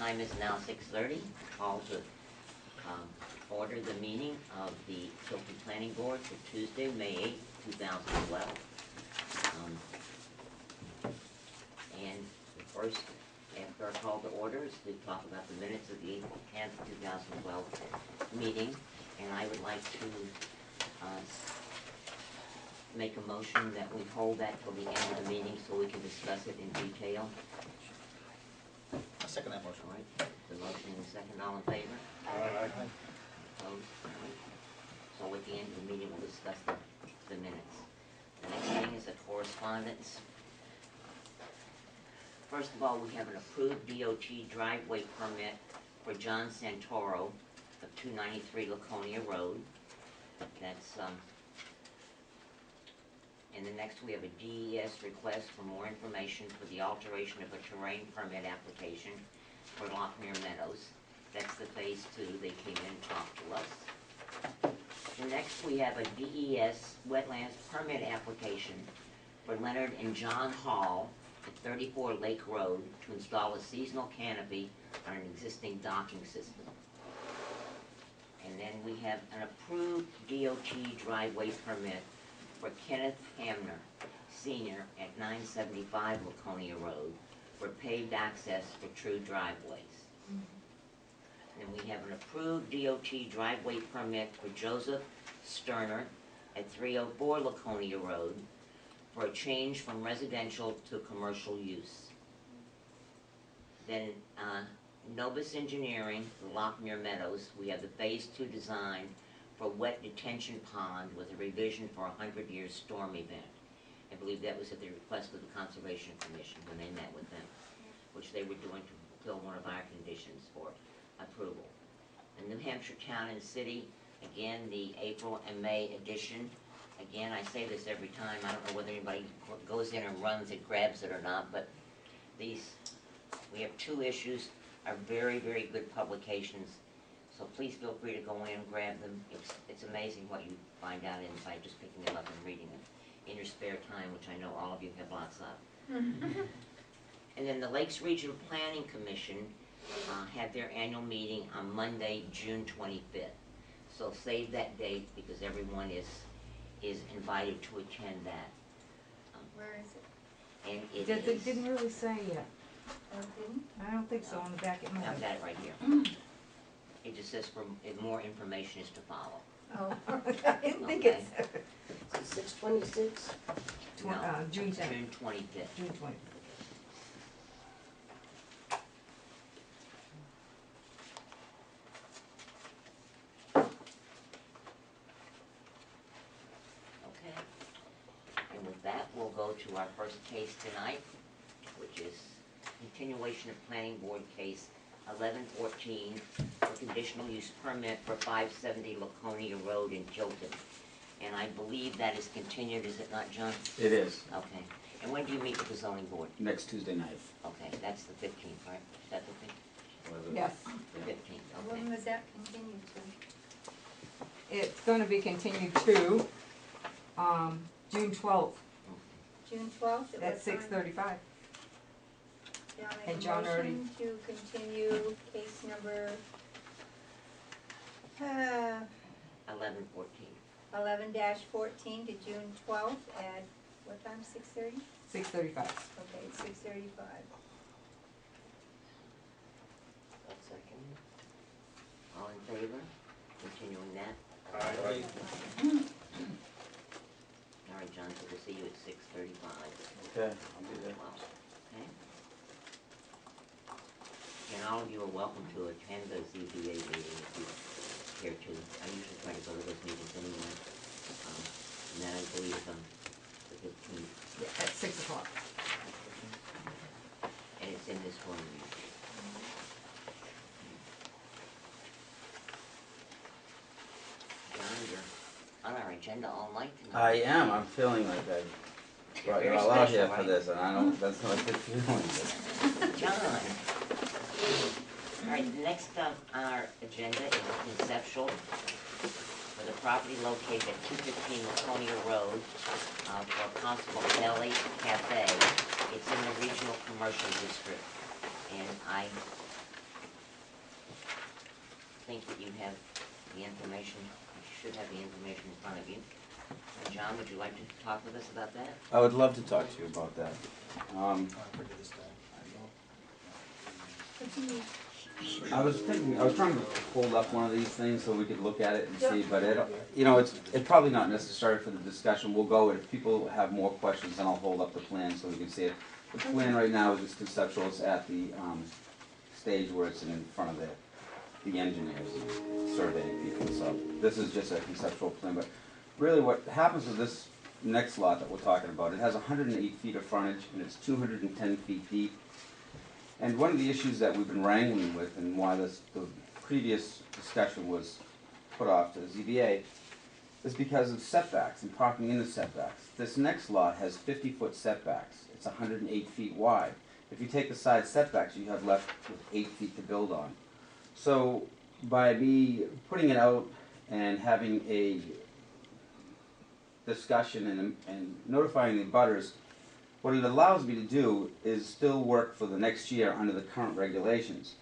time is now 6:30. Call to order the meeting of the Tilton Planning Board for Tuesday, May 8th, 2012. And the first, after our call to orders, we talk about the minutes of the April 10th, 2012 meeting. And I would like to make a motion that we hold that till the end of the meeting so we can discuss it in detail. I'll second that motion. All right, the motion and the second, all in favor? Aye. Opposed? All right. So at the end of the meeting, we'll discuss the minutes. The next thing is a correspondence. First of all, we have an approved DOT driveway permit for John Santoro of 293 Laconia Road. That's, and then next we have a DES request for more information for the alteration of a terrain permit application for Lockmere Meadows. That's the phase 2. They came in and talked to us. And next we have a DES wetlands permit application for Leonard and John Hall at 34 Lake Road to install a seasonal canopy on an existing docking system. And then we have an approved DOT driveway permit for Kenneth Hamner, Sr. at 975 Laconia Road for paved access for true driveways. And we have an approved DOT driveway permit for Joseph Sterner at 304 Laconia Road for a change from residential to commercial use. Then Novus Engineering, Lockmere Meadows, we have the phase 2 design for wet detention pond with a revision for a 100-year storm event. I believe that was at the request of the Conservation Commission when they met with them, which they were doing to fulfill one of our conditions for approval. And New Hampshire Town and City, again, the April and May edition. Again, I say this every time, I don't know whether anybody goes in and runs it, grabs it or not, but these, we have 2 issues, are very, very good publications. So please feel free to go in and grab them. It's amazing what you find out in by just picking them up and reading them in your spare time, which I know all of you have lots of. And then the Lakes Regional Planning Commission had their annual meeting on Monday, June 25th. So save that date because everyone is invited to attend that. Where is it? And it It didn't really say yet. Oh, it didn't? I don't think so on the back. I've got it right here. It just says more information is to follow. Oh, I didn't think Okay. it's 6/26? No, June 10th. June 25th. June 20th. Okay. And with that, we'll go to our first case tonight, which is continuation of Planning Board Case 1114 for conditional use permit for 570 Laconia Road in Tilton. And I believe that is continued, is it not, John? It is. Okay. And when do you meet with the zoning board? Next Tuesday night. Okay, that's the 15th, right? Is that the 15th? Yes. The 15th, okay. when was that continued to? It's going to be continued to June 12th June 12th? at 6:35. Yeah, I'll And make a John already- motion to continue case number 11-14 to June 12th at what time, 6:30? 6:35. Okay, 6:35. Second. All in favor? Continuing that? Aye. All right, John, so we'll see you at 6:35. Okay, I'll do that. Okay. And all of you are welcome to attend the ZBA meeting if you care to. I usually try to go to those meetings anyway. And then I believe the 15th, At 6 o'clock. and it's in this room. John, you're on our agenda all night tonight. I am. I'm feeling like I brought you Very all out special, here for right? this, and I don't. That's not a good feeling. John. All right, next up on our agenda is conceptual for the property located at 215 Laconia Road for a Constable Deli Cafe. It's in the Regional Commercial District, and I think that you have the information, you should have the information in front of you. John, would you like to talk with us about that? I would love to talk to you about that. What you need? I was trying to hold up one of these things so we could look at it and see, but it's probably not necessary for the discussion. We'll go, if people have more questions, then I'll hold up the plan so we can see it. The plan right now is just conceptual, it's at the, stage where it's in front of the engineers, surveying people, so this is just a conceptual plan, but really what happens with this next lot that we're talking about, it has 108 feet of frontage and it's 210 feet deep. And one of the issues that we've been wrangling with and why the previous discussion was put off to the ZBA is because of setbacks and parking in the setbacks. This next lot has 50-foot setbacks. It's 108 feet wide. If you take the side setbacks, you have left with 8 feet to build on. So by me putting it out and having a discussion and notifying the abutters, what it allows me to do is still work for the next year under the current regulations.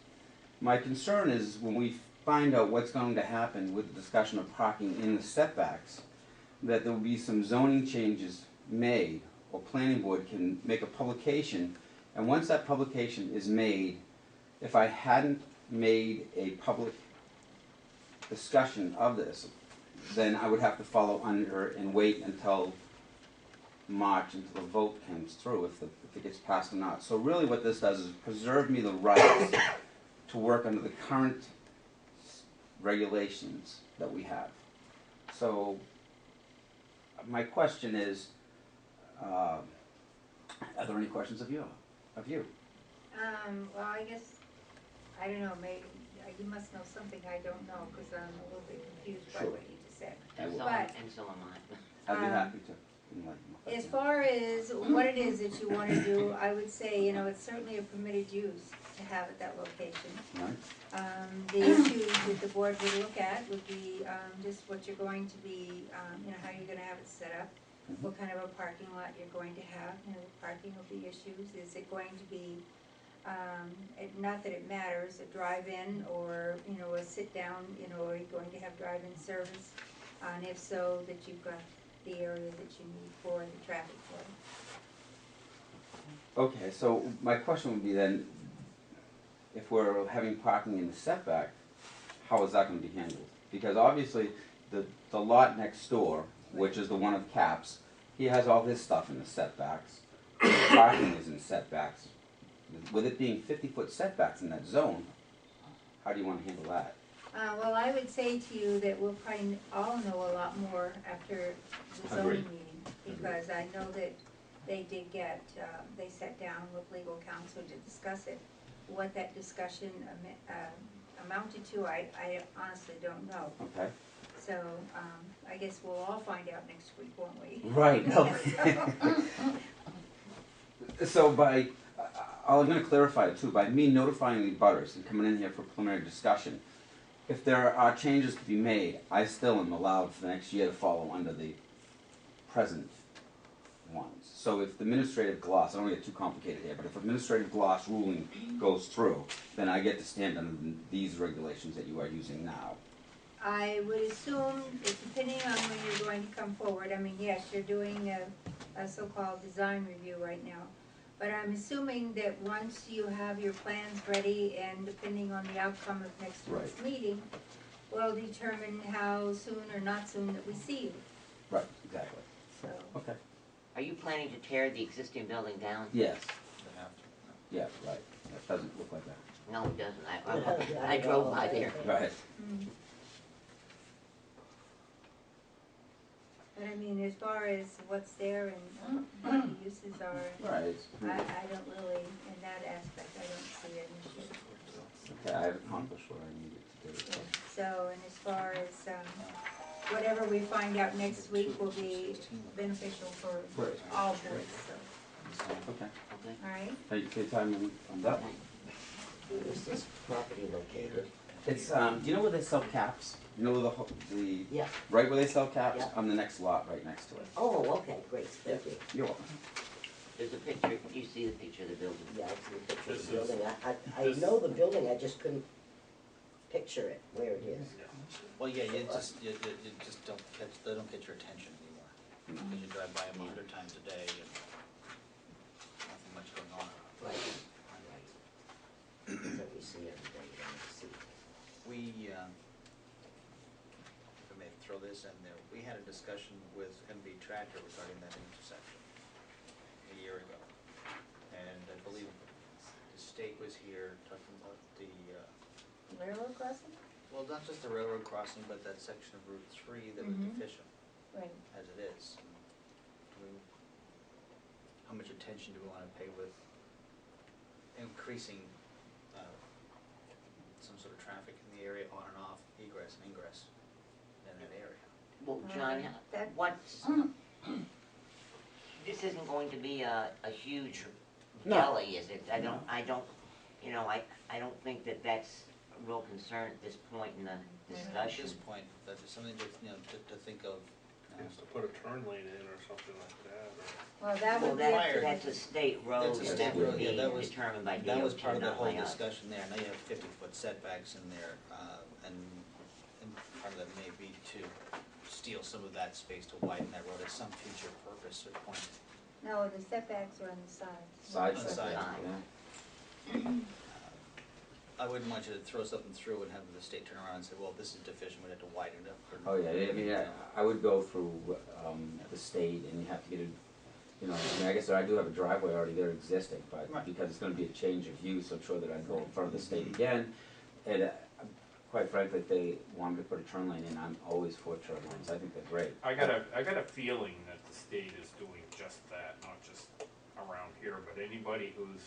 My concern is when we find out what's going to happen with the discussion of parking in the setbacks, that there will be some zoning changes made, or planning board can make a publication, and once that publication is made, if I hadn't made a public discussion of this, then I would have to follow under and wait until March until the vote comes through, if it gets passed or not. So really what this does is preserve me the rights to work under the current regulations that we have. So my question is, are there any questions of you? Well, I guess, I don't know, maybe, you must know something I don't know, because I'm a little bit confused by Sure. what you just said. And so, But- and so am I. I'd be Um, happy to enlighten you. As far as what it is that you want to do, I would say, it's certainly a permitted use to have at that location. Right? The issues that the board would look at would be just what you're going to be, how you're going to have it set up, what kind of a parking lot you're going to have, the parking will be issues. Is it going to be, not that it matters, a drive-in or, a sit-down, are you going to have drive-in service? And if so, that you've got the area that you need for the traffic flow. Okay, so my question would be then, if we're having parking in the setback, how is that gonna be handled? Because obviously, the lot next door, which is the one of Cap's, he has all his stuff in the setbacks. Parking is in setbacks. With it being 50-foot setbacks in that zone, how do you wanna handle that? Well, I would say to you that we'll probably all know a lot more after the zoning Agreed. meeting, because I know that they did get, they sat down with legal counsel to discuss it. What that discussion amounted to, I honestly don't know. Okay? So, I guess we'll all find out next week, won't we? Right, no. So I'm gonna clarify it too, by me notifying the butters and coming in here for preliminary discussion, if there are changes to be made, I still am allowed for the next year to follow under the present ones. So if the administrative gloss, I don't wanna get too complicated here, but if administrative gloss ruling goes through, then I get to stand under these regulations that you are using now. I would assume, depending on when you're going to come forward, yes, you're doing a so-called design review right now. But I'm assuming that once you have your plans ready and depending on the outcome of next week's meeting, we'll determine how soon or not soon that we see you, Right, exactly. so. Okay. Are you planning to tear the existing building down? Yes. Yeah, right. That doesn't look like that. No, it doesn't. I drove by there. Right. Mm. But as far as what's there and what the uses are, Right. I don't really, in that aspect, I don't see an issue. Okay, I have accomplished what I needed to do. So, and as far as, whatever we find out next week will be beneficial for Right. all boards, so, Okay. Okay. all right? Thank you for your time on that. Where is this property located? It's, do you know where they sell caps? You know where the Yeah. right where they sell caps? Yeah. On the next lot, right next to it. Oh, okay, great, thank you. You're welcome. There's a picture, do you see the picture of the building? Yeah, I see the picture of the building. I know the building, I just couldn't picture it where it is. Well, yeah, you just don't catch, they don't get your attention anymore. Because you drive by them 100 times a day and nothing much going on. Right. So we see every day, you don't see. We, if I may throw this in there, we had a discussion with MB Tractor regarding that intersection a year ago. And I believe the state was here talking about the, Railroad crossing? well, not just the railroad crossing, but that section of Route 3 that was Mhm. deficient Right. as it is. How much attention do we want to pay with increasing some sort of traffic in the area on and off, egress and ingress in that area? Well, John, That- what's, this isn't going to be a huge No. gully, is it? I don't, you know, I don't think that that's a real concern at this point in the At discussion. this point, that is something that, you know, to think of. Is to put a turn lane in or something like that, or. Well, that Well, would be, that's a state road, That's a and state that would road, yeah, be that was- determined by That was part DOT, of the not whole by us. discussion there. Now you have 50-foot setbacks in there, and part of that may be to steal some of that space to widen that road at some future purpose or point. no, the setbacks are on the sides. Side On the setback, side. yeah. I wouldn't want you to throw something through and have the state turn around and say, well, this is deficient, we have to widen it up. Oh, yeah, I mean, I would go through, the state and you have to get a, you know, I mean, I guess I do have a driveway already there existing, but Right. because it's gonna be a change of use, I'm sure that I'd go in front of the state again. And quite frankly, if they wanted to put a turn lane in, I'm always for turn lanes, I think they're great. I got a feeling that the state is doing just that, not just around here, but anybody who's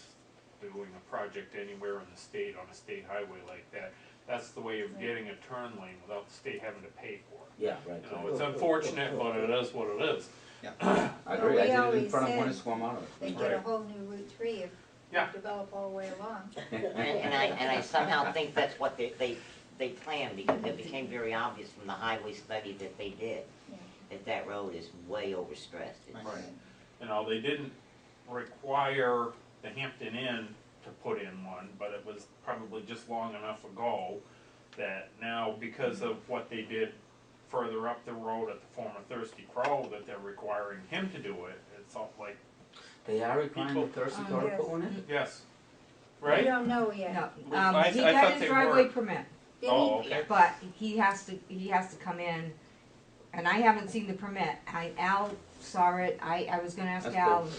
doing a project anywhere in the state on a state highway like that, that's the way of getting a turn lane without the state having to pay for it. Yeah, right. You know, it's unfortunate, but it is what it is. Yeah. I Well, agree, we I did it in always front of said Winnisquam Auto. They get a whole new Route 3 if Yeah. you develop all the way along. And I somehow think that's what they planned, because it became very obvious from the highway study that they did, Yeah. that road is way overstressed. It's- Right. You know, they didn't require the Hampton Inn to put in one, but it was probably just long enough ago that now, because of what they did further up the road at the former Thirsty Crow, that they're requiring him to do it, it's all like, They are requiring the People- Thirsty Crow to Yes. put one in? yes, We right? don't know yet. No, I he thought got they his driveway were. permit, Did Oh, he? okay. but he has to come in, and I haven't seen the permit. Al saw it, I was gonna ask That's Al, cool.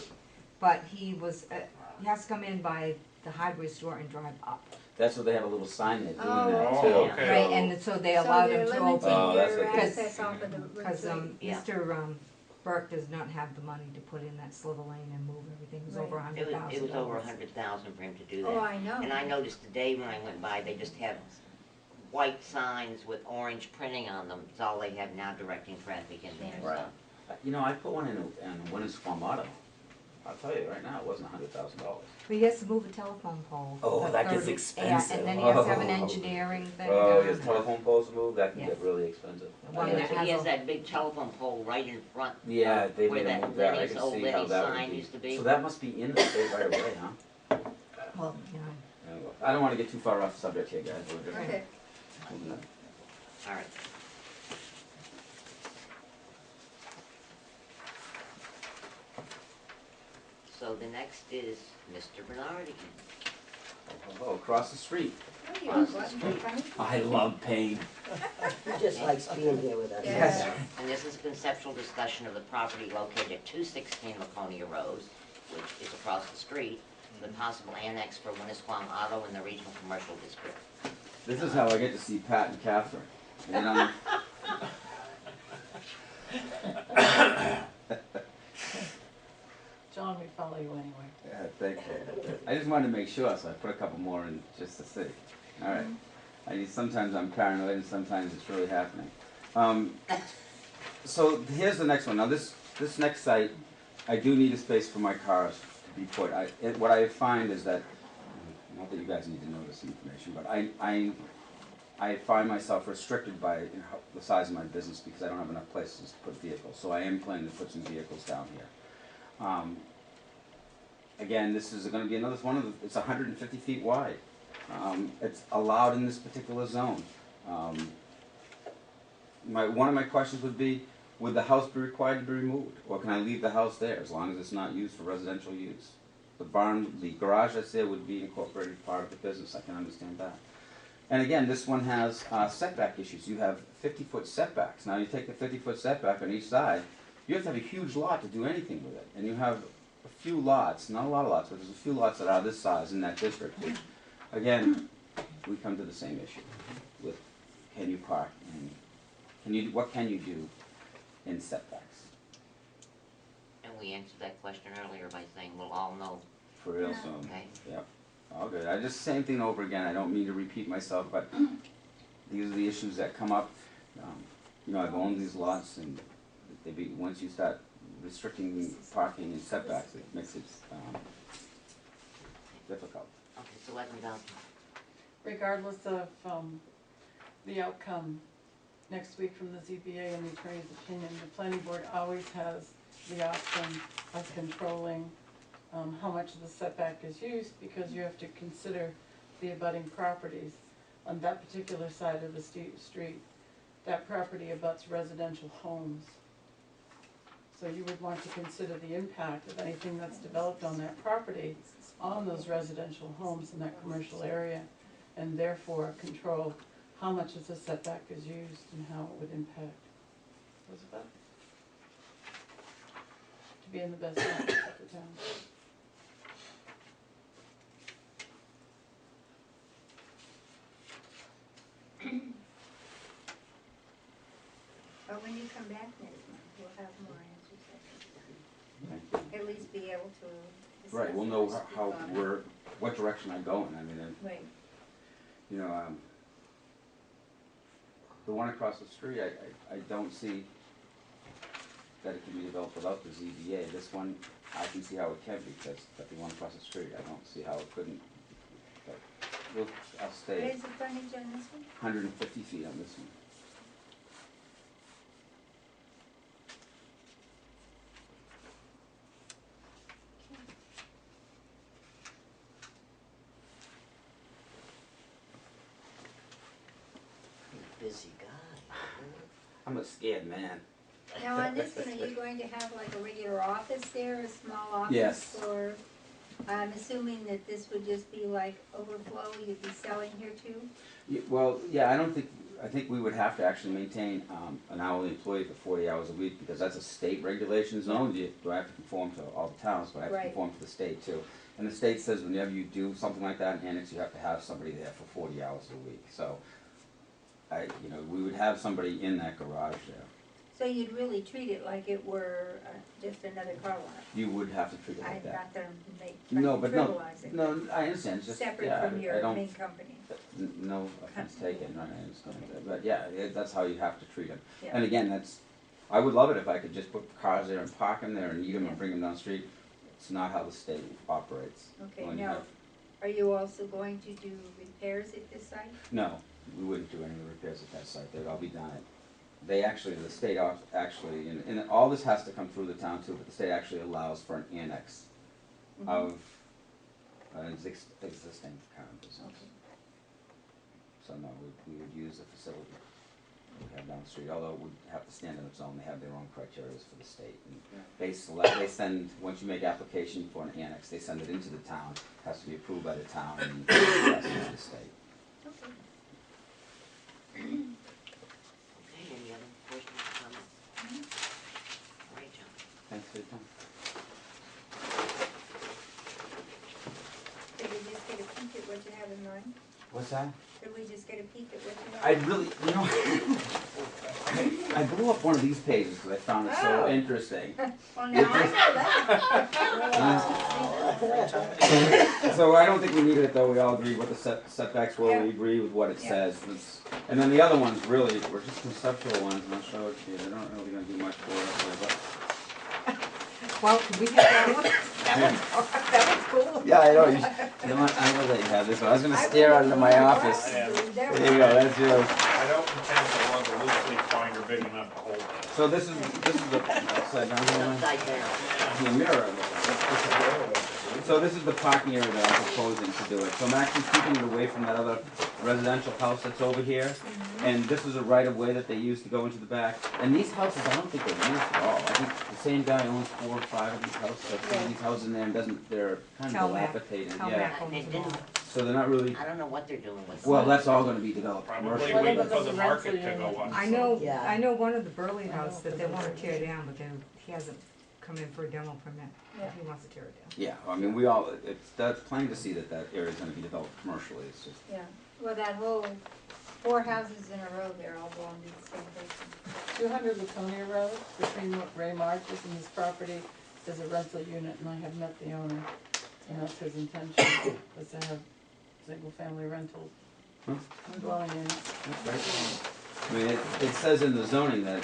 but he was, he has to come in by the hardware store and drive up. That's what they have a little sign there doing Oh, that Oh, too. okay. Right, and so they allow them to So open. they're Oh, that's limiting what your they- access off of the Route Because 3. Yeah. Mr. Burke does not have the money to put in that sliver lane and move everything, it was over Right. $100,000. It was over $100,000 for him to do that. Oh, I know. And I noticed today when I went by, they just have white signs with orange printing on them. It's all they have now directing traffic in there, so. Right. You know, I put one in a Winnisquam Auto. I'll tell you right now, it wasn't $100,000. But he has to move a telephone pole. Oh, the that gets 30 expensive. Yeah, and then he has to have an Oh. engineering thing Oh, done. his telephone poles move, that can Yeah. get really expensive. One Yeah, that so has he has a- that big telephone pole right in front. Yeah, they Where need to that move that, I Lenny's, can old see how Lenny's that sign would used to be. be. So that must be in the state right away, huh? Well, you know, I don't wanna get too far off the subject here, guys. We're just- Okay. All right. So the next is Mr. Bernard again. Oh, across the street. Oh, you Across what, the street. funny? I love paint. He just likes being here with us. Yes. And this is a conceptual discussion of the property located at 216 Laconia Road, which is across the street, with possible annex for Winnisquam Auto in the Regional Commercial District. This is how I get to see Pat and Catherine. You know? John, we follow you anyway. Yeah, thank you. I just wanted to make sure, so I put a couple more in just to see. All right. Sometimes I'm paranoid and sometimes it's really happening. So here's the next one. Now this next site, I do need a space for my cars to be put. What I find is that, not that you guys need to know this information, but I find myself restricted by the size of my business because I don't have enough places to put vehicles. So I am planning to put some vehicles down here. Again, this is going to be another one of the, it's 150 feet wide. It's allowed in this particular zone. One of my questions would be, would the house be required to be removed? Or can I leave the house there as long as it's not used for residential use? The barn, the garage that's there would be incorporated part of the business, I can understand that. And again, this one has setback issues. You have 50-foot setbacks. Now you take the 50-foot setback on each side, you have to have a huge lot to do anything with it. And you have a few lots, not a lot of lots, but there's a few lots that are this size in that district. Which, again, we come to the same issue with, can you park and what can you do in setbacks? And we answered that question earlier by saying we'll all know, For real soon. okay? Yep. All good. I just same thing over again. I don't mean to repeat myself, but these are the issues that come up. You know, I've owned these lots, and once you start restricting parking and setbacks, it makes it difficult. Okay, Selectman Dalton. Regardless of the outcome next week from the ZBA and the attorney's opinion, the planning board always has the option of controlling how much of the setback is used, because you have to consider the abutting properties on that particular side of the street. That property abuts residential homes. So you would want to consider the impact of anything that's developed on that property on those residential homes in that commercial area, and therefore control how much of the setback is used and how it would impact. Elizabeth? To be in the best interest of the town. But when you come back next month, we'll have more answers, Thank you. at least be able to discuss. Right, we'll know it. how what direction I go in. I mean, Right, you know, the one across the street, I don't see that it can be developed without the ZBA. This one, I can see how it can be, but the one across the street, I don't see how it couldn't. But I'll what stay is the frontage on this one? 150 feet on this one. Busy guy. I'm a scared man. Now, on this one, are you going to have like a regular office there, a small office? Yes. Or, I'm assuming that this would just be like overflow, you'd be selling here too? Well, yeah, I think we would have to actually maintain an hourly employee for 40 hours a week, because that's a state regulation zone. Do I have to conform to all the towns, but I have to Right. conform to the state too. And the state says whenever you do something like that in annex, you have to have somebody there for 40 hours a week. So, we would have somebody in that garage there. So you'd really treat it like it were just another car lot? You would have to treat it I'm like that. not gonna make, No, trying to but no, trivialize it. no, I understand, it's just, Separate yeah, from I your don't, main company. no offense taken, right, I understand that, but yeah, that's how you have to treat them. Yeah. And again, I would love it if I could just put cars there and park them there and eat them and bring them down the street. It's not how the state operates. Okay, When you now, have- are you also going to do repairs at this site? No, we wouldn't do any of the repairs at that site, they'd all be done the state actually, and all this has to come through the town too, but the state actually allows for an annex Mhm. of an existing current business. Okay. So no, we would use the facility we have down the street, although it would have to stand on its own, they have their own criteria for the state. And they send, once you make application for an annex, they send it into the town, has to be approved by the town and the rest is the state. Okay. Okay, any other questions or comments? All right, John. Thanks for your time. Did we just get a peek at what you have in mind? What's that? Did we just get a peek at what you have? I really, I blew up one of these pages because I found it so Oh. interesting. Well, now I know that. So I don't think we needed it though, we all agree what the setbacks were, Yeah. we agree with what it Yeah. says. And then the other ones really were just conceptual ones, and I'll show it to you, they're not really gonna do much for us there, Well, could we have that one? That one's cool. but. Yeah, I know, you know what, I will let you have this one, I was gonna stare out into my office. There you go, that's yours. I don't intend to lug a loose leaf binder big enough to hold it. So this is the upside down one, Upside down. the mirror. So this is the parking area that I'm proposing to do it. So I'm actually keeping it away from that other residential house that's over here. And this is a right of way that they use to go into the back. And these houses, I don't think they're used at all. I think the same guy owns 4 or 5 of these houses. I've seen these houses in there and they're kind of Telmac. dilapidated, Telmac. yeah. And they didn't, So they're not really, I don't know what they're doing with them. well, that's all gonna be developed Probably commercial. waiting Well, for the the market to rental go up. unit. I know one of the Burley I house know, that they 'cause wanna it's- tear down, but then he hasn't come in for a demo permit. Yeah. He wants to tear it down. Yeah, I mean, we all, that's plain to see that that area is gonna be developed commercially. It's just, Yeah, well, that whole 4 houses in a row, they're all belong to the same person. 200 Laconia Road, between Ray March's and his property, is a rental unit, and I have met the owner. And that's his intention, is to have single-family rental Huh. dwelling units. I mean, it says in the zoning that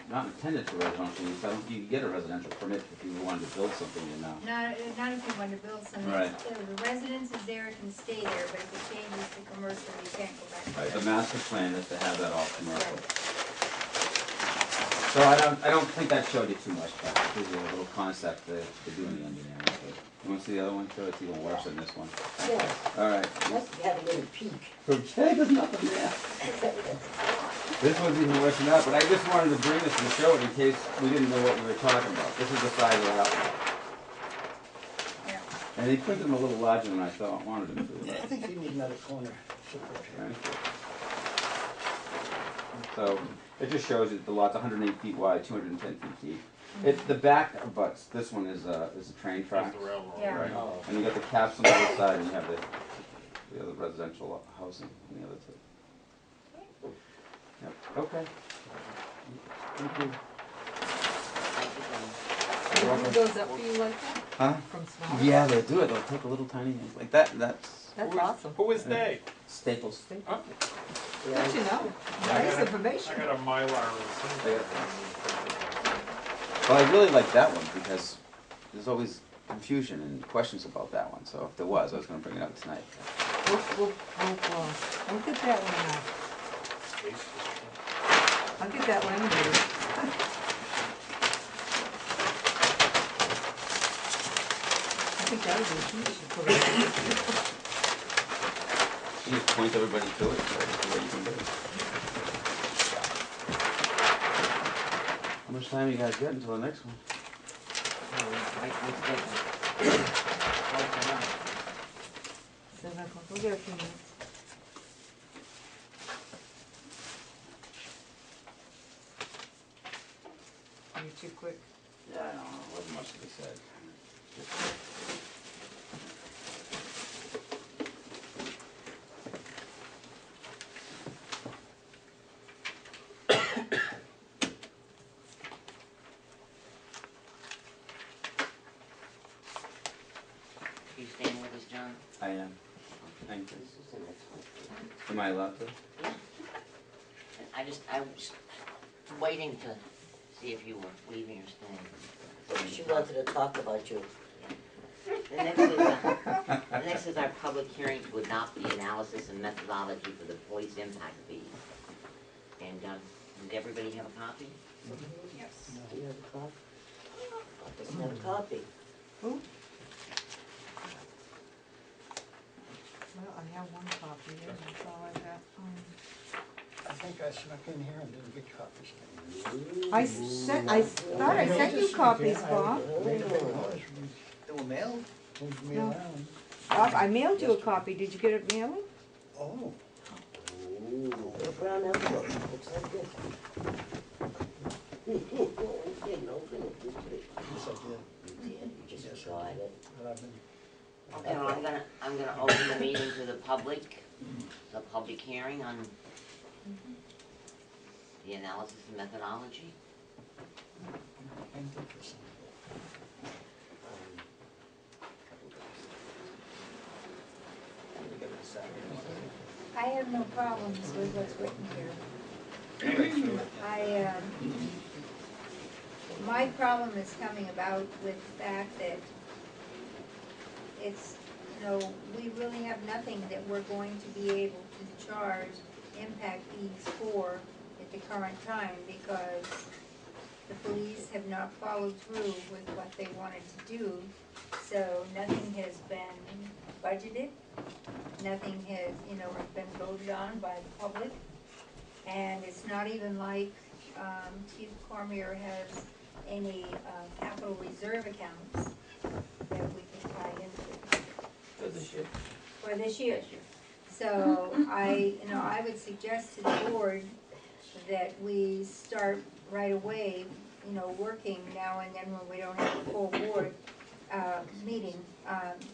not intended for residential use. I don't think you can get a residential permit if you wanted to build something in now. Not if you want to build something, Right. if the residence is there, it can stay there, but if it changes to commercial, you can't go back. Right, to the that. master plan is to have that all commercial. Right. So I don't think that showed you too much, but it gives you a little concept to do in the engineering. So, you wanna see the other one? So it's even worse than this one. Yes, Alright. must have a little peek. Okay, there's nothing there. This one's even worse than that, but I just wanted to bring this and show it in case we didn't know what we were talking about. This is the size of that one. Yeah. And they printed them a little larger than I thought, wanted them to. I think you need another corner support here. Right. So, it just shows you the lot's 108 feet wide, 210 feet deep. The back abuts, this one is a train track. That's the railroad. Yeah. Right. Oh. And you got the caps on the other side and you have the other residential housing on the other side. Yep, okay. Thank you. They move those up for you like that, Huh? from small? Yeah, they do it, they'll take a little tiny, like that, that's That's awesome. Who is they? Staples. Huh? Good to know. Nice information. I got a Mylar and Well, I really like that one because there's always confusion and questions about that one, so if there was, I was gonna bring it up tonight. We'll get that one out. I'll get that laminated. I think that would be huge for us. You just point everybody to it, so that's the way you can do it. How much time you guys got until the next one? We'll get a few minutes. Are you too quick? Yeah, I don't know, wasn't much to be said. You staying with us, John? I am. Thank you. This is the next one. Am I allowed to? I was waiting to see if you were leaving or staying. She wanted to talk about you. The next is our public hearing to adopt the analysis and methodology for the police impact fees. And, does everybody have a copy? Yes. Do you have a copy? I doesn't have a copy. Who? Well, I have one copy here, that's all I got. I think I snuck in here and didn't get copies. I thought I sent you copies, Bob. Made a big noise They were mailed? moved me No. around. Bob, I mailed you a copy, did you get it mailing? Oh, A brown envelope, looks like this. You didn't open it, did you? yes, I did, You did, you just Yes, I forgot did. it. but I've been, Okay, well, I'm gonna open the meeting to the public hearing on the analysis and methodology. I'm good for some. We got it Saturday. I have no problems with what's written here. My problem is coming about with the fact that it's, we really have nothing that we're going to be able to charge impact fees for at the current time because the police have not followed through with what they wanted to do. So nothing has been budgeted, nothing has, been voted on by the public. And it's not even like, Chief Cormier has any, capital reserve accounts that we can tie into For this year. for this year. So I would suggest to the board that we start right away, working now and then when we don't have a full board, meeting,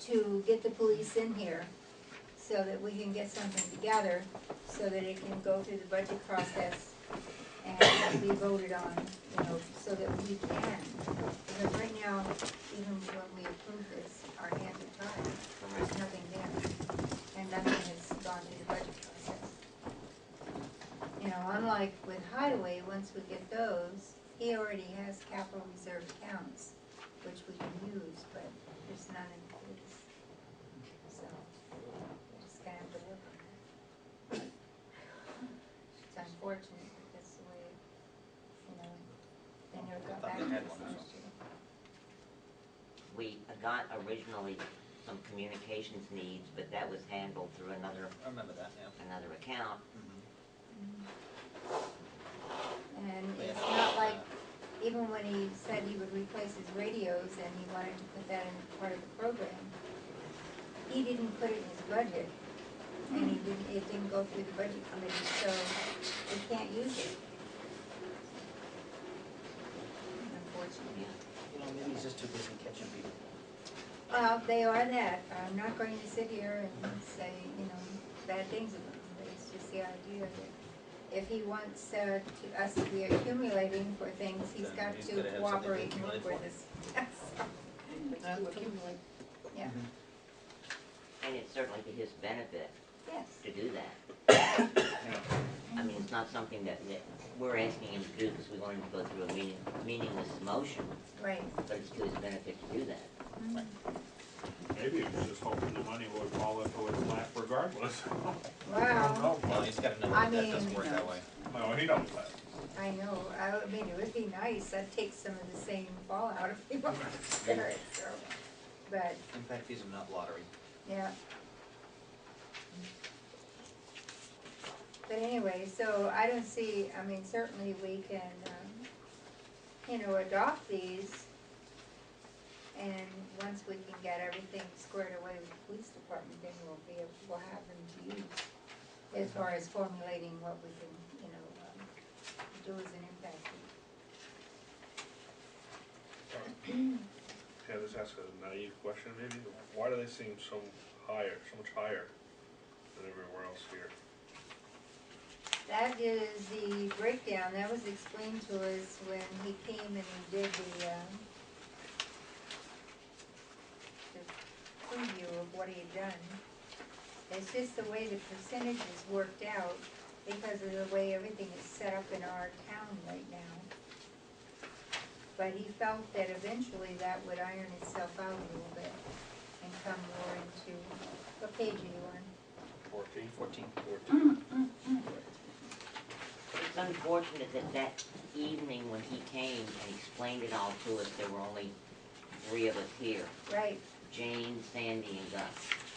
to get the police in here so that we can get something together, so that it can go through the budget process and be voted on, so that we can. Because right now, even when we approve this, our hands are tied, there's nothing there, and nothing has gone through the budget process. Unlike with highway, once we get those, he already has capital reserve accounts, which we can use, but there's none in place. So, we're just gonna have to work on that. It's unfortunate, but that's the way, they never got I thought back they to had us one or last year. We got originally some communications needs, but that was handled through another I remember that, yeah. account. And it's not like, even when he said he would replace his radios and he wanted to put that in part of the program, he didn't put it in his budget, and it didn't go through the budget committee, so we can't use it. Unfortunately. Maybe he's just too busy catching people. Well, they are that. I'm not going to sit here and say, bad things about them, but it's just the idea that if he wants us to be accumulating for things, he's Then got he's to gotta have cooperate something to and work accumulate with for. us. Yeah, And it's certainly to his benefit yes, to do that. I mean, it's not something that we're asking him to do because we want him to go through a meaningless motion, right. but it's to his benefit to do that. Mhm. Maybe he was just hoping the money would fall into his lap regardless. I Wow, don't know. Well, he's gotta know I that that doesn't mean- work that way. No, he knows that. I know. I mean, it would be nice. That'd take some of the same fallout if people consider it, so. But, Impact fees are not lottery. yeah. But anyway, so I don't see, I mean, certainly we can, adopt these. And once we can get everything squared away with the police department, then we'll have them to use. As far as formulating what we can, do as an impact fee. Can I just ask a naive question maybe? Why do they seem so much higher than everywhere else here? That is the breakdown, that was explained to us when he came and he did the preview of what he had done. It's just the way the percentages worked out because of the way everything is set up in our town right now. But he felt that eventually that would iron itself out a little bit and come more into, what page are you on? 14. It's unfortunate that evening when he came and explained it all to us, there were only 3 of us here. Right, Jane, Sandy, and Gus.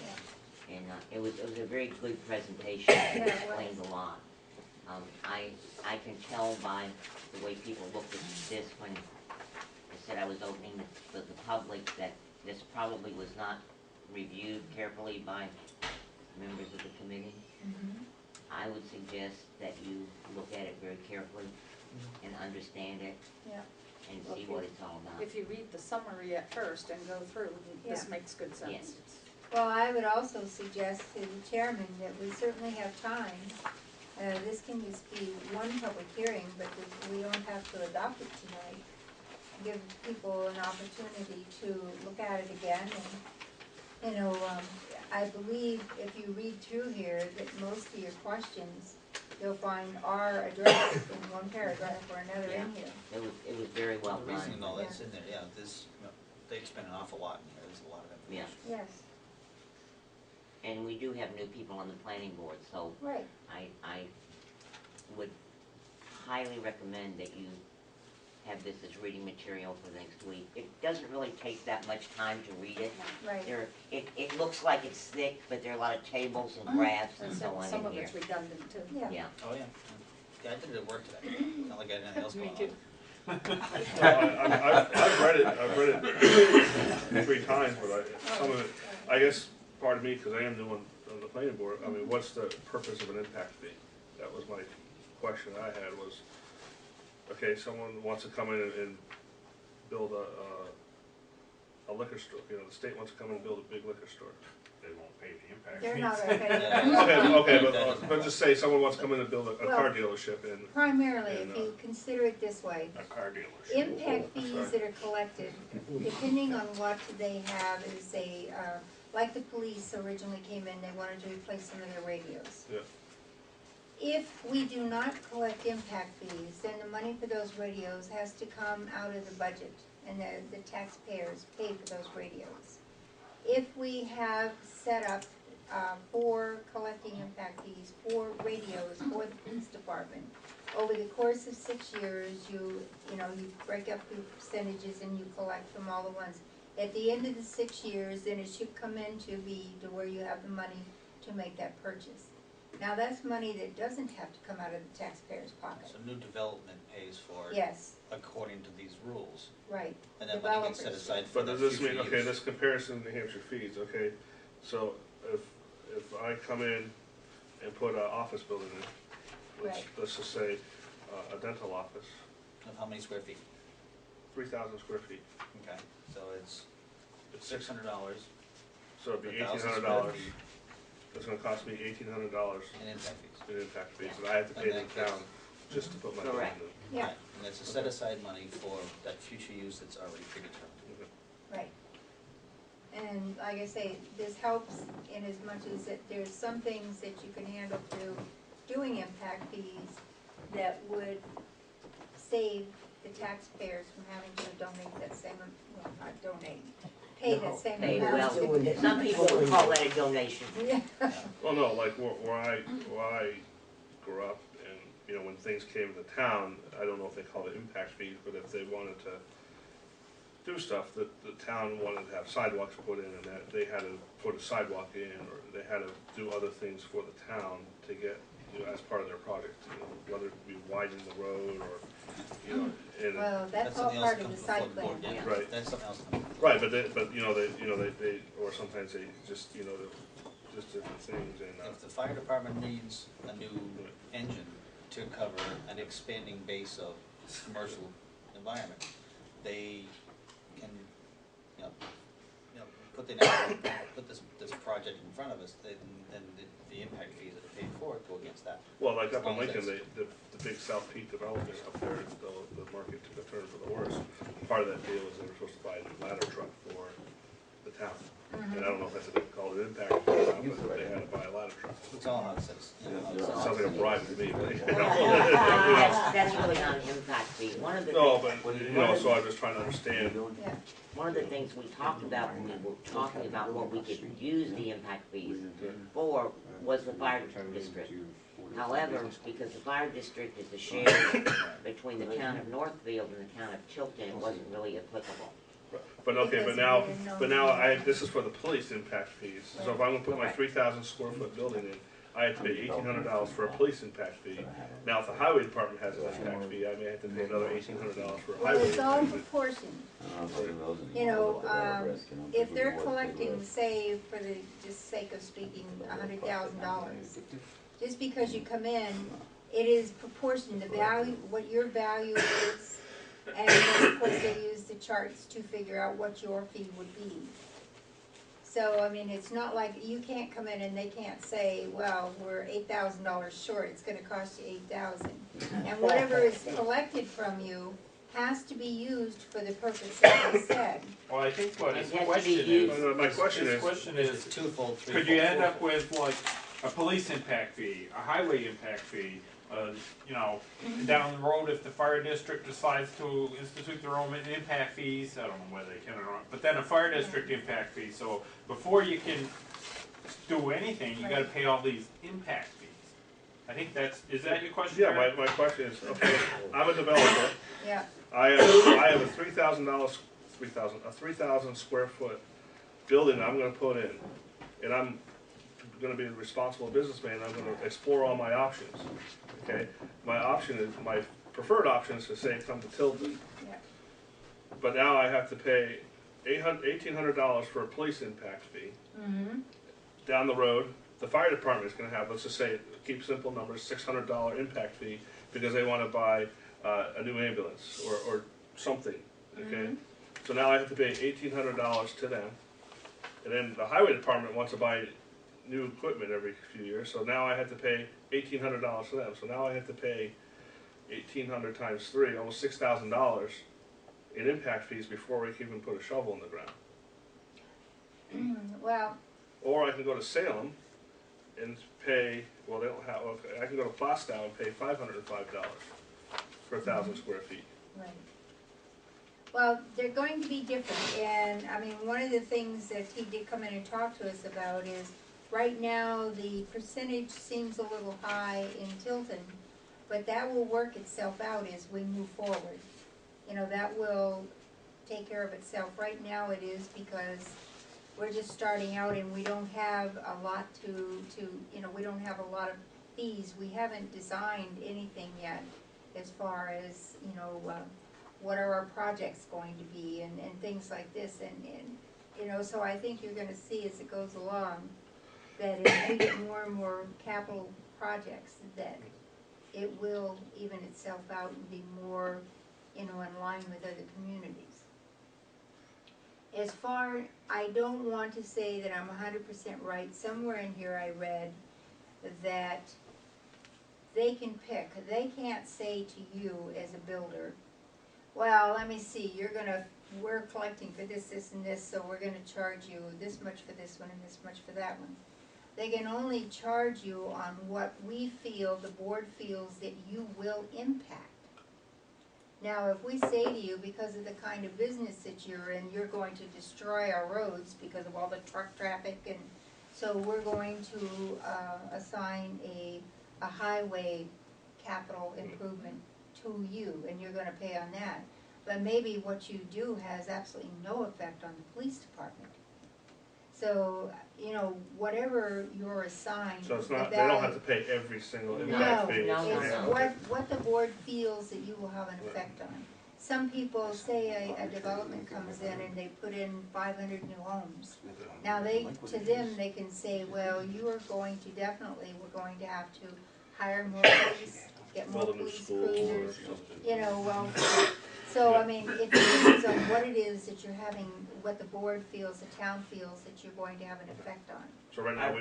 yeah. And it was a very good presentation. It Yeah, it explained a lot. I can tell by the way people looked at this when I said I was opening the public that this probably was not reviewed carefully by members of the committee. Mhm. I would suggest that you look at it very carefully and understand it Yeah. and see what it's all about. If you read the summary at first and go through, this Yeah. makes good sense. Yes. Well, I would also suggest to the chairman that we certainly have time. This can just be one public hearing, but we don't have to adopt it tonight. Give people an opportunity to look at it again and, I believe if you read through here that most of your questions you'll find are addressed in one paragraph or another in here. It was very well The reasoning done. and all that's in there, yeah, they spend an awful lot in here, there's a lot of Yeah. information. Yes, And we do have new people on the planning board, so right. I would highly recommend that you have this as reading material for next week. It doesn't really take that much time to read it. Right. It looks like it's thick, but there are a lot of tables and graphs and so on Some in of here. it's redundant too. Yeah. Yeah. Oh, yeah. Yeah, I did it at work today. Not like I had anything else Me going too. on. I've read it 3 times, but some of it, I guess, part of me, because I am new on the planning board, I mean, what's the purpose of an impact fee? That was my question I had was, okay, someone wants to come in and build a liquor store, you know, the state wants to come in and build a big liquor store. They won't pay the impact They're fees. not gonna pay. Okay, but just say someone wants to come in and build a car Well, dealership and, Primarily, And, if you consider it this way, A car dealership. impact fees that are collected, depending on what they have, is like the police originally came in, they wanted to replace some of their radios. Yeah. If we do not collect impact fees, then the money for those radios has to come out of the budget, and the taxpayers pay for those radios. If we have set up for collecting impact fees for radios for the police department, over the course of 6 years, you break up your percentages and you collect from all the ones. At the end of the 6 years, then it should come in to where you have the money to make that purchase. Now, that's money that doesn't have to come out of the taxpayer's pocket. So new development pays for it Yes, according to these rules. right. And that money gets set Developers. aside for but the does this future mean, okay, use. this comparison New Hampshire fees, okay, so if I come in and put an office building in, Right. let's just say, a dental office, Of how many square feet? 3,000 square feet, Okay, so it's it's $600 so it'd be per 1,000 $1,800. square feet It's gonna cost me $1,800 in impact fees. in impact fees, and I have to pay the town just to put my building Correct. in. Yeah, Right, and it's a set aside money for that future use that's already predetermined. right. And like I say, this helps in as much as that there's some things that you can handle through doing impact fees that would save the taxpayers from having to donate that same, well, not donate, pay that same Hey, amount. well, some people would call that a donation. Yeah, Well, no, like where I grew up, and you know when things came to town, I don't know if they call it impact fees, but if they wanted to do stuff, the town wanted to have sidewalks put in, and that they had to put a sidewalk in, or they had to do other things for the town to get, you know, as part of their project, you know, whether it be widening the road or, you know, and well, that's all something else part that of the comes before site the board, plan. yeah. Right. That's something else. that comes before right, the but they or sometimes they just just different things and. board. If the fire department needs a new engine to cover an expanding base of commercial environment, they can, you know, put this project in front of us, then the impact fees that are paid for it go against that. Well, like up As in long as Lincoln, it's- the big South Peak development up there, the market took a turn for the worse. Part of that deal was they were supposed to buy a new ladder truck for the town. And I don't know if that's called an impact fee or not, but they had to buy a ladder truck. It's all how it says, you know, how it It says. sounds like a bribe to me, but, you know. That's really not an impact fee. One of the No, things, but, you know, so I'm just trying to understand. Yeah, one of the things we talked about when we were talking about what we could use the impact fees for was the fire district. However, because the fire district is a share between the town of Northfield and the town of Tilton, it wasn't really applicable. But okay, Because but now this is for the police impact fees. So if I'm gonna put my 3,000 square foot building in, I have to pay $1,800 for a police impact fee. Now, if the highway department has an impact fee, I may have to pay another $1,800 for a well, highway it's all impact fee. proportioned. You know, If they're collecting, say, for the just sake of speaking, $100,000, just because you come in, it is proportioned, the value, what your value is, and then of course they use the charts to figure out what your fee would be. So, I mean, it's not like, you can't come in and they can't say, well, we're $8,000 short, it's gonna cost you $8,000. And whatever is collected from you has to be used for the purpose that they said. Well, I think what his It has to be question used. is, No, my question his is- question It's is, twofold, threefold. could you end up with like a police impact fee, a highway impact fee, you know, down the road if the fire district decides to institute their own impact fees, I don't know whether they can or not, but then a fire district impact fee, so before you can do anything, you gotta pay all these impact fees. I think is that your question? Yeah, Jared? my question is, okay, I'm a developer, Yeah, I have a a 3,000 square foot building that I'm gonna put in, and I'm gonna be a responsible businessman, I'm gonna explore all my options, okay? My preferred option is to say, come to Tilton. yeah. But now I have to pay $1,800 for a police impact fee. Mm-hmm. Down the road, the fire department is gonna have, let's just say, keep simple numbers, $600 impact fee, because they wanna buy a new ambulance, or something, okay? Mhm. So now I have to pay $1,800 to them, and then the highway department wants to buy new equipment every few years, so now I have to pay $1,800 to them, so now I have to pay 1,800 times 3, almost $6,000 in impact fees before we can even put a shovel in the ground. Well, Or I can go to Salem and pay, well, they don't have, okay, I can go to Plastow and pay $505 for 1,000 square feet. right. Well, they're going to be different, and, I mean, one of the things that he did come in and talk to us about is, right now, the percentage seems a little high in Tilton, but that will work itself out as we move forward. You know, that will take care of itself. Right now it is because we're just starting out and we don't have a lot we don't have a lot of fees. We haven't designed anything yet as far as, what are our projects going to be and things like this. And so I think you're gonna see as it goes along, that as we get more and more capital projects, that it will even itself out and be more, in line with other communities. As far, I don't want to say that I'm 100% right. Somewhere in here I read that they can pick. They can't say to you as a builder, well, let me see, we're collecting for this, this, and this, so we're gonna charge you this much for this one and this much for that one. They can only charge you on what we feel, the board feels that you will impact. Now, if we say to you, because of the kind of business that you're in, you're going to destroy our roads because of all the truck traffic, and so we're going to assign a highway capital improvement to you, and you're gonna pay on that. But maybe what you do has absolutely no effect on the police department. So, whatever you're assigned. So it's not, they don't have to pay every single impact fee. No, It's what the board feels that you will have an effect on. Some people say a development comes in and they put in 500 new homes. Now to them, they can say, well, you are going to we're going to have to hire more police, get more Build a new police school or cruisers, something. so, I mean, it depends on what it is that you're having, what the board feels, the town feels that you're going to have an effect on. So right now,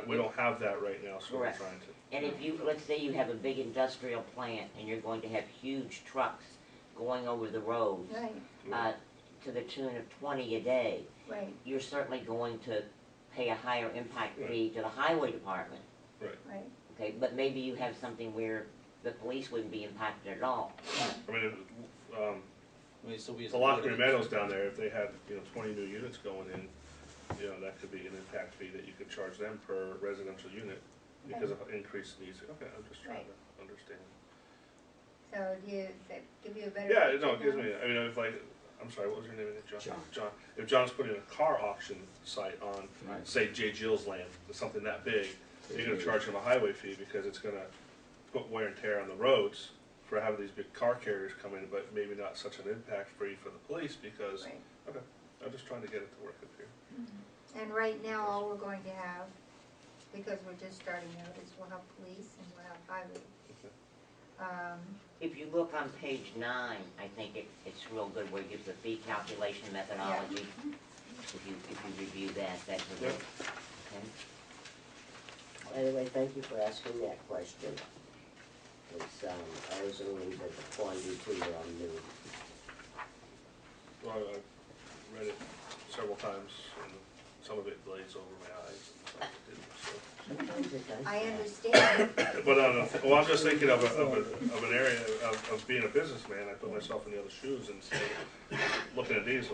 we don't have that right now, so we're Correct. trying to. And if let's say you have a big industrial plant and you're going to have huge trucks going over the roads, Right, to the tune of 20 a day, right, you're certainly going to pay a higher impact fee to the highway department. right. Okay, but maybe you have something where the police wouldn't be impacted at all. I mean, So we. the Lockwood Meadows down there, if they had, 20 new units going in, that could be an impact fee that you could charge them per residential unit because of increased needs. Okay, I'm just trying to understand. So does that give you a better? Yeah, no, picture it gives now? me, I'm sorry, what was your name again, John? John. If John's putting a car auction site on, Right. say, J. Jill's land, something that big, you're gonna charge him a highway fee because it's gonna put wear and tear on the roads for having these big car carriers come in, but maybe not such an impact fee for the police because, Right. okay, I'm just trying to get it to work up here. And right now, all we're going to have, because we're just starting out, is we'll have police and we'll have highway. If you look on page 9, I think it's real good where it gives the fee calculation methodology. If you review that would Yep. work. Okay. By the way, thank you for asking that question. It's, I was a little bit quandary too, but I'm new. Well, I've read it several times and some of it glaze over my eyes and some of it didn't, so. Sometimes it does. I understand, But I'm just thinking of an area of being a businessman. I put myself in the other shoes and say, looking at these,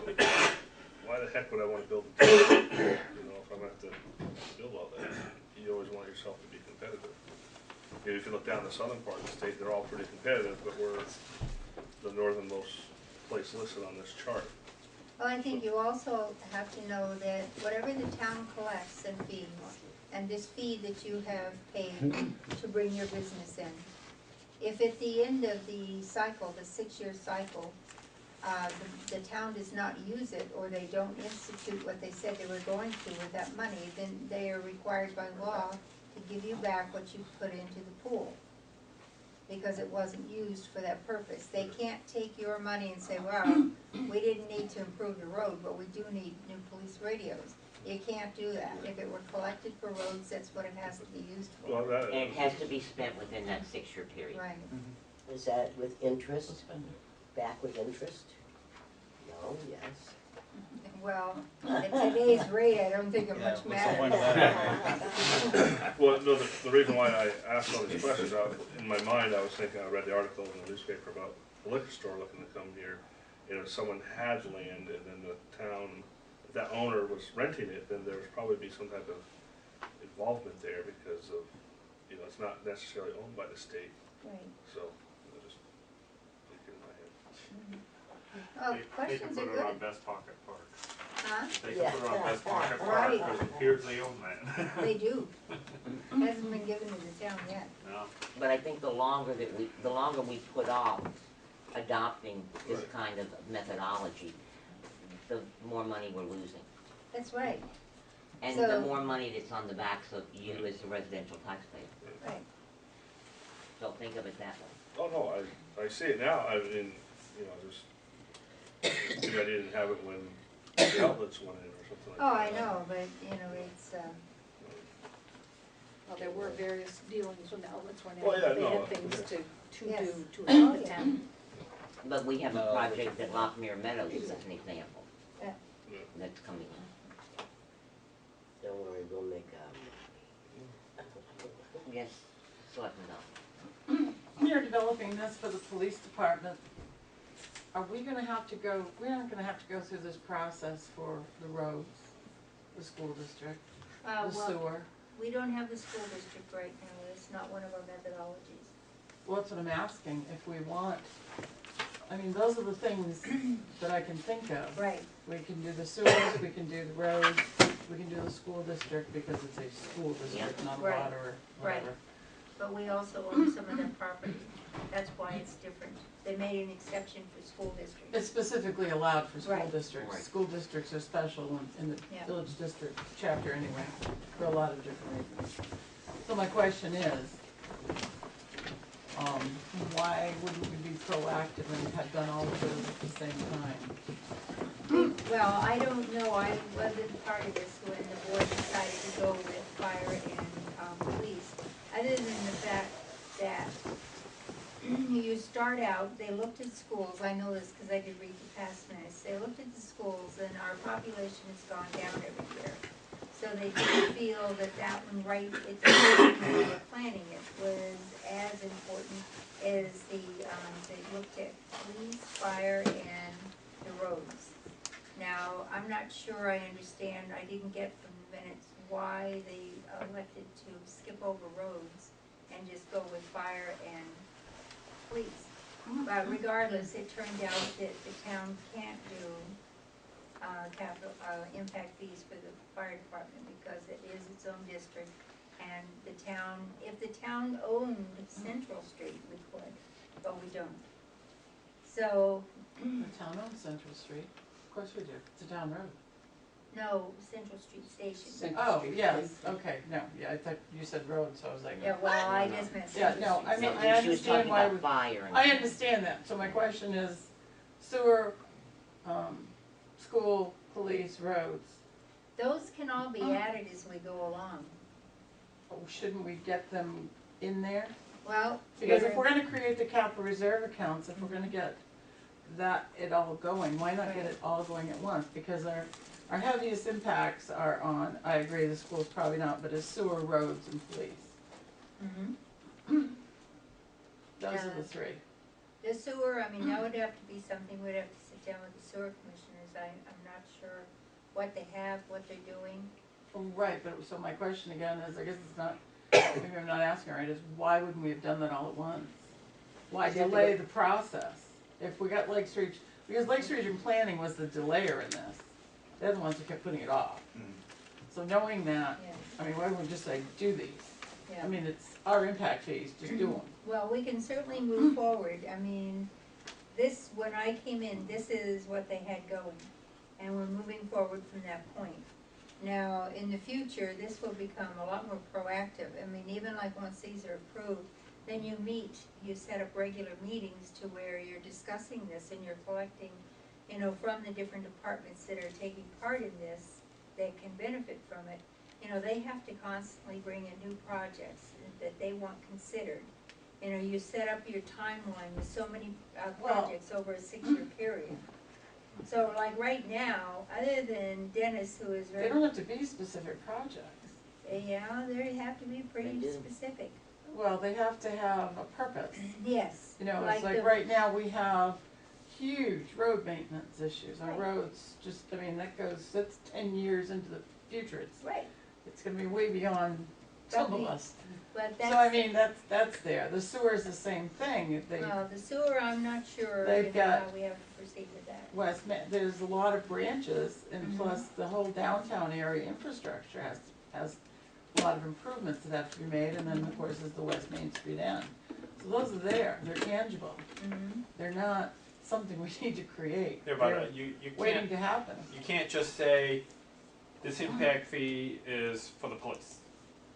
why the heck would I want to build a town? If I'm gonna have to build all that, you always want yourself to be competitive. you know, if you look down the southern part of the state, they're all pretty competitive, but we're the northernmost place listed on this chart. Well, I think you also have to know that whatever the town collects in fees, and this fee that you have paid to bring your business in, if at the end of the cycle, the 6-year cycle, the town does not use it, or they don't institute what they said they were going to with that money, then they are required by law to give you back what you put into the pool, because it wasn't used for that purpose. They can't take your money and say, well, we didn't need to improve the road, but we do need new police radios. You can't do that. If it were collected for roads, that's what it has to be used for. Well, that, And it has to be spent within that 6-year period. Right. Is that with interest? Back with interest? No, yes. Well, at today's rate, I don't think it Yeah, much what's the point of matters. that? well, no, the reason why I asked all these questions, in my mind, I was thinking, I read the article in the newspaper about the liquor store looking to come here. You know, someone had land and then the town, if that owner was renting it, then there would probably be some type of involvement there because of, you know, it's not necessarily owned by the state, Right. so I just thinking in my head. Oh, They can questions are put it on good. Best Pocket Park. Huh? They can put it on Best Pocket Park, Right. because it appears they own that. They do. Hasn't been given to the town yet. No. But I think the longer we put off adopting this Right. kind of methodology, the more money we're losing. That's right. And So- the more money that's on the backs of you as a residential taxpayer. Right. So think of it that way. Oh, no, I see it now, I mean, you know, just, too bad you didn't have it when the outlets went in or something like that. Oh, I know, but, you know, it's, Well, there were various dealings when the outlets went in, Well, yeah, they no, had things to Yes. do to Oh, help the yeah. town. But we have a No. project at Lockmere Meadows as an example. Yeah. Yeah. That's coming in. Don't worry, we'll make, Yes, Selectman Dodd. You're developing this for the police department. Are we gonna have to go, we aren't gonna have to go through this process for the roads, the school district, the well, sewer? we don't have the school district right now. It's not one of our methodologies. Well, that's what I'm asking, if we want, I mean, those are the things that I can think of. Right. We can do the sewers, we can do the roads, we can do the school district because it's a school district, not a Right. water or Right. whatever. But we also own some of their property. That's why it's different. They made an exception for school districts. It's specifically allowed for school Right. districts. Right. School districts are special in the Yeah. village district chapter anyway, for a lot of different reasons. So my question is, why wouldn't we be proactive and have done all of those at the same time? Well, I don't know, I wasn't part of this when the board decided to go with fire and, police, other than the fact that you start out, they looked at schools, I know this because I did read the past minutes, they looked at the schools and our population has gone down every year. So they didn't feel that that one right at the time when they were planning it was as important as they looked at police, fire, and the roads. Now, I'm not sure I understand, I didn't get from the minutes why they elected to skip over roads and just go with fire and police. But regardless, it turned out that the town can't do capital, impact fees for the fire department because it is its own district. And the town, if the town owned Central Street, we could, but we don't. So, The town owns Central Street, of course we do, it's a town road. no, Central Street Station. Central Oh, Street. yes, okay, no, yeah, I thought you said road, so I was like. Yeah, well, I just meant Yeah, Central no, Street I mean, Station. I She was understand talking why about we- fire and. I understand that, so my question is sewer, school, police, roads. Those can all be added as we go along. Oh, shouldn't we get them in there? Well, Because if we're gonna create the capital reserve accounts, if we're gonna get that, it all going, why not get it all going at once? Because our heaviest impacts are on, I agree, the schools probably not, but it's sewer, roads, and police. Mhm. Those are Yeah. the three. The sewer, I mean, that would have to be something, we'd have to sit down with the sewer commissioners, I'm not sure what they have, what they're doing. Right, but so my question again is, I guess it's not maybe I'm not asking right, is why wouldn't we have done that all at once? Why Just have to delay get- the process? If we got Lakes Region, because Lakes Region Planning was the delayer in this, they're the ones who kept putting it off. So knowing that, Yeah, I mean, why wouldn't we just say, do these? yeah. I mean, it's our impact fees, just do them. Well, we can certainly move forward, I mean, this, when I came in, this is what they had going, and we're moving forward from that point. Now, in the future, this will become a lot more proactive, I mean, even like once these are approved, then you meet, you set up regular meetings to where you're discussing this and you're collecting, you know, from the different departments that are taking part in this, that can benefit from it. You know, they have to constantly bring in new projects that they want considered. You know, you set up your timeline with so many projects over a 6-year period. So like right now, other than Dennis, who is They very, don't have to be specific projects. yeah, they have to be pretty They do. specific. Well, they have to have a purpose. Yes. You know, it's like the- right now we have huge road maintenance issues. Our Right. roads just, I mean, that's 10 years into the future. Right, It's gonna be way beyond some of But us. but So I that's, mean, that's there. The sewer's the same thing. If they, well, the sewer, I'm not sure, They've you know, how got- we have to proceed with that. there's a lot of branches and Mhm. plus the whole downtown area infrastructure has a lot of improvements that have to be made, and then of course is the West Main Street end. So those are there, they're tangible, Mhm. they're not something we need to create. Yeah, but They're you waiting can't, to happen. you can't just say, this impact fee is for the police.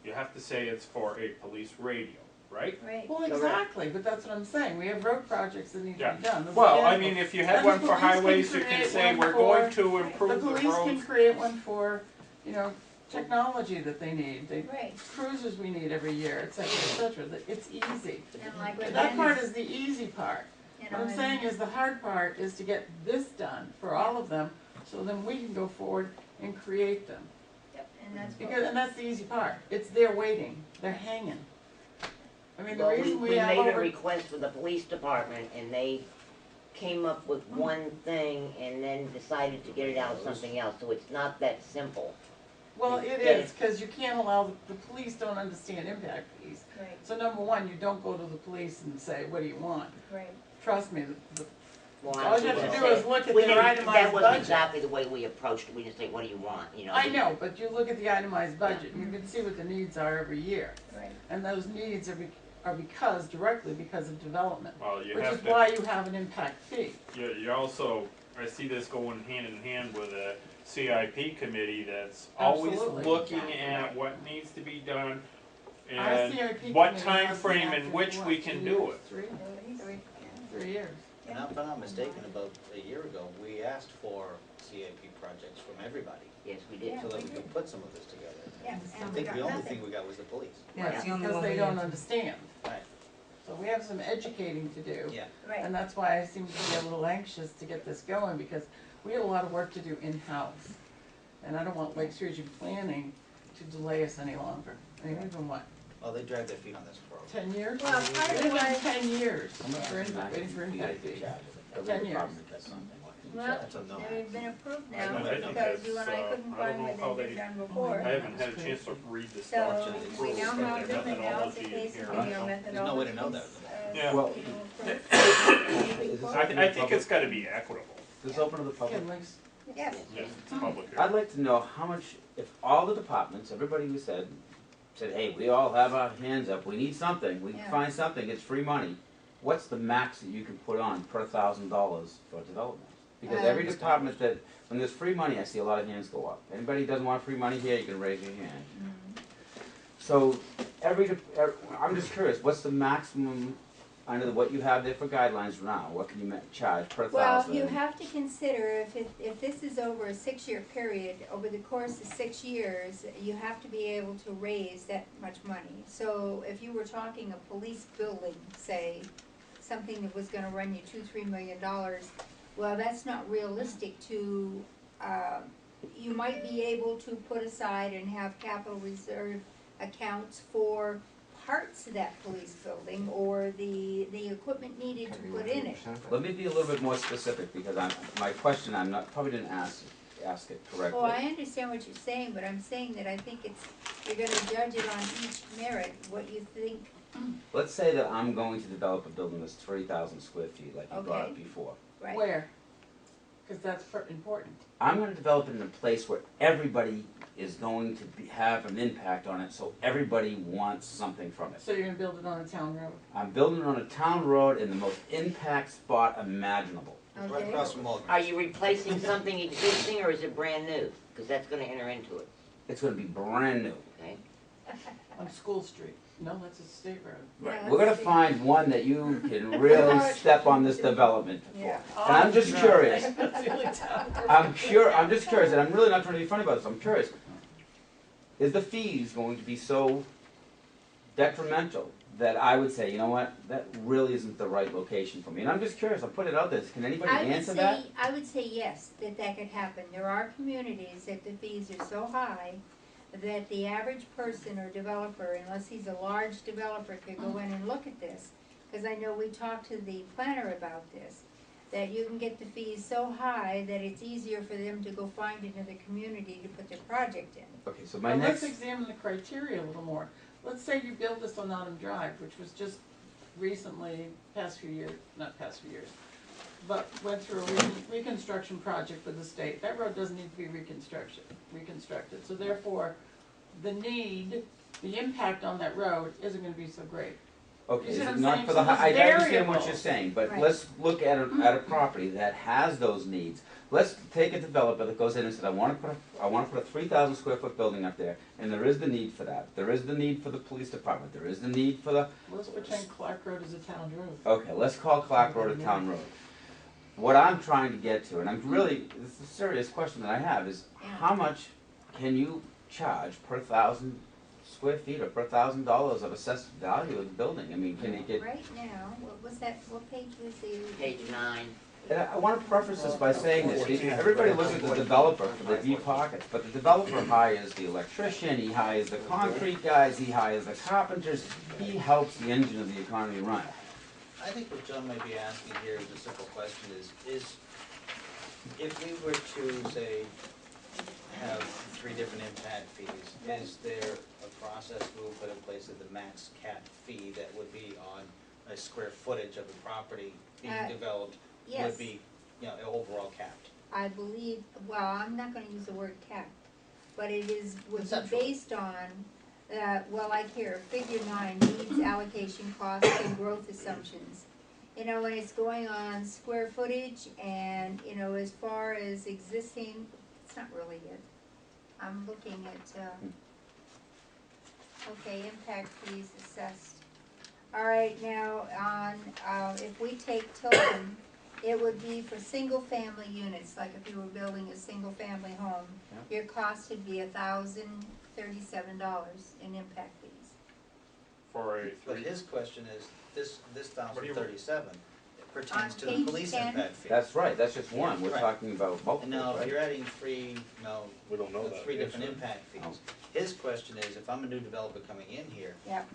You have to say it's for a police radio, right? Right, Well, exactly, but that's what I'm saying, we have road projects that need to Yeah. be done. The Well, I weekend- mean, if you had And one the for police can highways, you can create say, one we're for- going to the improve the police can roads. create one for, you know, technology that they need, the right, cruisers we need every year, et cetera, it's easy. and like with That part Dennis, is the easy part. you What know, I'm and- saying is the hard part is to get this done for all of them, so then we can go forward and create them. Yep, and that's what. Because, and that's the easy part, it's there waiting, they're hanging. I mean, the Well, reason we we have made a over, request for the police department and they came up with one thing and then decided to get it out of something else, so it's not that simple. well, it Yeah. is, cause you can't allow, the police don't understand impact fees. Right, So number one, you don't go to the police and say, what do you want? right, Trust me, Well, All you have just to do say- is look at we their didn't- itemized That wasn't budget. exactly the way we approached it, we didn't say, what do you want, you know? I know, but you look at the itemized budget, and you can see what the needs are every year. right. And those needs are directly because of development, Well, you which is have to, why you have an impact fee. you also, I see this going hand in hand with a CIP committee that's always Absolutely. looking at what needs to be done Our and CIP what committee time has frame been in active which for we what, can 2 do years? it. Three. 3 years. And if I'm not mistaken, about a year ago, we asked for CIP projects from everybody, Yes, we did. Yeah. so that we could put some of this together. Yeah, I and we think got the only nothing. thing we got was the police. Yeah, it's the only Because one they we don't have. understand. Right. So we have some educating to do. Yeah. Right, And that's why I seem to be a little anxious to get this going, because we have a lot of work to do in-house. And I don't want Lakes Region Planning to delay us any longer. I mean, we've been, what, Oh, they dragged their feet on this for 10 years? well, part It's of been why, 10 years, we're waiting for impact fee. 10 years. well, That's a no. they've been approved I now, don't think because you it's, and I couldn't I find don't know how what they've they- done before. I haven't had a chance to read this So, document. we now have them, and now it's a Methodology case here. of getting our There's no way to know methodologies, Yeah. Well, you know, approved. I think it's gotta be equitable. This open to the public. Again, Lakes, Yes, Yeah, it's public. I'd like to know how much, if all the departments, everybody who said, hey, we all have our hands up, we need something, we can Yeah. find something, it's free money. What's the max that you can put on per $1,000 for development? Because every department that, when there's free money, I see a lot of hands go up. Anybody who doesn't want free money here, you can raise your hand. So, I'm just curious, what's the maximum, under what you have there for guidelines now, what can you charge per well, $1,000? you have to consider, if this is over a 6-year period, over the course of 6 years, you have to be able to raise that much money. So if you were talking a police building, say, something that was gonna run you $2-3 million, well, that's not realistic to, you might be able to put aside and have capital reserve accounts for parts of that police building or the equipment needed to put in it. Let me be a little bit more specific, because my question, probably didn't ask ask it correctly. Oh, I understand what you're saying, but I'm saying that I think you're gonna judge it on each merit, what you think. Let's say that I'm going to develop a building that's 3,000 square feet, like you brought up Okay. before. Right. Where? Cause that's important. I'm gonna develop it in a place where everybody is going to have an impact on it, so everybody wants something from it. So you're gonna build it on a town road. I'm building it on a town road in the most impact spot imaginable. Right Okay. across from Walgreens. Are you replacing something existing or is it brand new? Cause that's gonna enter into it, It's gonna be brand new. okay? On School Street. No, that's a state road. Right. Yeah, We're gonna let's see. find one that you can really step on this development for. Yeah. And I'm just curious. That's the only town road. I'm just curious, and I'm really not trying to be funny about this, I'm curious. Is the fees going to be so detrimental that I would say, you know what, that really isn't the right location for me? And I'm just curious, I'll put it out there, can anybody answer that? I would say yes, that could happen. There are communities that the fees are so high that the average person or developer, unless he's a large developer, could go in and look at this. Cause I know we talked to the planner about this, that you can get the fees so high that it's easier for them to go find another community to put their project in. Okay, so my Well, next, let's examine the criteria a little more. Let's say you build this on Autumn Drive, which was just recently, past few years, but went through a reconstruction project with the state. That road doesn't need to be reconstructed. So therefore, the impact on that road isn't gonna be so great. okay, You see is what it I'm not saying? for So the, I there's understand what you're variables. saying, but Right. let's look at a property that has those needs. Let's take a developer that goes in and says, I wanna put a 3,000 square foot building up there, and there is the need for that. There is the need for the police department, there is the need for the, Let's pretend Clark Road is a town road. okay, let's call Clark Road a town road. What I'm trying to get to, and I'm really, this is a serious question that I have, is how much can you charge per 1,000 square feet or per $1,000 of assessed value of the building? I mean, can it get, Right now, what page was the? Page 9. and I wanna preface this by saying this, everybody looks at the developer for the deep pockets, but the developer hires the electrician, he hires the concrete guys, he hires the carpenters, he helps the engine of the economy run. I think what John might be asking here, the simple question is if we were to, say, have 3 different impact fees, is there a process we will put in place of the max cap fee that would be on a square footage of the property being developed Yes. would be, overall capped? I believe, well, I'm not gonna use the word cap, but it would be Conceptually. based on, like here, figure 9, needs allocation costs and growth assumptions. And it's going on square footage and, as far as existing, it's not really it. I'm looking at, okay, impact fees assessed. All right, now, if we take Tilton, it would be for single-family units, like if you were building a single-family home, your cost would be $1,037 in impact fees. For a But 3, his question is, this What do you- 1,037 pertains On to the page police 10. impact fee. That's right, that's just one, we're Right. talking about And multiples, now, if right? you're adding 3, We don't know that. 3 different answer. impact fees. Oh. His question is, if I'm a new developer coming in here, Yep.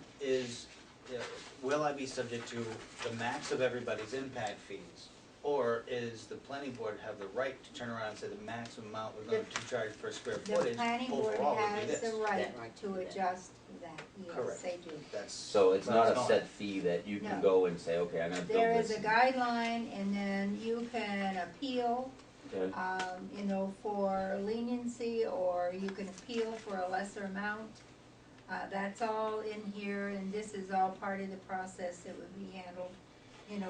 will I be subject to the max of everybody's impact fees? Or is the planning board have the right to turn around and say the maximum amount we're going to charge per square The footage planning board overall would be has this? the right Right. to adjust that, yes, Correct. they do. That's. So it's where not I a was set going. fee that you can No. go and say, okay, I'm gonna build There this. is a guideline, and then you can appeal, Okay. for leniency, or you can appeal for a lesser amount. That's all in here, and this is all part of the process that would be handled,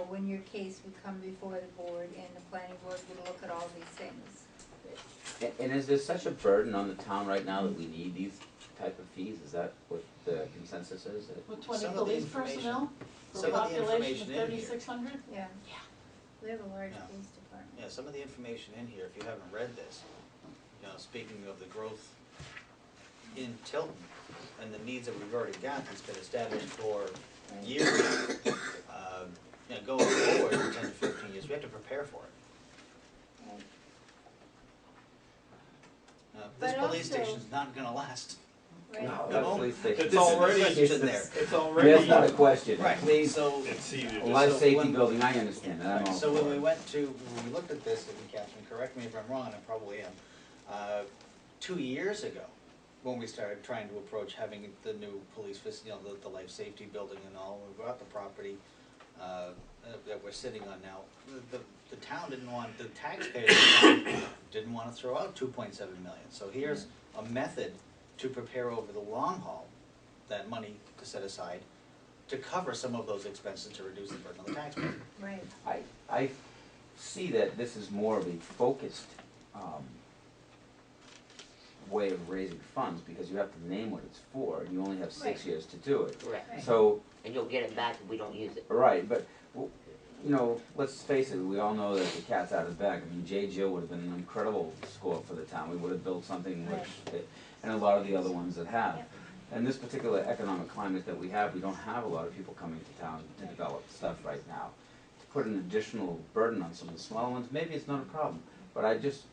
when your case would come before the board, and the planning board would look at all these things. And is there such a burden on the town right now that we need these type of fees? Is that what the consensus is? With 20 Some of the police information- personnel, for some a of the population of information in here. 3,600? Yeah. We have a large Yeah. police department. Yeah, some of the information in here, if you haven't read this, speaking of the growth in Tilton and the needs that we've already got, that's been established for Right. years, going forward in 10 to 15 years, we have to prepare for it. Right. This But police also- station's not gonna last. Right. No, No. that police station. It's already- Questions in there. it's already. That's not a question, Right, please. so, It's seated. A life So safety when- building, I understand, and I'm all so when for we it. went to, when we looked at this, and Catherine, correct me if I'm wrong, and I probably am, 2 years ago, when we started trying to approach having the new police, the life safety building and all, we bought the property that we're sitting on now, the town didn't want, the taxpayers didn't want to throw out 2.7 million. So here's a method to prepare over the long haul, that money to set aside, to cover some of those expenses to reduce the burden on the taxpayer. Right. I see that this is more of a focused, way of raising funds, because you have to name what it's for, and you only have 6 Right. years to do it. Correct. Right. So, And you'll get it back if we don't use it. right, but, you know, let's face it, we all know that the cat's out of the bag. I mean, J. Jill would have been an incredible score for the town. We would have built something and a lot of the other ones that have. Yep. In this particular economic climate that we have, we don't have a lot of people coming to town to develop stuff right now. To put an additional burden on some of the smaller ones, maybe it's not a problem, but I'm just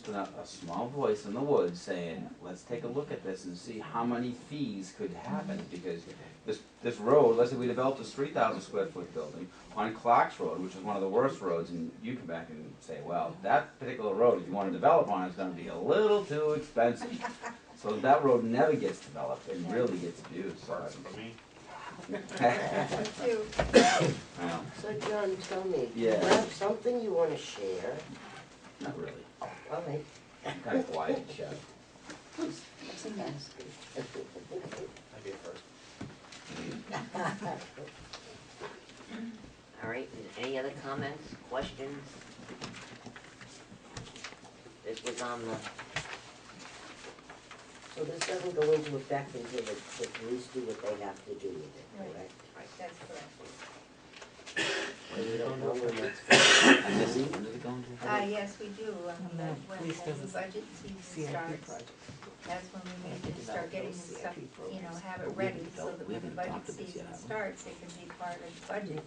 a small voice in the woods saying, let's take a look at this and see how many fees could happen, because this road, let's say we developed this 3,000 square foot building on Clark's Road, which is one of the worst roads, and you come back and say, well, that particular road, if you wanna develop on it, is gonna be a little too expensive. So that road never gets developed and really gets abused, so Works for me. Me too. I know, So John, tell me, do you Yeah. have something you wanna share? not really. Oh, all right. I'm kinda quiet and shy. Please, ask me. That'd be a first. All right, any other comments, questions? This was on the, So this doesn't go into effect until the police do what they have to do with it, Right. correct? Right, that's correct. And we don't know when that's I missed it, when did it go into effect? Yes, we do, When the when police the does new a budget season CIP starts, project. that's when we Have need to to start develop getting those the stuff, CIP you know, programs. have it But we ready, haven't so developed- that we when the haven't budget adopted this season yet, have we? starts, it can be part of the budget.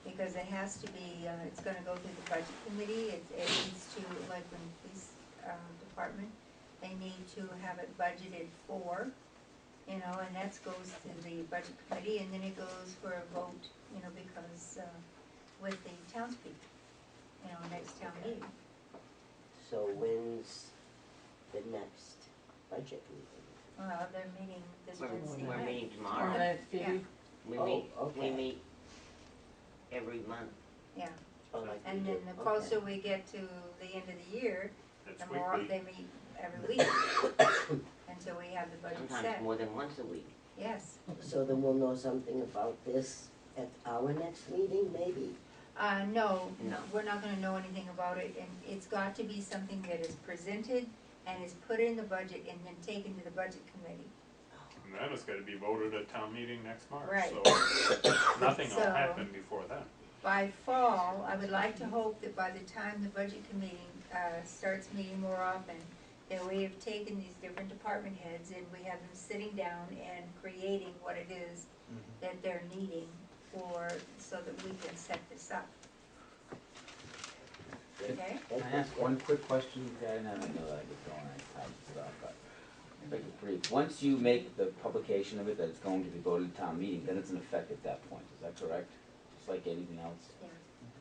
Because it has to be, it's gonna go through the budget committee, it needs to, like when police, department, they need to have it budgeted for, you know, and that goes to the budget committee, and then it goes for a vote, you know, because, with the townspeople, you know, next town meeting. So when's the next budget meeting? Well, they're meeting this Wednesday we're night. meeting Or tomorrow. that Phoebe, We Oh, meet, we okay. meet every month. Yeah, Oh, like we and do. then the Okay. closer we get to the end of the year, It's the more weekly. they meet every week, until we have the budget Sometimes set, more than once a week. yes. So then we'll know something about this at our next meeting, maybe? No, No. we're not gonna know anything about it, and it's got to be something that is presented and is put in the budget and then taken to the budget committee. And then it's gotta be voted at town meeting next March, Right. so nothing will So- happen before then. By fall, I would like to hope that by the time the budget committee, starts meeting more often, that we have taken these different department heads and we have them sitting down and creating what it is that they're needing for, so that we can set this up. Okay? Can I ask one quick question, guy, and I know that I get going on time and stuff, but make it brief. Once you make the publication of it, that it's going to be voted at town meeting, then it's in effect at that point, is that correct? Just like anything else? Yeah,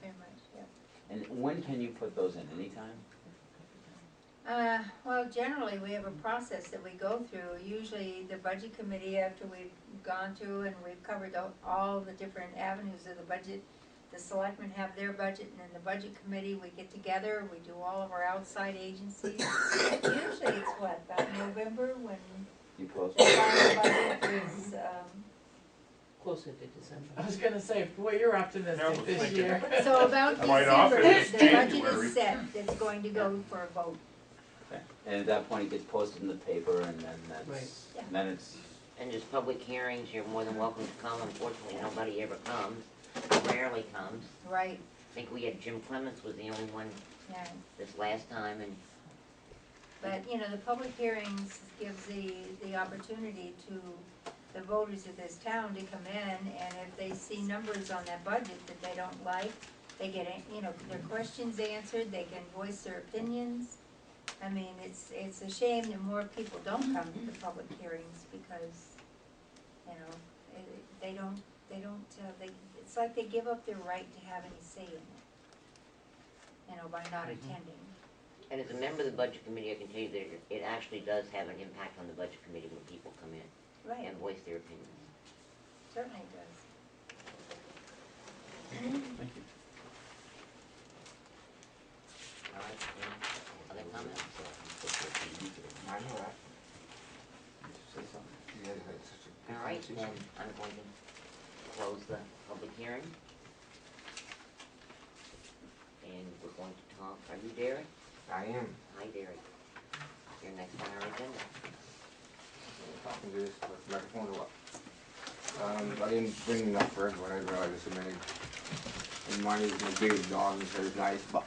very much, yeah. And when can you put those in, anytime? Well, generally, we have a process that we go through. Usually, the budget committee, after we've gone through and we've covered all the different avenues of the budget, the selectmen have their budget, and then the budget committee, we get together, we do all of our outside agencies. Usually, it's what, about November, when You post? the final budget is, Closer to December. I was gonna say, boy, you're Yeah, I optimistic was this thinking- year. so about Quite often December, it's the budget January. is set, that's going to go for a vote. Okay. And at that point, it gets posted in the paper, and then that's, Yeah. then it's, And there's public hearings, you're more than welcome to come. Unfortunately, nobody ever comes, rarely comes. Right, I think we had Jim Clements was the only one yeah. this last time, and But, you know, the public hearings gives the opportunity to the voters of this town to come in, and if they see numbers on that budget that they don't like, they get, you know, their questions answered, they can voice their opinions. I mean, it's a shame that more people don't come to the public hearings, because, you know, it's like they give up their right to have any say in it, you know, by not attending. And as a member of the budget committee, I can tell you that it actually does have an impact on the budget committee when people come in Right, and voice their opinions. certainly does. Thank you. All right, other comments? I know that. Say something. You guys had such a good All right, then conversation. I'm going to close the public hearing. And we're going to talk, are you Derek? I am. Hi Derek. You're next on our agenda. Talking to this with the microphone or what? I didn't bring enough for everyone, I realized this a minute. And mine is my big dog, so it's nice, but.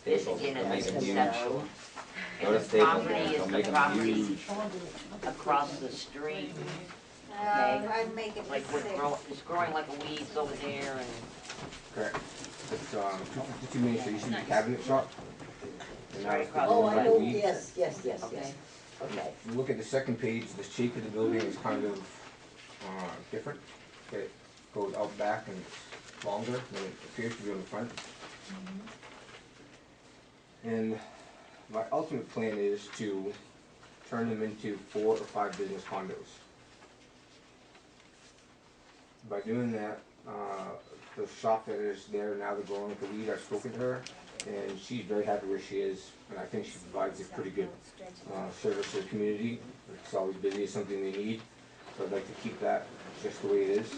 This again is Make a it huge. conceptual. Go And to the Staples, property they'll is make the 'em property huge. across the street. I'd make it Like six. it's growing like a weeds over there and, Correct. It's, 252 Main Street, used to be a cabinet shop. And now Right it's across Oh, become I like a know, weed. yes, yes, yes, okay? yes, okay. If you look at the second page, the shape of the building is kind of, different. It goes out back and it's longer than it appears to be on the front. And my ultimate plan is to turn them into 4 or 5 business condos. By doing that, the shop that is there now, the growing with the weed, I've spoken to her, and she's very happy where she is, and I think she provides a pretty good service to the community. It's always busy, it's something they need, so I'd like to keep that just the way it is.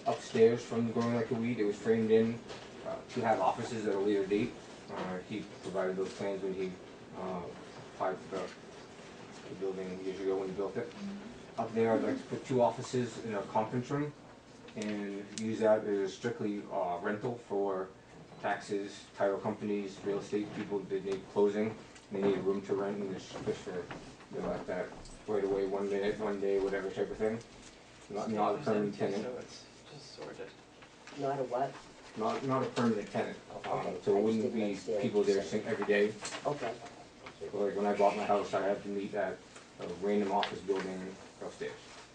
Upstairs from the growing like a weed, it was framed in to have offices at a later date. He provided those plans when he applied for the building years ago when he built it. Up there, I'd like to put 2 offices in a conference room and use that as strictly rental for taxes, title companies, real estate people that need closing. They need a room to rent and just for, you know, like that right away, 1 minute, 1 day, whatever type of thing. Not a permanent tenant, it's just sorted. Not a what? not a permanent tenant. Okay, So I it just wouldn't didn't be understand people what you there said. every day. Okay. So like when I bought my house, I had to meet at a random office building upstairs.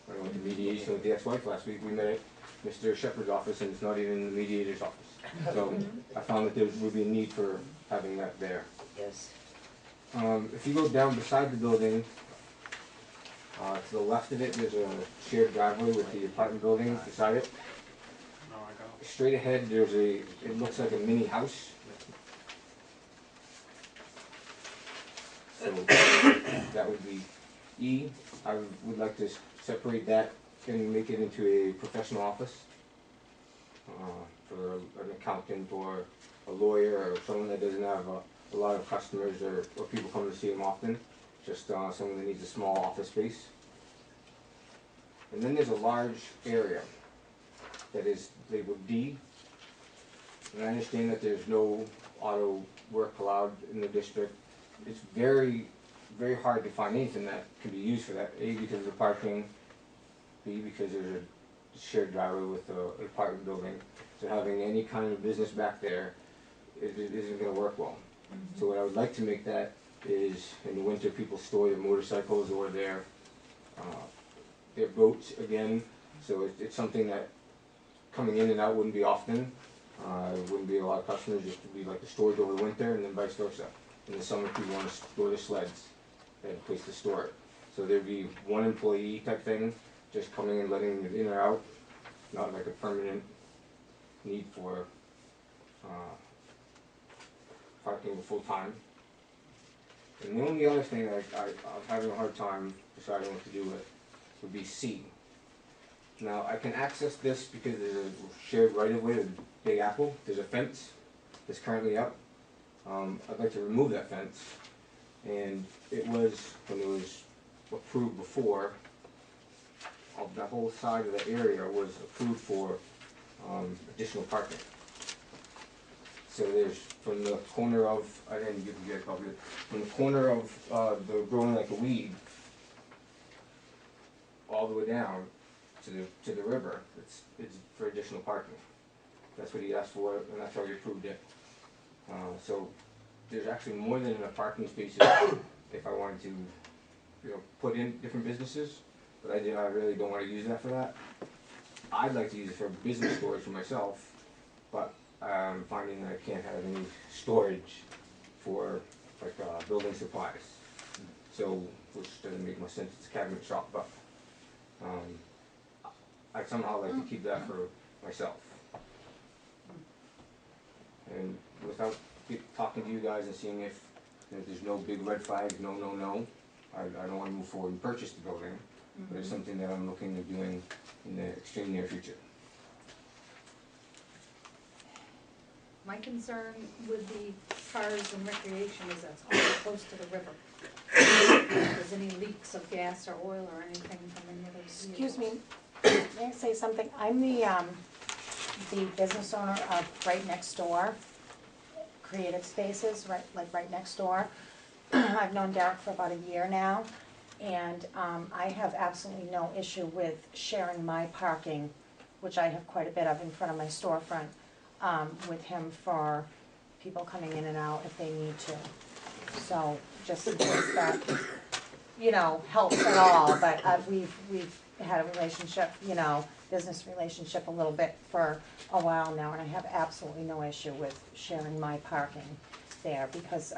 When I went to mediation with the ex-wife last week, we met at Mr. Shepherd's office, and it's not even in the mediator's office. So I found that there would be a need for having that there. Yes. If you go down beside the building, to the left of it, there's a shared driveway with the apartment building beside it. No, I got Straight ahead, there's it looks like a mini house. So that would be E. I would like to separate that and make it into a professional office for an accountant or a lawyer or someone that doesn't have a lot of customers or people come to see them often. Just someone that needs a small office space. And then there's a large area that is labeled D. And I understand that there's no auto work allowed in the district. It's very, very hard to find anything that can be used for that. A, because of the parking. B, because there's a shared driveway with an apartment building. So having any kind of business back there isn't gonna work well. So what I would like to make that is, in the winter, people store their motorcycles or their boats again. So it's something that coming in and out wouldn't be often. Wouldn't be a lot of customers, just to be like the storage over the winter and then vice versa. In the summer, people want to store their sleds, they have a place to store it. So there'd be 1 employee type thing, just coming and letting it in or out, not like a permanent need for parking full time. And the only other thing I'm having a hard time deciding what to do with would be C. Now, I can access this because there's a shared right-of-way with Big Apple. There's a fence that's currently up. I'd like to remove that fence. And it was, when it was approved before, that whole side of the area was approved for additional parking. So there's, from the corner of, I didn't give you a copy, from the corner of the growing like a weed, all the way down to the river, it's for additional parking. That's what he asked for, and that's how he approved it. So there's actually more than enough parking spaces if I wanted to, you know, put in different businesses, but I really don't want to use that for that. I'd like to use it for business storage for myself, but finding that I can't have any storage for like building supplies. So, which doesn't make much sense, it's a cabinet shop, but I'd somehow like to keep that for myself. And without talking to you guys and seeing if there's no big red flags, no, I don't wanna move forward and purchase the building, but it's something that I'm looking at doing in the extreme near future. My concern with the cars and recreation is that's all close to the river. If there's any leaks of gas or oil or anything from any of those Excuse me, vehicles. may I say something? I'm the business owner of right next door, Creative Spaces, right next door. I've known Derek for about a year now, and I have absolutely no issue with sharing my parking, which I have quite a bit of in front of my storefront, with him for people coming in and out if they need to. So, just in case that, helps at all, but we've had a relationship, business relationship a little bit for a while now, and I have absolutely no issue with sharing my parking there, because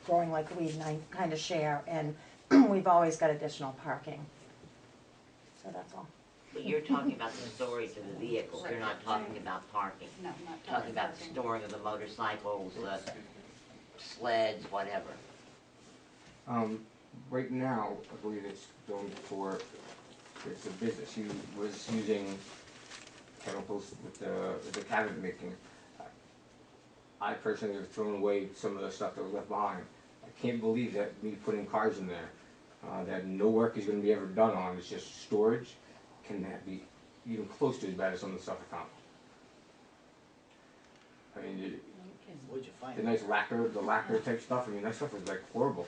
growing like weed and I kind of share, and we've always got additional parking. So that's all. But you're talking about the storage of the vehicles, you're not talking about parking. No, I'm not Talking about the parking. storing of the motorcycles, sleds, whatever. Right now, I believe it's going for, it's a business, he was using chemicals with the cabinet making. I personally have thrown away some of the stuff that was left behind. I can't believe that me putting cars in there, that no work is gonna be ever done on, it's just storage, can that be even close to as bad as some of the stuff I found. I mean, What'd you find? the nice the lacquer type stuff, I mean, that stuff is like horrible.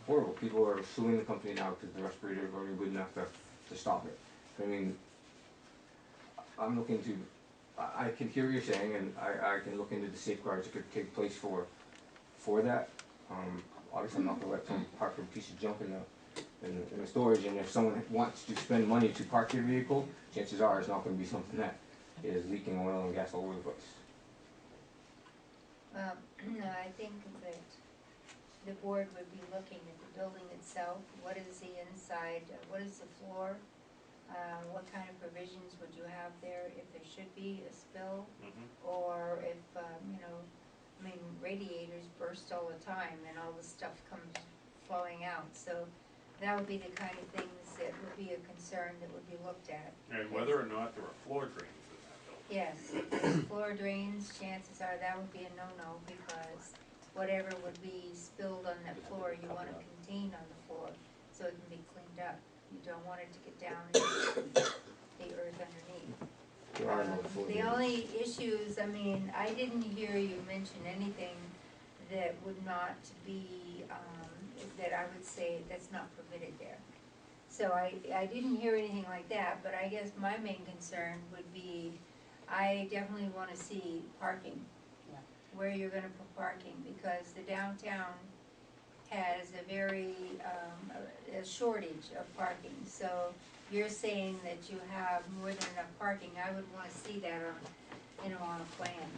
Horrible. People are suing the company now because the respirators weren't good enough to stop it. I mean, I'm looking to, I can hear what you're saying, and I can look into the safeguards that could take place for that. Obviously, I'm not gonna let someone park a piece of junk in the storage, and if someone wants to spend money to park their vehicle, chances are it's not gonna be something that is leaking oil and gas all over the place. No, I think that the board would be looking at the building itself, what is the inside, what is the floor? What kind of provisions would you have there if there should be a spill? Or if, radiators burst all the time and all the stuff comes flowing out. So that would be the kind of things that would be a concern that would be looked at. And whether or not there are floor drains in that building. Yes, floor drains, chances are that would be a no-no, because whatever would be spilled on that floor, you want it contained on the floor so it can be cleaned up. You don't want it to get down into the earth underneath. There are no floor The drains. only issues, I didn't hear you mention anything that would not be, that I would say that's not permitted there. So I didn't hear anything like that, but I guess my main concern would be, I definitely wanna see parking. Where you're gonna put parking, because the downtown has a very, a shortage of parking. So you're saying that you have more than enough parking, I would wanna see that on a plan.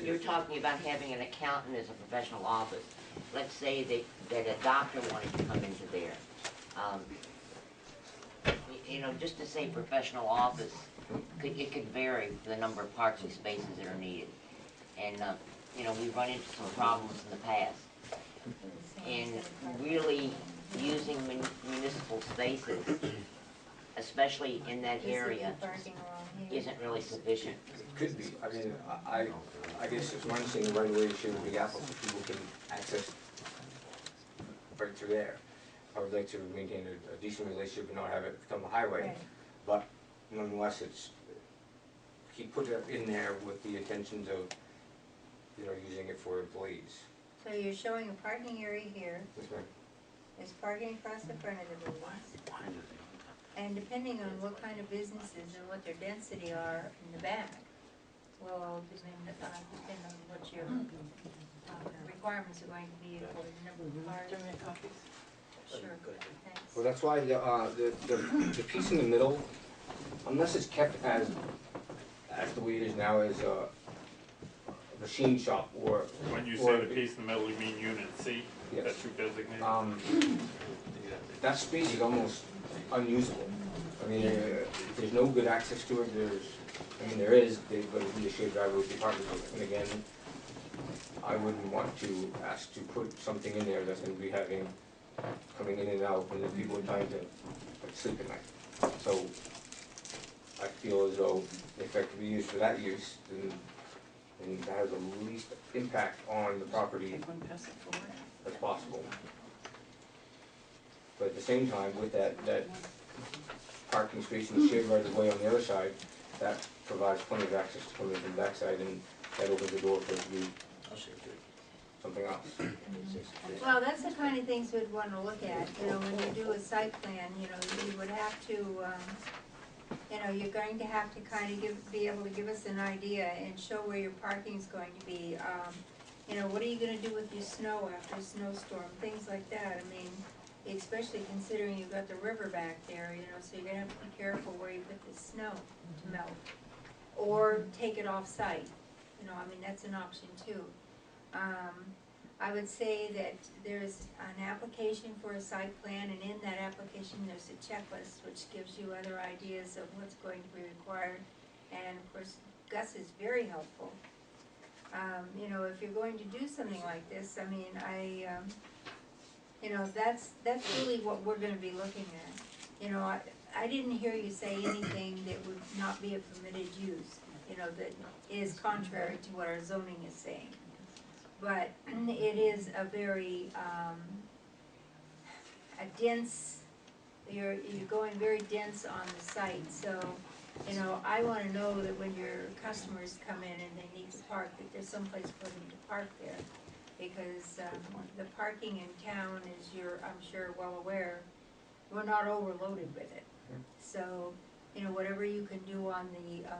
You're talking about having an accountant as a professional office. Let's say that a doctor wanted to come into there. Just to say professional office, it could vary the number of parking spaces that are needed. And, we've run into some problems in the past. And really using municipal spaces, especially in that area, isn't really sufficient. Could be. I mean, I guess it's one thing, the right way to share the Big Apple so people can access right through there. I would like to maintain a decent relationship and not have it become a highway. Right. But nonetheless, he put it in there with the intentions of, using it for employees. So you're showing a parking area here, Yes, ma'am. there's parking across the front of the buildings. And depending on what kind of businesses and what their density are in the back, will all depend on what your requirements are going to be for the number of cars. Do you make copies? Sure, thanks. Well, that's why the piece in the middle, unless it's kept as the way it is now is a machine shop or. When you or- say the piece in the middle, you mean unit C? Yes. That you designated? That space is almost unusable. I mean, there's no good access to it, there is, but it'd be a shared driveway with the apartment building. And again, I wouldn't want to ask to put something in there that's gonna be coming in and out, and then people are trying to sleep at night. So, I feel as though if that could be used for that use, then that has the least impact on the property Take one past the floor. as possible. But at the same time, with that parking space and the shared right of way on the other side, that provides plenty of access to come in from the backside, and that opens the door for it to be something else. Well, that's the kind of things we'd wanna look at, you know, when you do a site plan, you know, you would have to, you know, you're going to have to kind of be able to give us an idea and show where your parking's going to be. You know, what are you gonna do with your snow after a snowstorm, things like that, I mean, especially considering you've got the river back there, you know, so you're gonna have to be careful where you put the snow to melt. Or take it off-site, you know, I mean, that's an option too. I would say that there's an application for a site plan, and in that application, there's a checklist which gives you other ideas of what's going to be required. And of course, Gus is very helpful. You know, if you're going to do something like this, I mean, you know, that's really what we're gonna be looking at. You know, I didn't hear you say anything that would not be a permitted use, you know, that is contrary to what our zoning is saying. But it is a very, a dense, you're going very dense on the site, so, you know, I wanna know that when your customers come in and they need to park, that there's someplace for them to park there. Because, the parking in town, as you're, I'm sure, well aware, we're not overloaded with it. So, you know, whatever you can do on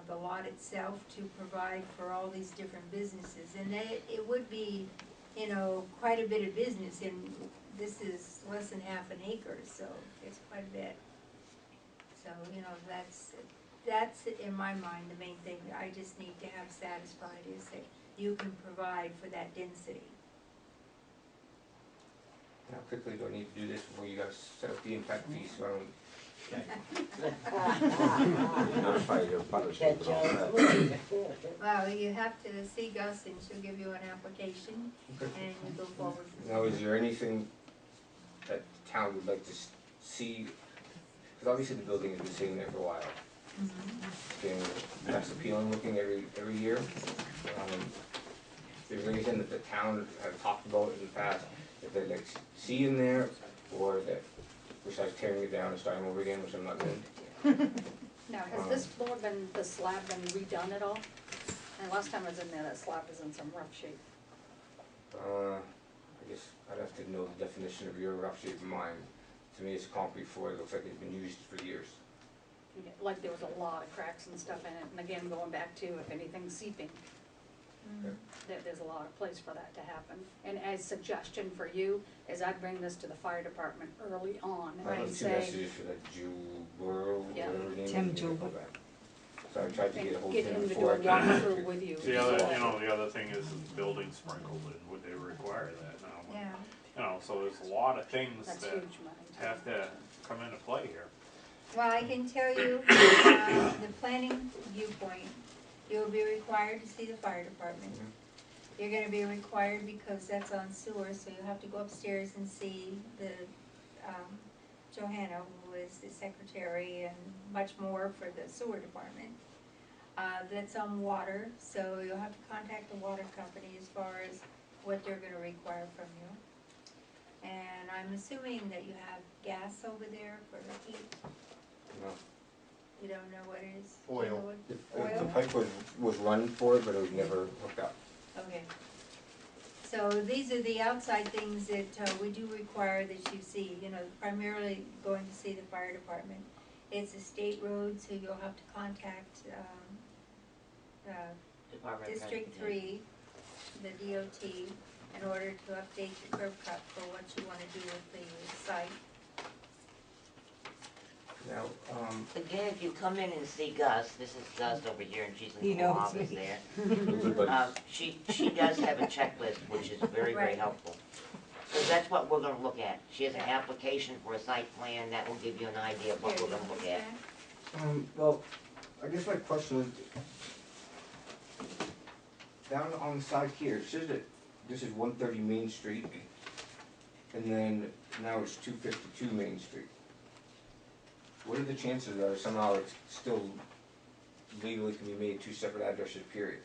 the lot itself to provide for all these different businesses, and it would be, you know, quite a bit of business, and this is less than half an acre, so it's quite a bit. So, you know, that's in my mind the main thing that I just need to have satisfied is that you can provide for that density. How quickly do I need to do this before you guys set up the impact fees, so I don't Notify your butters. Catch up. Well, you have to see Gus and she'll give you an application and you go forward. Now, is there anything that the town would like to see? Because obviously the building has been sitting there for a while. It's been less appealing looking every year. Is there anything that the town have talked about in the past that they'd like to see in there, or that besides tearing it down and starting over again, which I'm not doing? Now, has this floor been, the slab been redone at all? And last time I was in there, that slab was in some rough shape. I guess I'd have to know the definition of your rough shape and mine. To me, it's concrete floor, it looks like it's been used for years. Like there was a lot of cracks and stuff in it, and again, going back to if anything's seeping, there's a lot of place for that to happen. And as suggestion for you, is I'd bring this to the fire department early on I and have two say, messages for that Jew, Yeah. whatever his name is. Tim Jewell. So I tried to get a hold of get him him to do before a I came. walkthrough with you. The other, you know, the other thing is building sprinkled, and would they require that now? Yeah. You know, so there's a lot of things That's that huge money. have to come into play here. Well, I can tell you, the planning viewpoint, you'll be required to see the fire department. You're gonna be required because that's on sewer, so you'll have to go upstairs and see the, Johanna, who is the secretary and much more for the sewer department. That's on water, so you'll have to contact the water company as far as what they're gonna require from you. And I'm assuming that you have gas over there for the heat. No. You don't know what it is? Oil. You know what- The Oil? pipe was run for it, but it was never hooked up. Okay. So these are the outside things that we do require that you see, you know, primarily going to see the fire department. It's a state road, so you'll have to contact, Department of District Transportation. 3, the DOT, in order to update your curb cut for what you wanna do with the site. Now, Again, if you come in and see Gus, this is Gus over here, and she's He in the law knows office me. there. She does have a checklist, which is very, very Right. helpful. So that's what we're gonna look at. She has an application for a site plan, that will give you an idea of what Here, we're gonna look at. well, I guess my question is, down on the side here, it says that this is 130 Main Street, and then now it's 252 Main Street. What are the chances that somehow it's still legally can be made two separate addresses, period?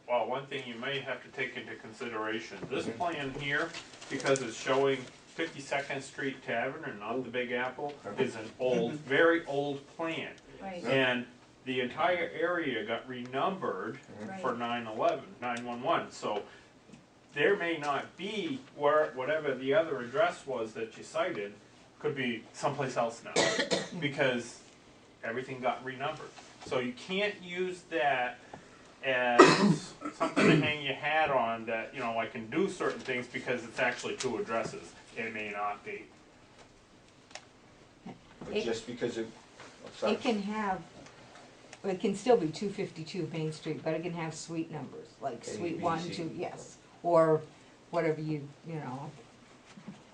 Well, one thing you may have to take into consideration, this Mhm. plan here, because it's showing 52nd Street Tavern and not the Big Apple, is an old, very old plan. Right, And the entire area got renumbered for right. 911, so there may not be whatever the other address was that you cited, could be someplace else now, because everything got renumbered. So you can't use that as something to hang your hat on, that, you know, I can do certain things because it's actually two addresses. It may not be. But It- just because of, sorry. It can have, it can still be 252 Main Street, but it can have suite numbers, like A, suite B, 1, C. 2, yes, or whatever you know.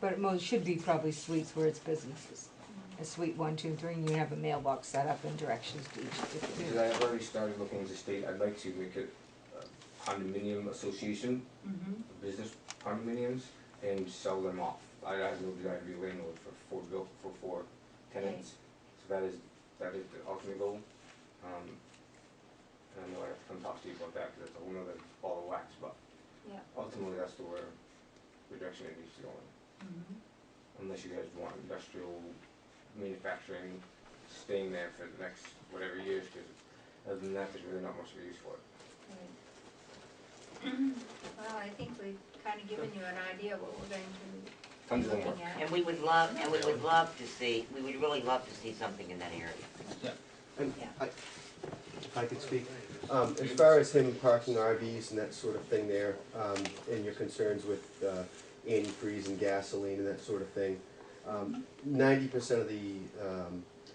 But it most should be probably suites where it's businesses. A suite 1, 2, 3, and you have a mailbox set up and directions to each. Because I have already started looking at the state, I'd like to make it a condominium association, Mhm. business condominiums, and sell them off. I have no desire to be a landlord for four tenants, so that is the ultimate goal. And I know I have to come talk to you about that, because that's a whole nother ball of wax, but Yeah. ultimately that's the direction it needs to go in. Mhm. Unless you guys want industrial manufacturing staying there for the next whatever years, because other than that, there's really not much of a use for it. Right. Well, I think we've kind of given you an idea of what we're going to Tons be of homework. looking at. And we would love to see, we would really love to see something in that area. And Yeah. if I could speak, as far as him parking RVs and that sort of thing there, and your concerns with antifreeze and gasoline and that sort of thing, 90% of the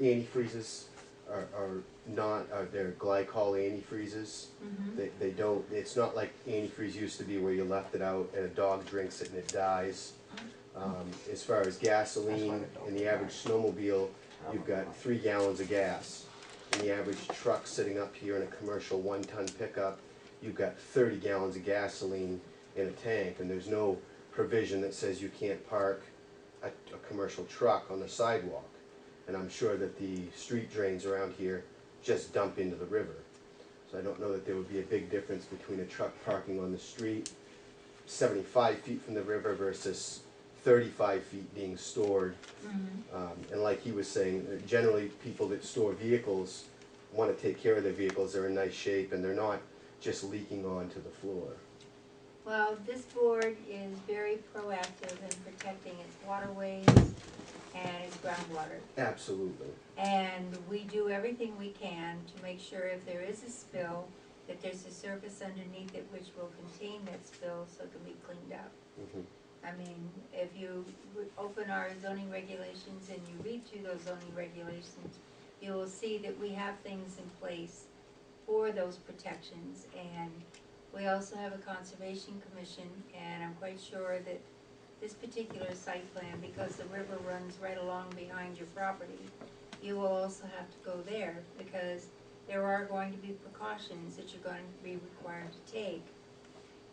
antifreezes are not, they're glycol antifreezes. Mhm. They don't, it's not like antifreeze used to be where you left it out and a dog drinks it and it dies. As far as gasoline, in the average snowmobile, you've got 3 gallons of gas. In the average truck sitting up here in a commercial 1-ton pickup, you've got 30 gallons of gasoline in a tank, and there's no provision that says you can't park a commercial truck on the sidewalk. And I'm sure that the street drains around here just dump into the river. So I don't know that there would be a big difference between a truck parking on the street 75 feet from the river versus 35 feet being stored. And like he was saying, generally people that store vehicles want to take care of their vehicles, they're in nice shape, and they're not just leaking onto the floor. Well, this board is very proactive in protecting its waterways and its groundwater. Absolutely. And we do everything we can to make sure if there is a spill, that there's a surface underneath it which will contain that spill so it can be cleaned up. Mhm. I mean, if you open our zoning regulations and you read through those zoning regulations, you will see that we have things in place for those protections. And we also have a conservation commission, and I'm quite sure that this particular site plan, because the river runs right along behind your property, you will also have to go there, because there are going to be precautions that you're going to be required to take.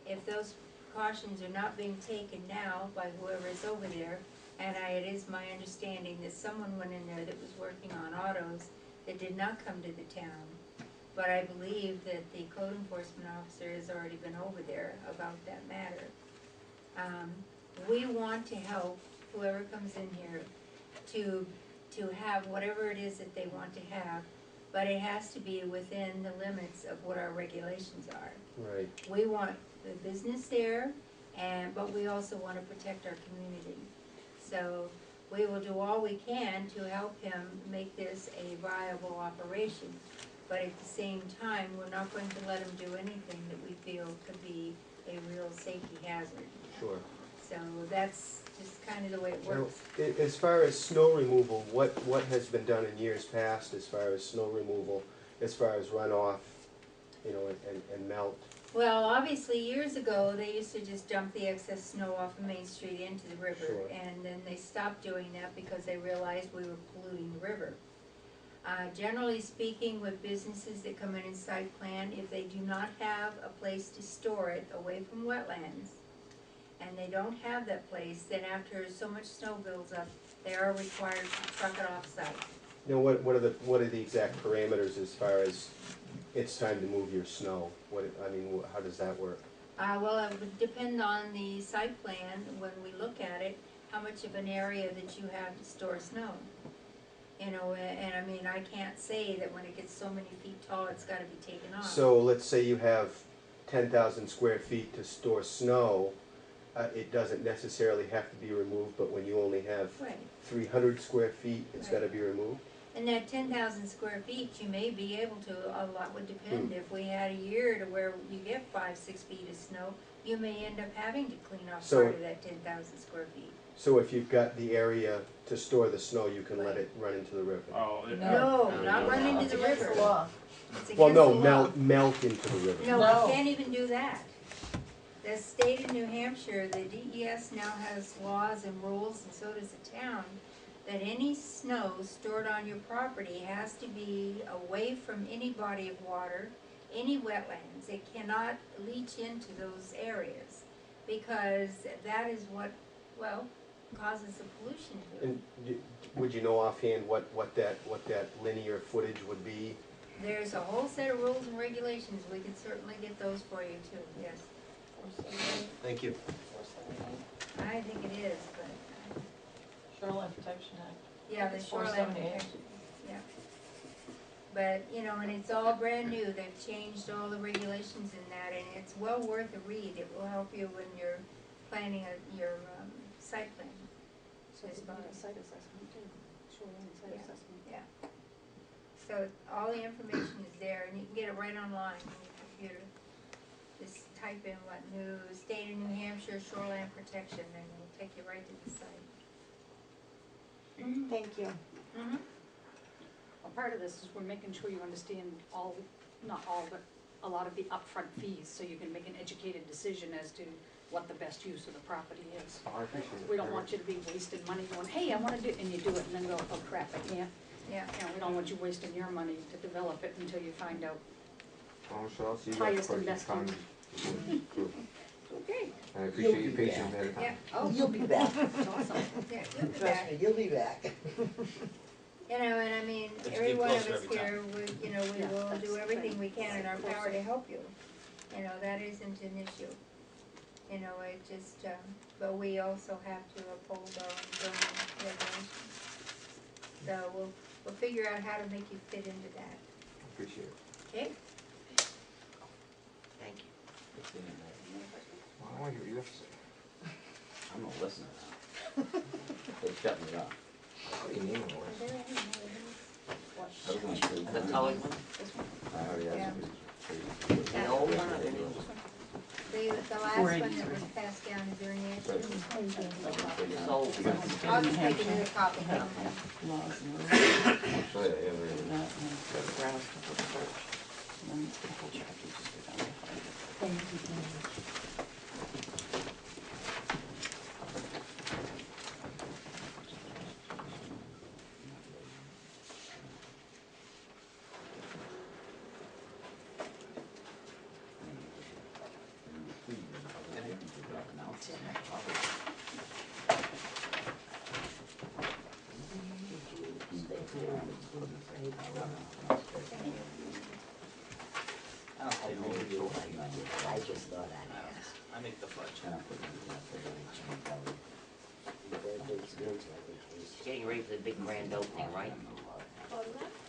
If those precautions are not being taken now by whoever is over there, and it is my understanding that someone went in there that was working on autos that did not come to the town, but I believe that the code enforcement officer has already been over there about that matter. We want to help whoever comes in here to have whatever it is that they want to have, but it has to be within the limits of what our regulations are. Right. We want the business there, but we also want to protect our community. So we will do all we can to help him make this a viable operation. But at the same time, we're not going to let him do anything that we feel could be a real safety hazard. Sure. So that's just kind of the way it Now, works. as far as snow removal, what has been done in years past as far as snow removal, as far as runoff, you know, and melt? Well, obviously, years ago, they used to just dump the excess snow off of Main Street into the river. Sure. And then they stopped doing that because they realized we were polluting the river. Generally speaking, with businesses that come in and site plan, if they do not have a place to store it away from wetlands, and they don't have that place, then after so much snow builds up, they are required to truck it off-site. You know, what are the exact parameters as far as it's time to move your snow? How does that work? Well, it would depend on the site plan, when we look at it, how much of an area that you have to store snow. You know, and I mean, I can't say that when it gets so many feet tall, it's gotta be taken off. So let's say you have 10,000 square feet to store snow, it doesn't necessarily have to be removed, but when you only have Right, 300 square feet, it's Right. gotta be removed? and that 10,000 square feet, you may be able to, a lot would depend. If we had a year to where you get 5-6 feet of snow, you may end up having to clean off So- part of that 10,000 square feet. So if you've got the area to store the snow, you can let Right. it run into the river? Oh, it- No, not run into the Against river. the law. It's Well, against no, the law. melt into the river. No, No. we can't even do that. The state of New Hampshire, the DES now has laws and rules, and so does the town, that any snow stored on your property has to be away from any body of water, any wetlands. It cannot leach into those areas, because that is what, well, causes the pollution to it. And would you know offhand what that linear footage would be? There's a whole set of rules and regulations, we can certainly get those for you too, yes. Thank you. I think it is, but, Shoreline Protection Act. yeah, the It's shoreline 478. protection, yeah. But, you know, and it's all brand new, they've changed all the regulations in that, and it's well worth a read, it will help you when you're planning your, site plan. So it's about a site assessment too, shoreline site Yeah. assessment. Yeah. So all the information is there, and you can get it right online on your computer. Just type in what new, state of New Hampshire shoreline protection, and it'll take you right to the site. Thank you. Mm-hmm. Well, part of this is we're making sure you understand all, not all, but a lot of the upfront fees, so you can make an educated decision as to what the best use of the property is. I appreciate it. We don't want you to be wasting money going, hey, I wanna do it, and you do it, and then go, oh crap, I can't. Yeah. You know, we don't want you wasting your money to develop it until you find out. So I'll see you Highest guys and time. best Okay. I appreciate your patience ahead of time. Yeah, Oh, You'll be back. that's awesome. yeah, you'll be Trust back. me, you'll be back. You know, and I mean, It's every getting one of closer us every time. here, we, you know, we Yeah, will that's do everything right. we can in our power Closer. to help you. You know, that isn't an issue. You know, it just, but we also have to uphold our own zoning regulations. So we'll figure out how to make you fit into that, Appreciate it. okay? Thank you. Well, I want to hear what you have to say. I'm not listening now. They shut me up. What do you name on the list? I was going to. The colored one, I already Yeah. asked you. the old one, or the new one? The last one that was passed down is your next. This old one. I'll just make another copy. Laws and rules. Actually, I ever. That and go to browse for the search. And then the whole chapter, just go down and find it. Thank you very much. I just thought I'd ask. I make the fudge. Birthday's good, so I think it's- Getting ready for the big grand opening, right?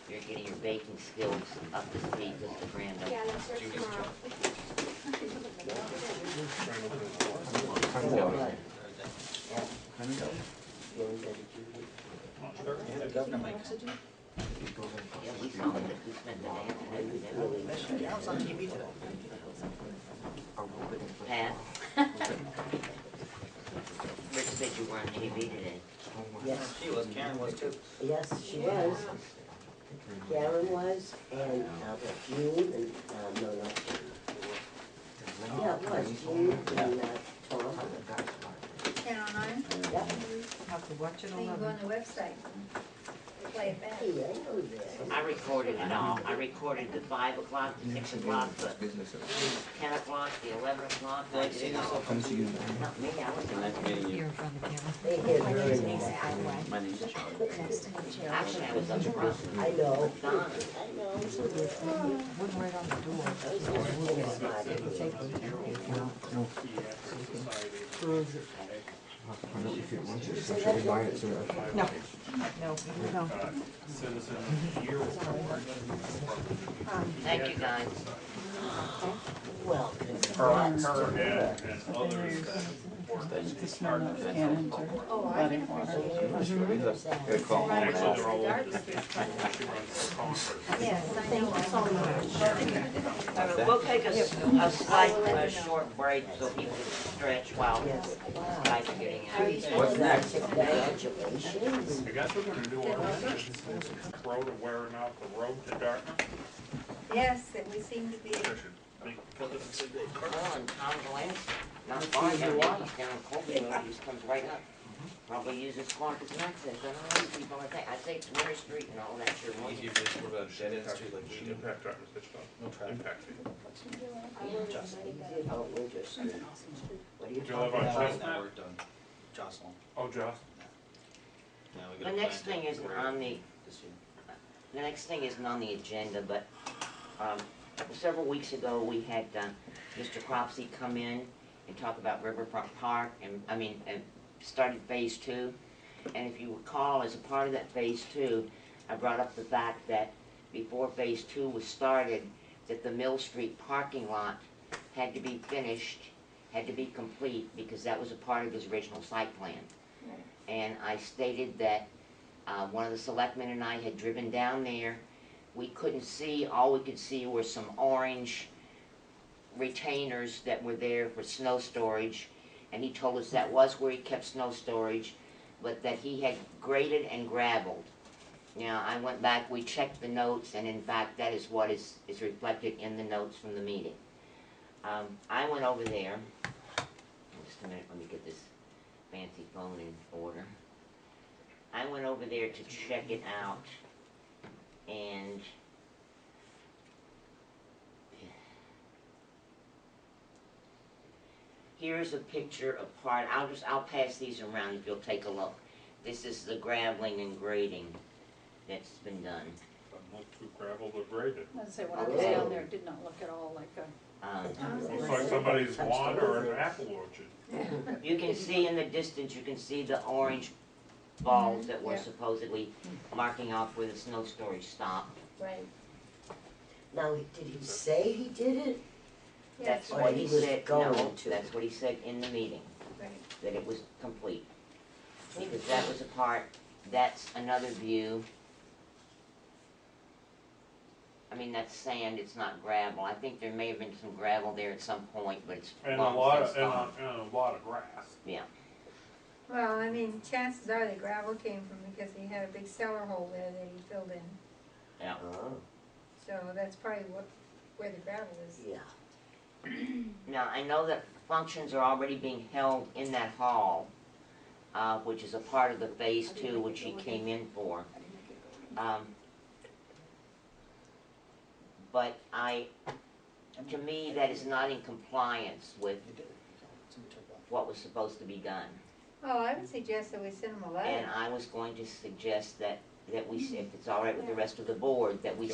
You're getting your baking skills up to speed with the grand opening. Yeah, the governor might come. Yeah, we saw it, we spent the afternoon together. Yeah, I was on TV today. Pat? said you were on TV today. Yes, She was, Karen was too. yes, she was. Karen was, and, Jean, and, no, not Jean. Yeah, it was Jean and, Tom. 10:09, Yeah. Have to watch it so you can go on the website and play it back. Hey, I know this. I recorded it all. I recorded the 5 o'clock, the 6 o'clock, the 10 o'clock, the 11 o'clock. I did it all. Not me, I was in Nice it. meeting You're you. in front of the camera. They did My very name's well. Lisa, by the way. My name's Charlie. Nice to meet you. Actually, I was up front. I know. Donna. I know. Went right on the door. I was just smart in here. Take the camera if you want. No. Peruse it. If you want to, so she'll be buying it soon. No, no. Citizen year report. Thank you, guys. Well, Her and others that work as The snow cannons or flooding water. Good call home and Actually, ask. they're all over the place. She runs the conference. Yes, I know, I know. We'll take a slight, short break so people can stretch while guys are getting out. What's next? Congratulations. I guess we're gonna do our road of wearing out the road to Dartmouth. Yes, and we seem to be, I should make, put it in the car. Oh, and Tom Glenn, not far down there, he's down Colby Road, he just comes right up. Probably uses Clark as an access, I don't know, people like that, I say it's Winter Street and all that, sure. Easier just for a dead end street like we do. Impact Dartmouth, it's not, No traffic. impact fee. Oh, interesting. What are you Do you live talking on about? Chestnut? That work done. Jocelyn. Oh, Josh. Yeah, we The got a next plan thing to isn't grade on the, this year. the next thing isn't on the agenda, but, several weeks ago, we had, Mr. Cropsey come in and talk about Riverfront Park, and, and started phase 2. And if you recall, as a part of that phase 2, I brought up the fact that before phase 2 was started, that the Mill Street parking lot had to be finished, had to be complete, because that was a part of his original site plan. And I stated that, one of the selectmen and I had driven down there. We couldn't see, all we could see were some orange retainers that were there for snow storage, and he told us that was where he kept snow storage, but that he had graded and gravelled. Now, I went back, we checked the notes, and in fact, that is what is reflected in the notes from the meeting. I went over there, just a minute, let me get this fancy phone in order. I went over there to check it out, and here's a picture of part, I'll pass these around if you'll take a look. This is the graveling and grading that's been done. Doesn't look too gravel or graded. I'd say when I was down there, it did not look at all like a, Looks like somebody's lawn or an apple orchard. You can see in the distance, you can see the orange balls that were Yeah. supposedly marking off where the snow storage stopped. right, Now, did he say he did it? yes, That's Or what he he was said, going no, to. that's what he said in the meeting, right. that it was complete. Because that was a part, that's another view. I mean, that's sand, it's not gravel. I think there may have been some gravel there at some point, but it's And a long lot since of, gone. and a lot of grass. Yeah, Well, I mean, chances are the gravel came from, because he had a big cellar hole there that he filled in, yeah. Oh, so that's probably where the gravel is. yeah. Now, I know that functions are already being held in that hall, which is a part of the phase 2, which he came in for. But to me, that is not in compliance with what was supposed to be done. Oh, I would suggest that we send him a letter. And I was going to suggest that we, if it's all right with the rest of the board, that we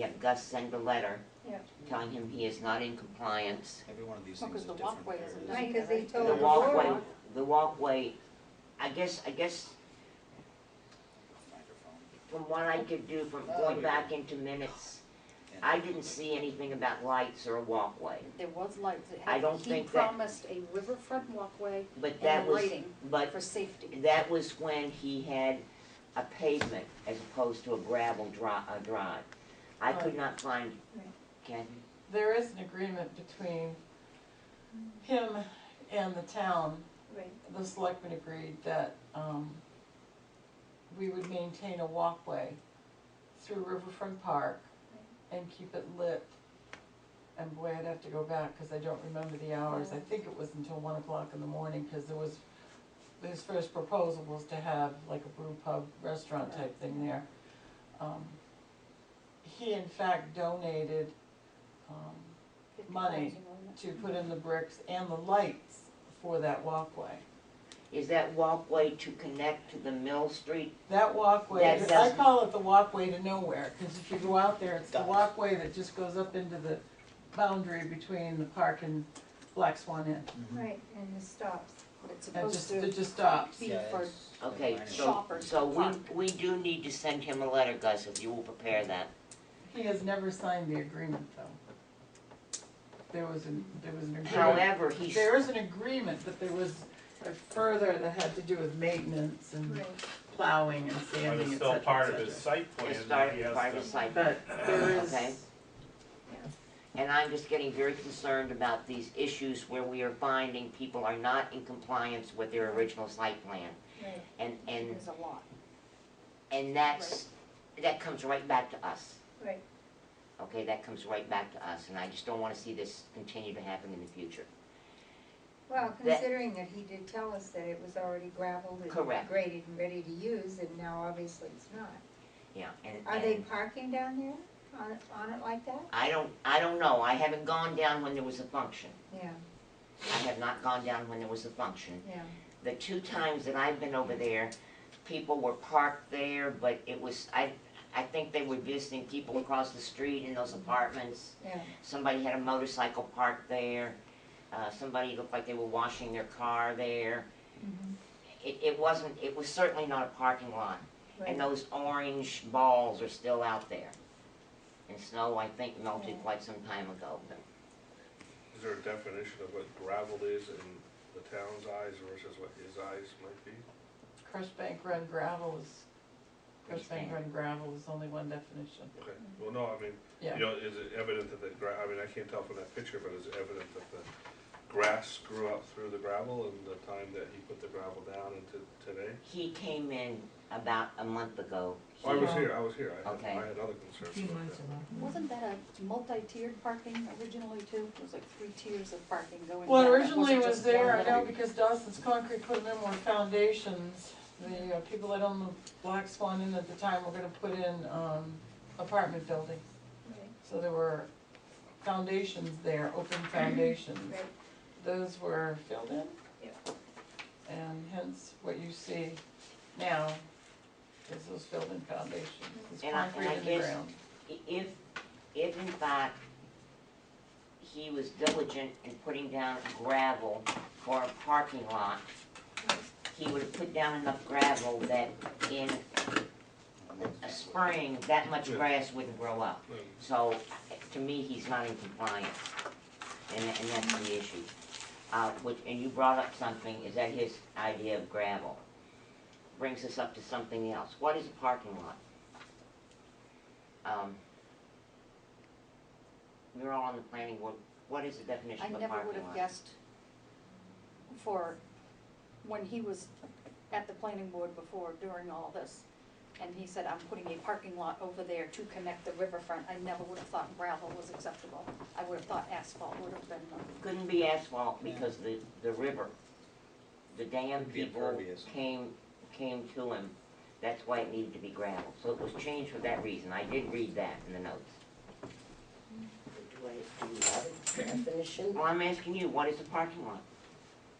have Gus send a letter Yeah. telling him he is not in compliance. Every one of these well, things cause is the different. walkway isn't done. Right, 'cause they either, told The the walkway, board. the walkway, I guess, Microphone. from what I could do, from going back into minutes, And- I didn't see anything about lights or a walkway. There was lights, it I had, don't he think that- promised a riverfront walkway But that and was, lighting but for safety. that was when he had a pavement as opposed to a gravel drive. I could not find, Right. Kathy? There is an agreement between him and the town Right. the selectmen agreed that, we would maintain a walkway through Riverfront Park and keep it lit. And boy, I'd have to go back, cause I don't remember the hours, I think it was until 1 o'clock in the morning, cause there was, his first proposal was to have like a brew pub restaurant type thing there. He in fact donated, money 50,000 on it. to put in the bricks and the lights for that walkway. Is that walkway to connect to the Mill Street? That walkway, That I doesn't- call it the walkway to nowhere, cause if you go out there, it's the Does. walkway that just goes up into the boundary between the park and Black Swan Inn. Right, and it stops. But it's It supposed to just stops. be Yeah, for, it's- Okay, minor. so, Shoppers so Park. we do need to send him a letter, Gus, if you will prepare that. He has never signed the agreement though. There was an agreement. However, he's, There is an agreement, but there was a further that had to do with maintenance and Right. plowing and But sanding, it's et still cetera, part et of his cetera. site plan it's that started he has part of to. the site. But there is, Okay. And I'm just getting very concerned about these issues where we are finding people are not in compliance with their original site plan. Right. And there's a lot. that comes right back to us. Right. Okay, that comes right back to us, and I just don't wanna see this continue to happen in the future. Well, That- considering that he did tell us that it was already gravelled and Correct. graded and ready to use, and now obviously it's not. Yeah, and. Are they and parking down there on it like that? I don't know, I haven't gone down when there was a function. Yeah, I have not gone down when there was a function. yeah, The 2 times that I've been over there, people were parked there, but it was, I think they were visiting people across the street in those apartments. yeah. Somebody had a motorcycle parked there. Somebody looked like they were washing their car there. Mhm. It was certainly not a parking lot. Right. And those orange balls are still out there. And snow, I think, melted Yeah. quite some time ago. Is there a definition of what gravel is in the town's eyes versus what his eyes might be? crushed bank run gravel is, crushed bank run gravel is only one definition. Okay, well, no, I mean, Yeah. you know, is it evident that I mean, I can't tell from that picture, but is it evident that the grass grew up through the gravel in the time that he put the gravel down into today? He came in about a month ago. Oh, I was He- here, I Okay. had other A concerns few about months that. ago. Wasn't that a multi-tiered parking originally too? It was like 3 tiers of parking going down. Well, It originally it wasn't was just there, one I know, little- because Dawson's Concrete put in more foundations. The people that owned the Black Swan Inn at the time were gonna put in, apartment buildings. Right. So there were foundations there, open foundations. Right. Those were filled in. Yep. And hence what you see now is those filled in foundations, it's And I concrete in the guess- ground. If in fact he was diligent in putting down gravel for a parking lot, he would have put down enough gravel that in a spring, that much grass wouldn't grow up. So, to me, he's not in compliance, and that's the issue. And you brought up something, is that his idea of gravel? Brings us up to something else. What is a parking lot? We're all on the planning board. What is the definition I of a never would parking have lot? guessed for, when he was at the planning board before, during all this, and he said, I'm putting a parking lot over there to connect the riverfront, I never would have thought gravel was acceptable. I would have thought asphalt would have been, Couldn't be asphalt because the river, the dam It'd be people impervious. came to him. That's why it needed to be gravel. So it was changed for that reason. I did read that in the notes. Do you have a definition? Well, I'm asking you, what is a parking lot?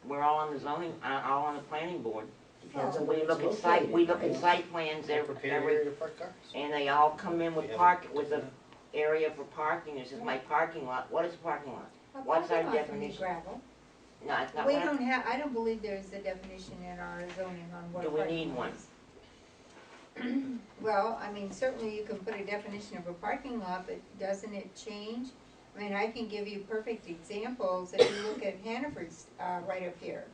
We're all on the zoning, all on the planning board. Depends on We where look it's at site, we located, look at right? site plans Prepared every, area to park cars. and they all come in with We haven't park, with done a area for parking. This is my parking lot. What is a parking lot? A What's our parking lot can be definition? gravel. No, it's not We what I- don't have, I don't believe there's a definition in our zoning on what a Do we parking need lot one? is. Well, I mean, certainly you can put a definition of a parking lot, but doesn't it change? I mean, I can give you perfect examples, if you look at Hannaford's, right up here.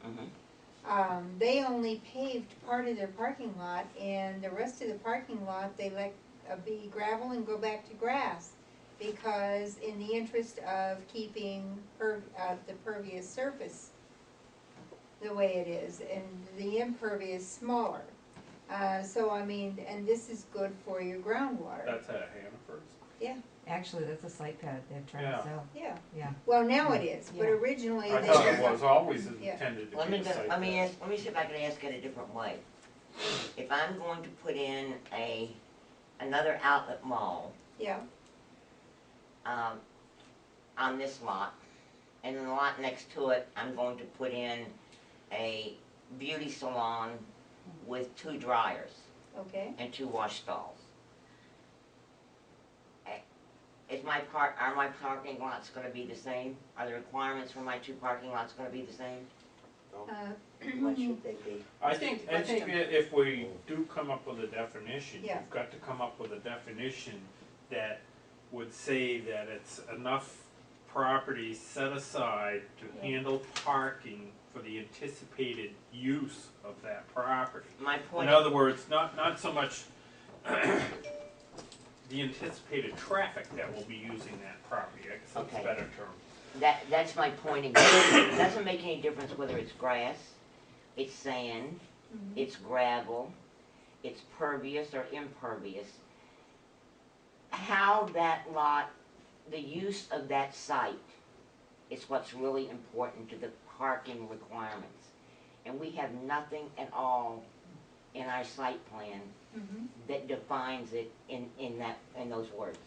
Mhm. They only paved part of their parking lot, and the rest of the parking lot, they let be gravel and go back to grass. Because in the interest of keeping the pervious surface. the way it is, and the impervious smaller. So I mean, and this is good for your groundwater. That's at Hannaford's. Yeah, Actually, that's a site pad they're trying Yeah. to sell. yeah. Yeah. Well, now it is, but Yeah. originally I they. thought it was always Yeah. intended to Let be me, a site. let me plan. ask, let me see if I can ask it a different way. If I'm going to put in another outlet mall, Yeah, on this lot, and in the lot next to it, I'm going to put in a beauty salon with 2 dryers okay. and 2 wash stalls. Are my parking lots gonna be the same? Are the requirements for my 2 parking lots gonna be the same? What should they be? I think if we do come up with a definition, Yeah. you've got to come up with a definition that would say that it's enough property set aside to handle parking for the anticipated use of that property. My point. In other words, not so much the anticipated traffic that will be using that property, I guess that's a Okay. better term. That's my point again. It doesn't make any difference whether it's grass, it's sand, it's gravel, it's pervious or impervious. How that lot, the use of that site is what's really important to the parking requirements. And we have nothing at all in our site plan Mhm. that defines it in those words.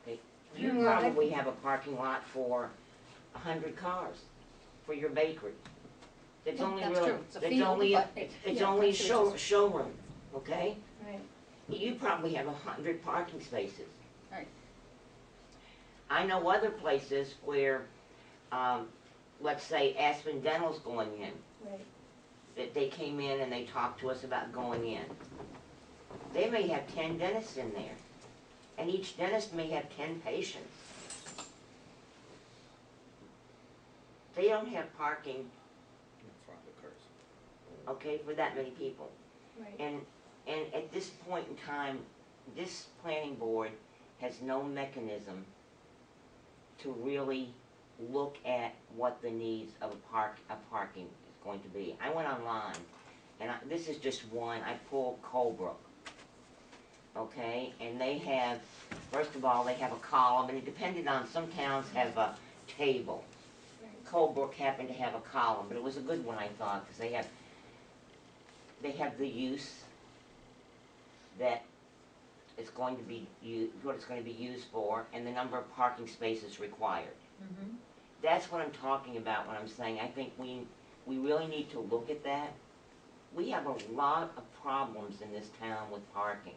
Okay, you Well, probably have a parking lot for 100 cars for your bakery. It's Yeah, only that's really, true. It's a it's field, only, but it's yeah, only a I see what you're showroom, okay? Right. You probably have 100 parking spaces. Right. I know other places where, let's say Aspen Dental's going in, Right. that they came in and they talked to us about going in. They may have 10 dentists in there, and each dentist may have 10 patients. They don't have parking, In front of the cars. okay, for that many people. Right. And at this point in time, this planning board has no mechanism to really look at what the needs of parking is going to be. I went online, and this is just one, I pulled Colebrook, okay, and they have, first of all, they have a column, and it depended on, some towns have a table. Colebrook happened to have a column, but it was a good one, I thought, because they have the use that it's going to be what it's going to be used for, and the number of parking spaces required. Mhm. That's what I'm talking about when I'm saying I think we really need to look at that. We have a lot of problems in this town with parking,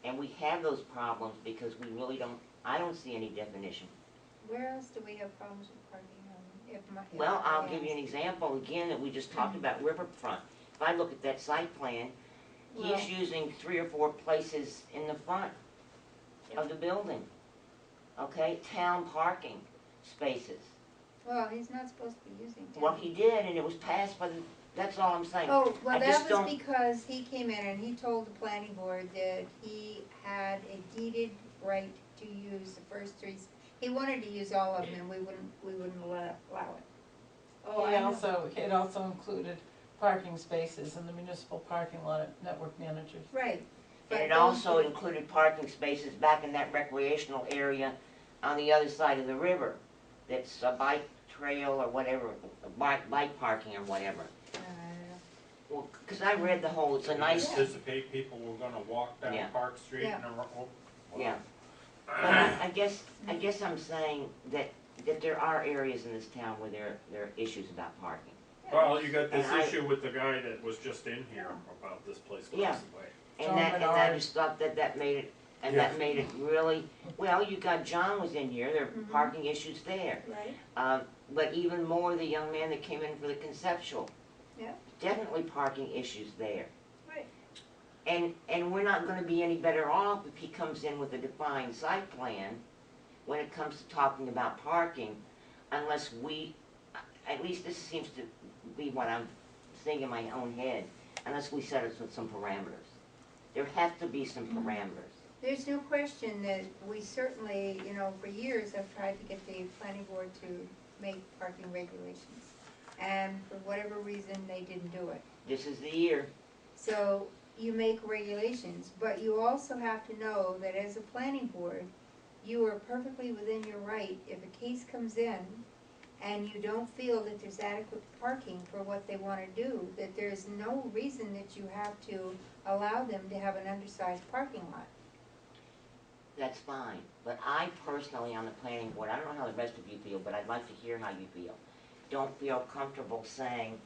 and we have those problems because we really don't. I don't see any definition. Where else do we have problems with parking? Well, I'll give you an example again that we just talked about, Riverfront. If I look at that site plan, Well- he's using 3 or 4 places in the front of the building. Okay, town parking spaces. Well, he's not supposed to be using town. Well, he did, and it was passed by the, that's all I'm saying. Oh, well, I that just was don't- because he came in and he told the planning board that he had a deeded right to use the first 3. He wanted to use all of them, and we wouldn't allow it. Oh, it also included parking spaces in the municipal parking lot at network managers. Right. And But it those also were- included parking spaces back in that recreational area on the other side of the river. That's a bike trail or whatever, bike parking or whatever. Well, because I read the whole, it's a nice, Anticipate people were gonna walk down Yeah. Park Street Yeah. and around. yeah. But I guess I'm saying that there are areas in this town where there are issues about parking. Well, you got this And I- issue with the guy that was just in here about this place Yeah. across the way. And I just thought that made it, and that Yeah. made it really, well, you got John was in here, there are Mhm. parking issues there. Right, But even more, the young man that came in for the conceptual, yeah, definitely parking issues there. right. And we're not gonna be any better off if he comes in with a defined site plan when it comes to talking about parking, unless we, at least this seems to be what I'm thinking in my own head, unless we set us with some parameters. There have to be some parameters. There's no question that we certainly, for years have tried to get the planning board to make parking regulations. and for whatever reason, they didn't do it. This is the year. So you make regulations, but you also have to know that as a planning board, you are perfectly within your right, if a case comes in and you don't feel that there's adequate parking for what they wanna do, that there's no reason that you have to allow them to have an undersized parking lot. That's fine, but I personally, on the planning board, I don't know how the rest of you feel, but I'd like to hear how you feel. Don't feel comfortable saying,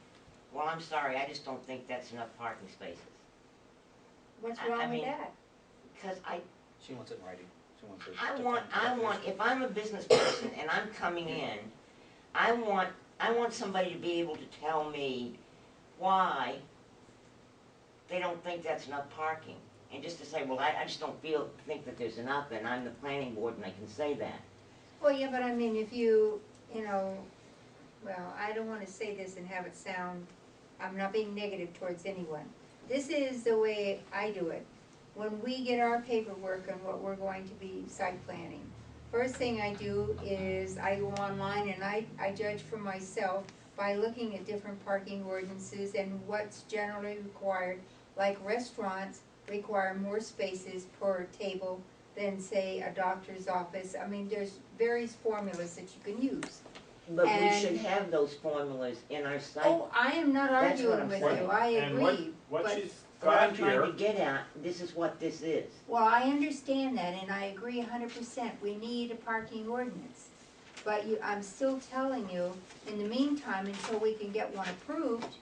well, I'm sorry, I just don't think that's enough parking spaces. What's I wrong with mean, that? Because She wants it in writing. She wants it. I want, if I'm a business person and I'm coming in, I want somebody to be able to tell me why they don't think that's enough parking. And just to say, well, I just don't think that there's enough, and I'm the planning board and I can say that. Well, yeah, but I mean, if you know, well, I don't wanna say this and have it sound, I'm not being negative towards anyone. This is the way I do it. When we get our paperwork on what we're going to be site planning, first thing I do is I go online and I judge for myself by looking at different parking ordinances and what's generally required. Like restaurants require more spaces per table than, say, a doctor's office. I mean, there's various formulas that you can use. But we And- should have those formulas in our site. Oh, I am not That's what arguing I'm with saying. you, I And agree. what but- she's What I'm got trying here, to get at, this is what this is. Well, I understand that, and I agree 100%, we need a parking ordinance. But I'm still telling you, in the meantime, until we can get one approved,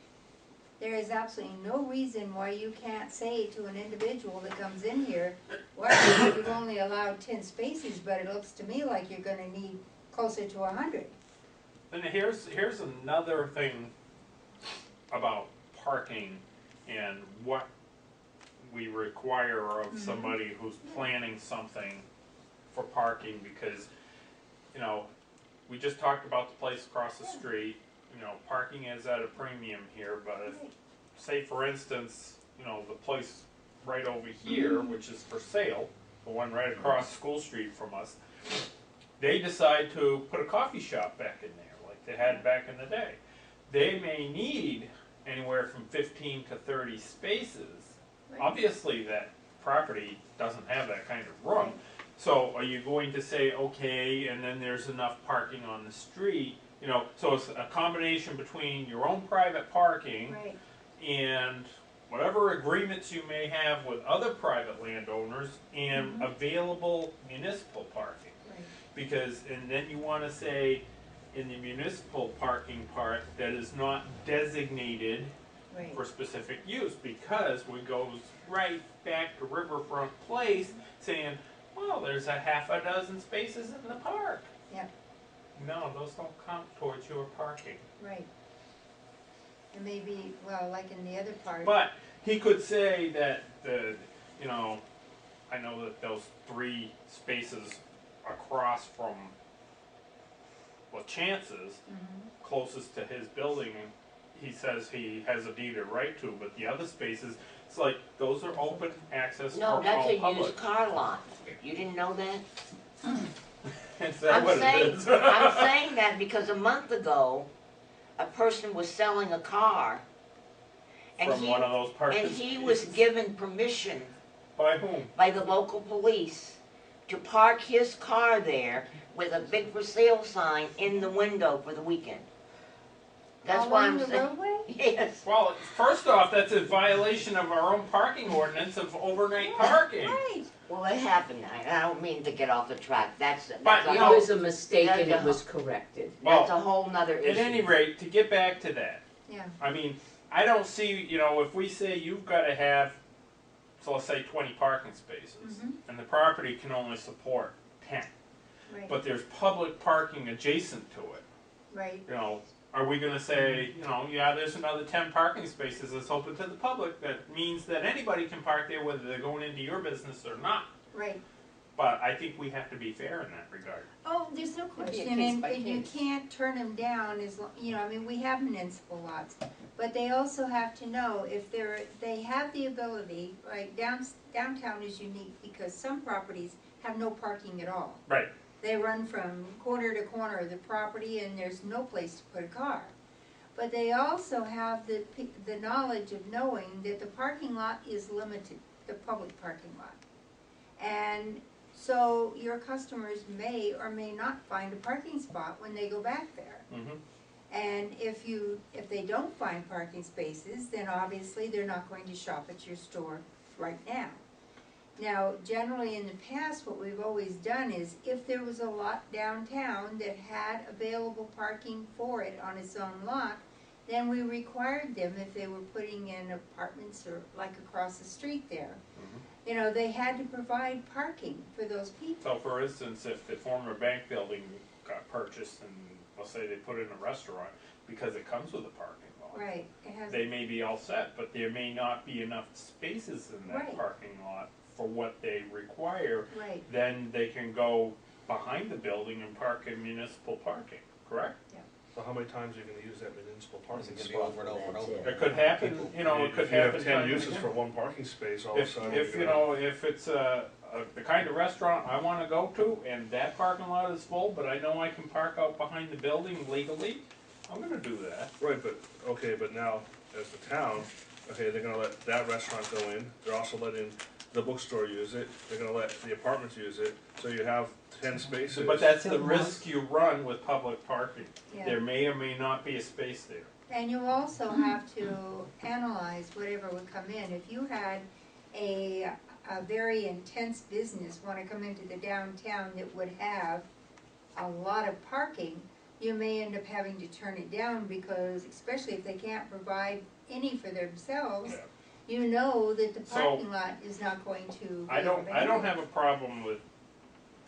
there is absolutely no reason why you can't say to an individual that comes in here, well, you've only allowed 10 spaces, but it looks to me like you're gonna need closer to 100. and here's another thing about parking and what we require of somebody who's planning something for parking, because, you know, we just talked about the place across the street, you know, parking is at a premium here, but if, say for instance, you know, the place right over here, which is for sale, the one right across School Street from us, they decide to put a coffee shop back in there, like they had back in the day. They may need anywhere from 15 to 30 spaces. Obviously, that property doesn't have that kind of room. So are you going to say, okay, and then there's enough parking on the street? You know, so it's a combination between your own private parking Right. and whatever agreements you may have with other private landowners and available municipal parking. Right. Because, and then you wanna say, in the municipal parking part, that is not designated Right. for specific use, because we goes right back to Riverfront Place saying, well, there's a half a dozen spaces in the park. Yep. No, those don't count towards your parking. Right. And maybe, well, like in the other part. But he could say that you know, I know that those 3 spaces across from Chance's, closest to his building, he says he has a deed of right to, but the other spaces, it's like, those are open access for No, all that's a public. used car lot. You didn't know that? Is that what it is? I'm saying that because a month ago, a person was selling a car. And From one of those parking and he was spaces. given permission By whom? by the local police to park his car there with a big for sale sign in the window for the weekend. That's why I'm Along the saying, roadway? yes. Well, first off, that's a violation of our own parking ordinance of overnight parking. Right. Well, it happened. I don't mean to get off the track. That's But, a you whole, know- It was a mistake and That's it was corrected. that's a whole nother issue. At any rate, to get back to that, Yeah. I mean, I don't see, you know, if we say you've gotta have, so let's say 20 parking spaces, and the property can only support 10, Right. but there's public parking adjacent to it, Right. you know, are we gonna say, you know, yeah, there's another 10 parking spaces that's open to the public, that means that anybody can park there whether they're going into your business or not. Right. But I think we have to be fair in that regard. Oh, there's no It'd be a question, case and by you case. can't turn them down as, you know, I mean, we have municipal lots. But they also have to know if they have the ability, like downtown is unique because some properties have no parking at all. Right. They run from corner to corner of the property and there's no place to put a car. but they also have the knowledge of knowing that the parking lot is limited, the public parking lot. And so your customers may or may not find a parking spot when they go back there. Mhm. And if they don't find parking spaces, then obviously they're not going to shop at your store right now. Now, generally in the past, what we've always done is if there was a lot downtown that had available parking for it on its own lot, then we required them, if they were putting in apartments or like across the street there, you know, they had to provide parking for those people. So for instance, if the former bank building got purchased and let's say they put in a restaurant, because it comes with a parking lot. Right, it has. They may be all set, but there may not be enough spaces in that Right. parking lot for what they require. Right. Then they can go behind the building and park in municipal parking, correct? So how many times are you gonna use that municipal Is parking it gonna be spot? over and over and over? It could happen, you know, it could If you have happen 10 time and uses again. for one parking space, all of a If, sudden. if, you're you gonna- know, if it's the kind of restaurant I wanna go to and that parking lot is full, but I know I can park out behind the building legally, I'm gonna do that. Right, but, okay, but now, as the town, okay, they're gonna let that restaurant go in, they're also letting the bookstore use it, they're gonna let the apartments use it, so you have 10 spaces. But that's the risk you run with public parking. Yeah. There may or may not be a space there. And you also have to analyze whatever would come in. If you had a very intense business wanna come into the downtown that would have a lot of parking, you may end up having to turn it down because, especially if they can't provide any for themselves, Yeah. you know that the So- parking lot is not going to be I don't available. have a problem with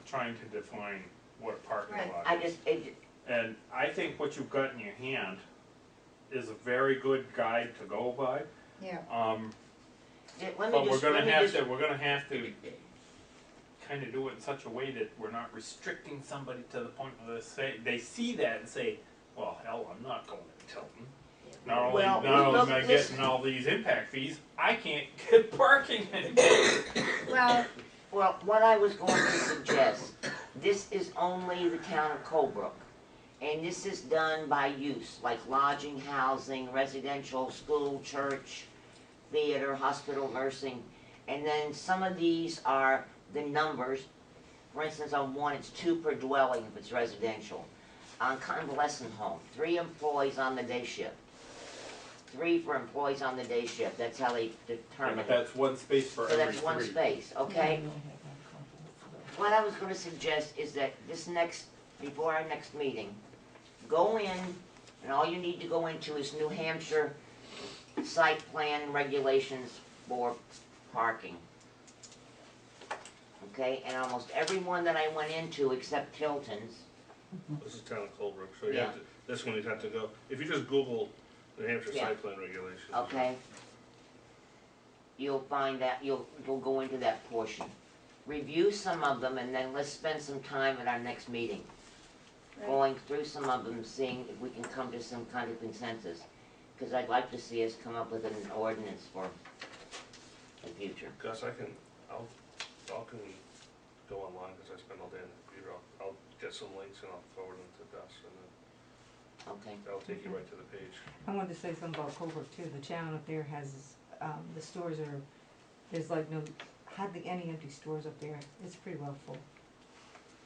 trying to define what a parking Right. lot I is. just, And I think what you've got in your hand is a very good guide to go by. Yeah, let me But just, we're let me gonna just, have to kind of do it in such a way that we're not restricting somebody to the point where they see that and say, well, hell, I'm not going to Tilton. Not only, Well, not only look, am I listen. getting all these impact fees, I can't get parking anymore. well, well, what I was going to suggest, this is only the town of Colebrook. And this is done by use, like lodging, housing, residential, school, church, theater, hospital, nursing. And then some of these are the numbers. For instance, on one, it's 2 per dwelling if it's residential. On convalescent home, 3 employees on the day shift. 3 for employees on the day shift, that's how they Yeah, determine but it. that's one space for So every that's one three. space, okay? What I was gonna suggest is that before our next meeting, go in, and all you need to go into is New Hampshire site plan regulations for parking. Okay, and almost every one that I went into except Tilton's, This is town of Colebrook, so you have to, this one you'd have to go, if you just Google New Hampshire Yeah. site plan regulations. okay? You'll find that, you'll go into that portion. Review some of them, and then let's spend some time at our next meeting, going through some of them, seeing if we can come to some kind of consensus. Because I'd like to see us come up with an ordinance for the future. Gus, I'll can go online, cause I spend all day on the computer, I'll get some links and I'll forward them to Gus, and then Okay. that'll take you right to the page. I wanted to say something about Colebrook too. The town up there has, the stores are, there's like hardly any empty stores up there. It's pretty well full.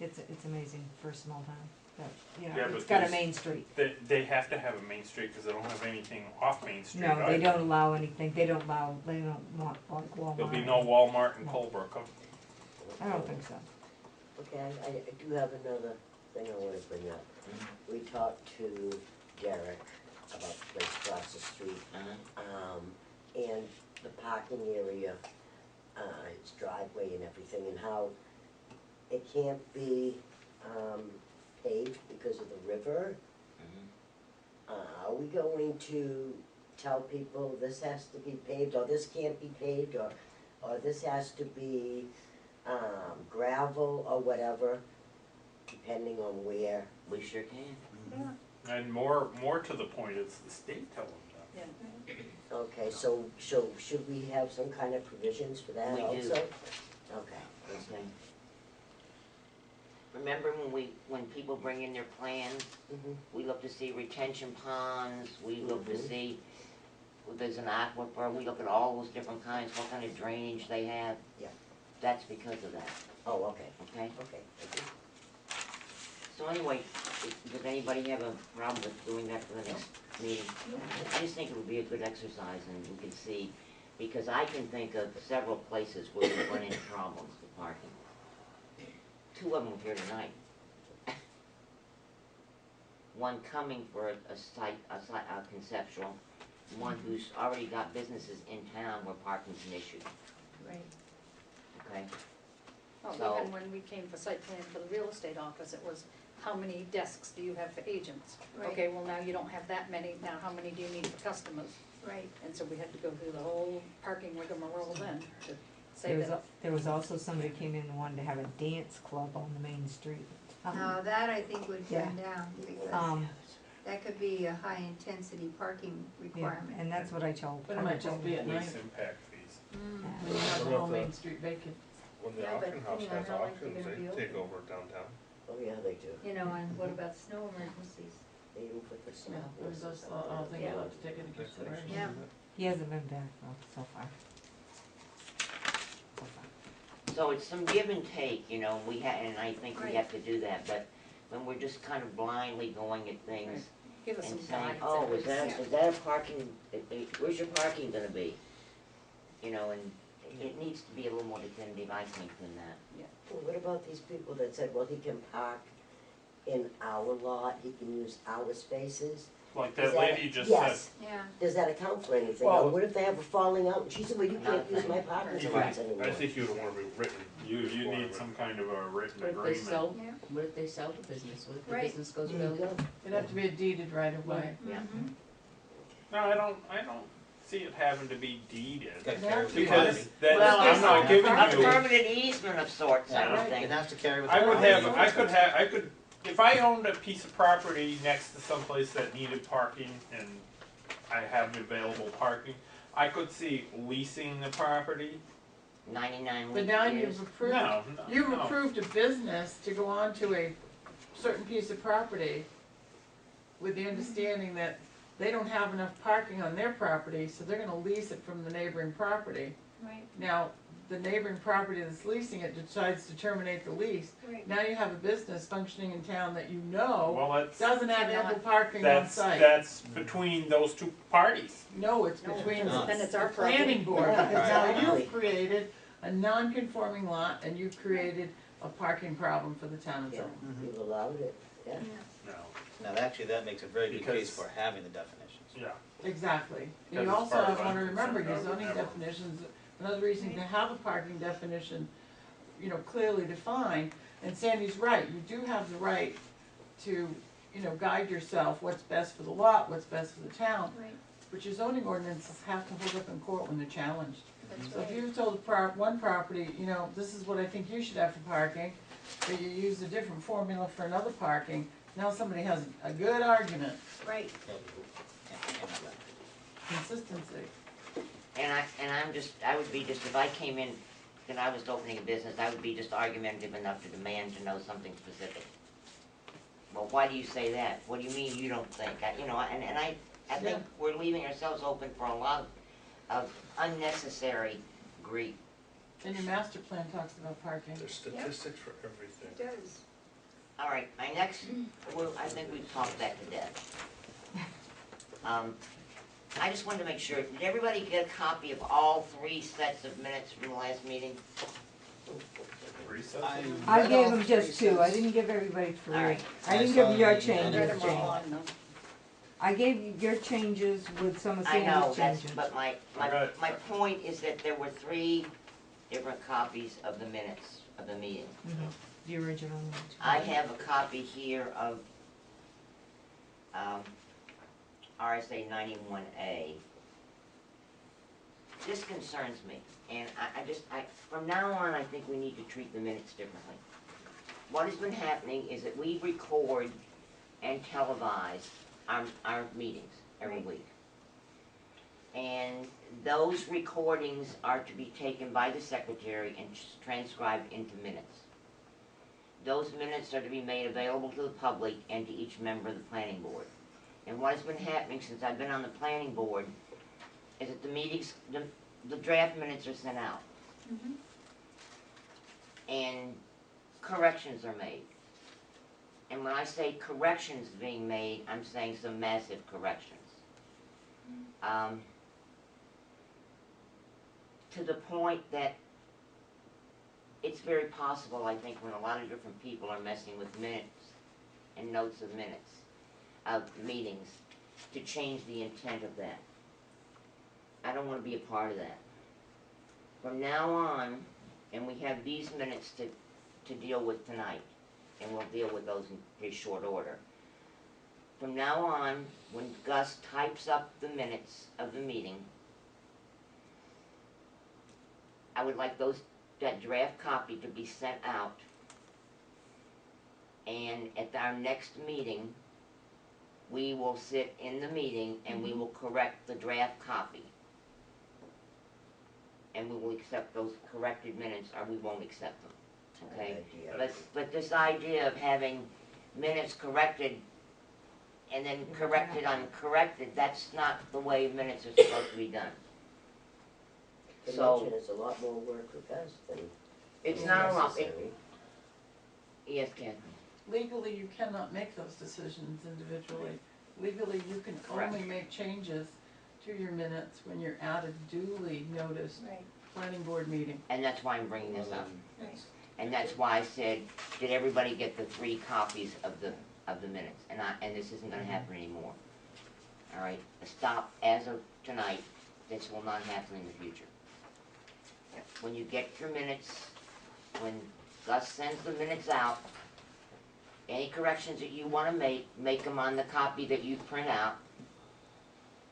It's amazing for a small town, but, you Yeah, know, but it's got a there's- main street. They have to have a main street because they don't have anything off Main Street. No, they either. don't allow anything. They don't want like Walmart. There'll be no Walmart in Colebrook. I don't think so. Okay, I do have another thing I wanna bring up. We talked to Derek about the place across the street, and the parking area, its driveway and everything, and how it can't be, paved because of the river. Are we going to tell people this has to be paved, or this can't be paved, or this has to be, gravel or whatever, depending on where? We sure can. And more to the point, it's the state telling them. Okay, so should we have some kind of provisions for that We do. also? Okay. Okay. remember when people bring in their plans, Mhm. we look to see retention ponds, we look to Mhm. see, if there's an aquifer, we look at all those different kinds, what kind of drainage they have. Yeah. That's because of that, Oh, okay, okay? okay, thank you. So anyway, does anybody have a problem with doing that for the next meeting? I just think it would be a good exercise and we could see, because I can think of several places where we run into problems with parking. Two of them here tonight. One coming for a conceptual, one who's already got businesses in town where parking's an issue, Right. okay? Oh, So- even when we came for site plan for the real estate office, it was, how many desks do you have for agents? Right. Okay, well, now you don't have that many, now how many do you need for customers? Right. And so we had to go through the whole parking rigmarole then to say There was, that. there was also somebody came in and wanted to have a dance club on the main street. Now, that I think would burn down, because Um, that could be a high-intensity parking yeah, requirement. and that's what I told. But it might just be at night, Police impact fees. Mm. when you have the whole main street vacant. When the Yeah, but auction house depending on has how late they're auctions, gonna be they take open. over downtown. Oh, yeah, they do. You know, and what about snow emergencies? They even put the Yeah, snow. there's those, all things you have to take into consideration. Yeah. He hasn't been back though, so far. So far. So it's some give and take, you know, and I think we Right. have to do that, but when we're just kind of blindly going at things Give us some and saying, guidance. oh, at is that, least. is that a parking, where's your parking gonna be? You know, and it needs to be a little more definitive, I think, than that. Well, what about these people that said, well, he can park in our lot, he can use our spaces? Like Is that lady just yes. said, Yeah. Does that account for anything? Well- Or what if they have a falling out, and she said, well, you can't use my parking You spots could- anymore? I think you would want to be written. you need requirement. some kind of a written What if they agreement. sell, Yeah. what if they sell the business, what if the Right. business goes There you belly? go. It'd have to be a deeded right of way. Yeah. Mhm. No, I don't see it having to be deeded, Gotta Yeah. carry with the because property. then Well, I'm not giving A you, permanent easement of sorts, I Yeah, don't think. it has to carry with the I would property. have, I could, if I owned a piece of property next to someplace that needed parking and I have available parking, I could see leasing the property. 99 But now years. you've approved, No, you've no. approved a business to go onto a certain piece of property with the understanding that they don't have enough parking on their property, so they're gonna lease it from the neighboring property. Right, Now, the neighboring property that's leasing it decides to terminate the lease. right. Now you have a business functioning in town that you know Well, that's, doesn't have ample parking on that's, site. that's between those two parties. No, it's No, between No. then it's the our problem. planning board, Yeah, because now exactly. you've created a non-conforming lot and you've created a parking problem for the town of Yeah, Tilton. you've allowed it, yeah. No, Now, actually, that makes a very good case Because- for having the definitions. yeah. Exactly. Because And you as also far as wanna I'm remember your concerned, I would zoning never- definitions, another reason to have a parking definition, you know, clearly defined. And Sandy's right, you do have the right to, you know, guide yourself, what's best for the lot, what's best for the town. Right, But your zoning ordinances have to hold up in court when they're challenged. that's So if right. you've told one property, you know, this is what I think you should have for parking, but you use a different formula for another parking, now somebody has a good argument, Right, Can't have that. consistency. I would be just, if I came in and I was opening a business, I would be just argumentative enough to demand to know something specific. Well, why do you say that? What do you mean you don't think? I think we're leaving ourselves open for a lot of unnecessary grief. And your master plan talks about parking. There's statistics for everything. it does. All right, my next, well, I think we've talked that to death. I just wanted to make sure, did everybody get a copy of all 3 sets of minutes from the last meeting? Recess. I gave them just 2, I didn't give everybody 3. All right. I didn't I give saw your the- changes, Read 'em all Jane. on them. I gave you your changes with some of I know, Sandy's that's, changes. but my Right. point is that there were 3 different copies of the minutes of the meeting. Mhm, the original ones. I have a copy here of, RSA 91A. This concerns me, and from now on, I think we need to treat the minutes differently. What has been happening is that we record and televise our meetings every week. And those recordings are to be taken by the secretary and transcribed into minutes. those minutes are to be made available to the public and to each member of the planning board. And what has been happening since I've been on the planning board is that the meetings, the draft minutes are sent out. Mhm. And corrections are made. And when I say corrections being made, I'm saying some massive corrections. To the point that it's very possible, I think, when a lot of different people are messing with minutes and notes of minutes, of meetings, to change the intent of that. I don't wanna be a part of that. From now on, and we have these minutes to deal with tonight, and we'll deal with those in pretty short order. From now on, when Gus types up the minutes of the meeting, I would like that draft copy to be sent out. And at our next meeting, we will sit in the meeting and we will correct the draft copy. And we will accept those corrected minutes, or we won't accept them, okay? Good idea. But this idea of having minutes corrected and then corrected uncorrected, that's not the way minutes are supposed to be done. So, Imagine it's a lot more work with us than it's is not a lot, necessary. yes, Kathy, Legally, you cannot make those decisions individually. Legally, you can Correct. only make changes to your minutes when you're at a duly noticed Right, planning board meeting. and that's why I'm bringing this up. right. And that's why I said, did everybody get the 3 copies of the minutes? And this isn't gonna happen anymore. All right, stop as of tonight, this will not happen in the future. When you get your minutes, when Gus sends the minutes out, any corrections that you wanna make them on the copy that you print out.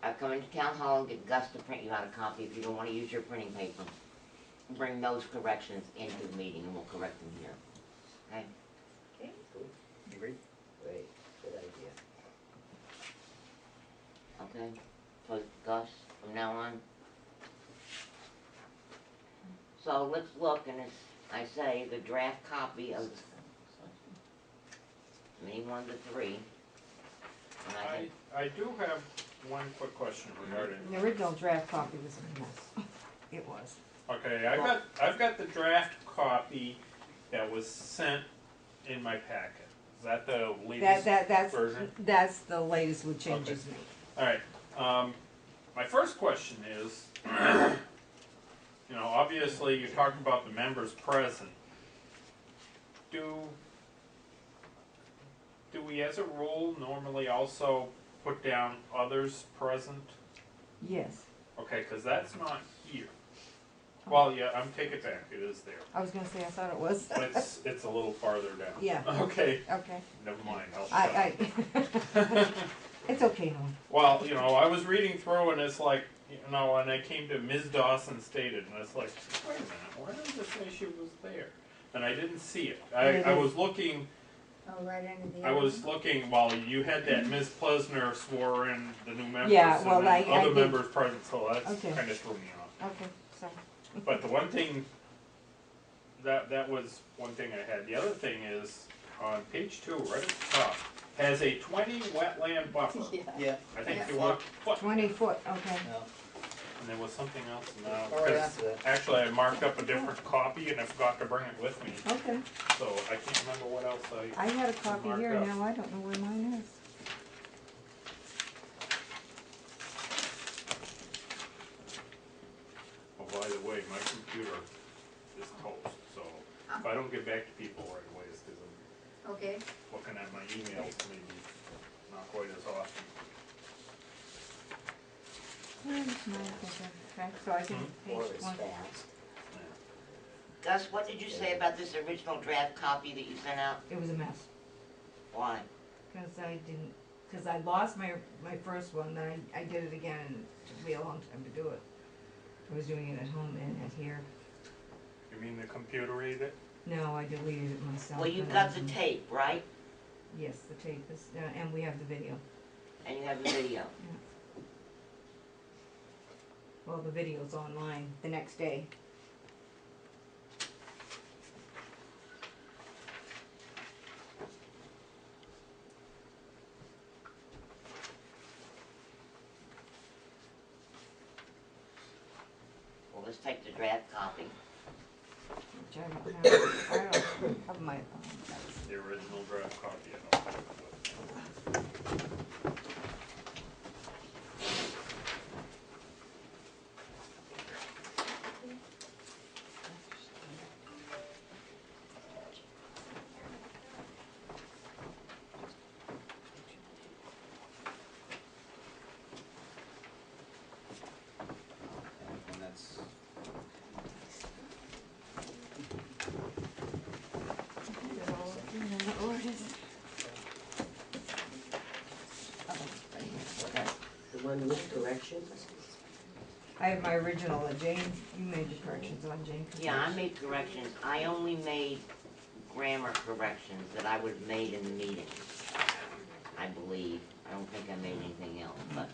I come into town hall and get Gus to print you out a copy if you don't wanna use your printing paper. Bring those corrections into the meeting and we'll correct them here. Okay? Okay, Agreed? Great, good idea. Okay? So Gus, from now on. So let's look, and as I say, the draft copy of any one of the 3. And I think, I do have one quick question regarding, The original draft copy was a mess. It was. okay, I've got the draft copy that was sent in my packet. Is that the latest version? That's the latest with changes made. Alright, my first question is, you know, obviously you're talking about the members present. Do we as a rule normally also put down others present? Yes. Okay, cause that's not here. Well, yeah, take it back, it is there, I was gonna say, I thought it was. but it's a little farther down. Yeah. Okay, Okay. never mind, I'll I, it's okay, Norm. Well, you know, I was reading through and it's like, you know, and I came to Ms. Dawson stated, and it's like, wait a minute, why did this say she was there? And I didn't see it. I was looking, oh, right under the. I was looking, while you had that Ms. Plesner swore in the new members Yeah, well, and then I other did. members present, so that's Okay. kinda threw me off. Okay, sorry. But the one thing, that was one thing I had. The other thing is, on page 2, right at the top, has a 20 wetland buffer. Yeah. I think Yeah. you want foot. 20 foot, okay. No. And there was something else now, All right, 'cause after that. actually I marked up a different copy and I forgot to bring it with me, Okay. so I can't remember what else I had a copy Marked here, up. now I don't know where mine is. Oh, by the way, my computer is toast, so if I don't get back to people right away, it's because I'm Okay, looking at my emails maybe not quite as often. Where's mine? Okay, so I can, Or page it's 1. fast. Gus, what did you say about this original draft copy that you sent out? It was a mess. Why? Cause I lost my first one, then I did it again, and it took me a long time to do it. I was doing it at home and at here. You mean the computer read it? No, I deleted it myself. Well, you and got the then- tape, right? Yes, the tape is, and we have the video. And you have the video. Well, the video's online the next day. take the draft copy. Which I don't have my, The original draft copy, I don't have it with me. And that's, The one with corrections? I have my original, Jane, you made the corrections on Jane. Yeah, I made corrections. I only made grammar corrections that I would have made in the meeting, I believe. I don't think I made anything else, but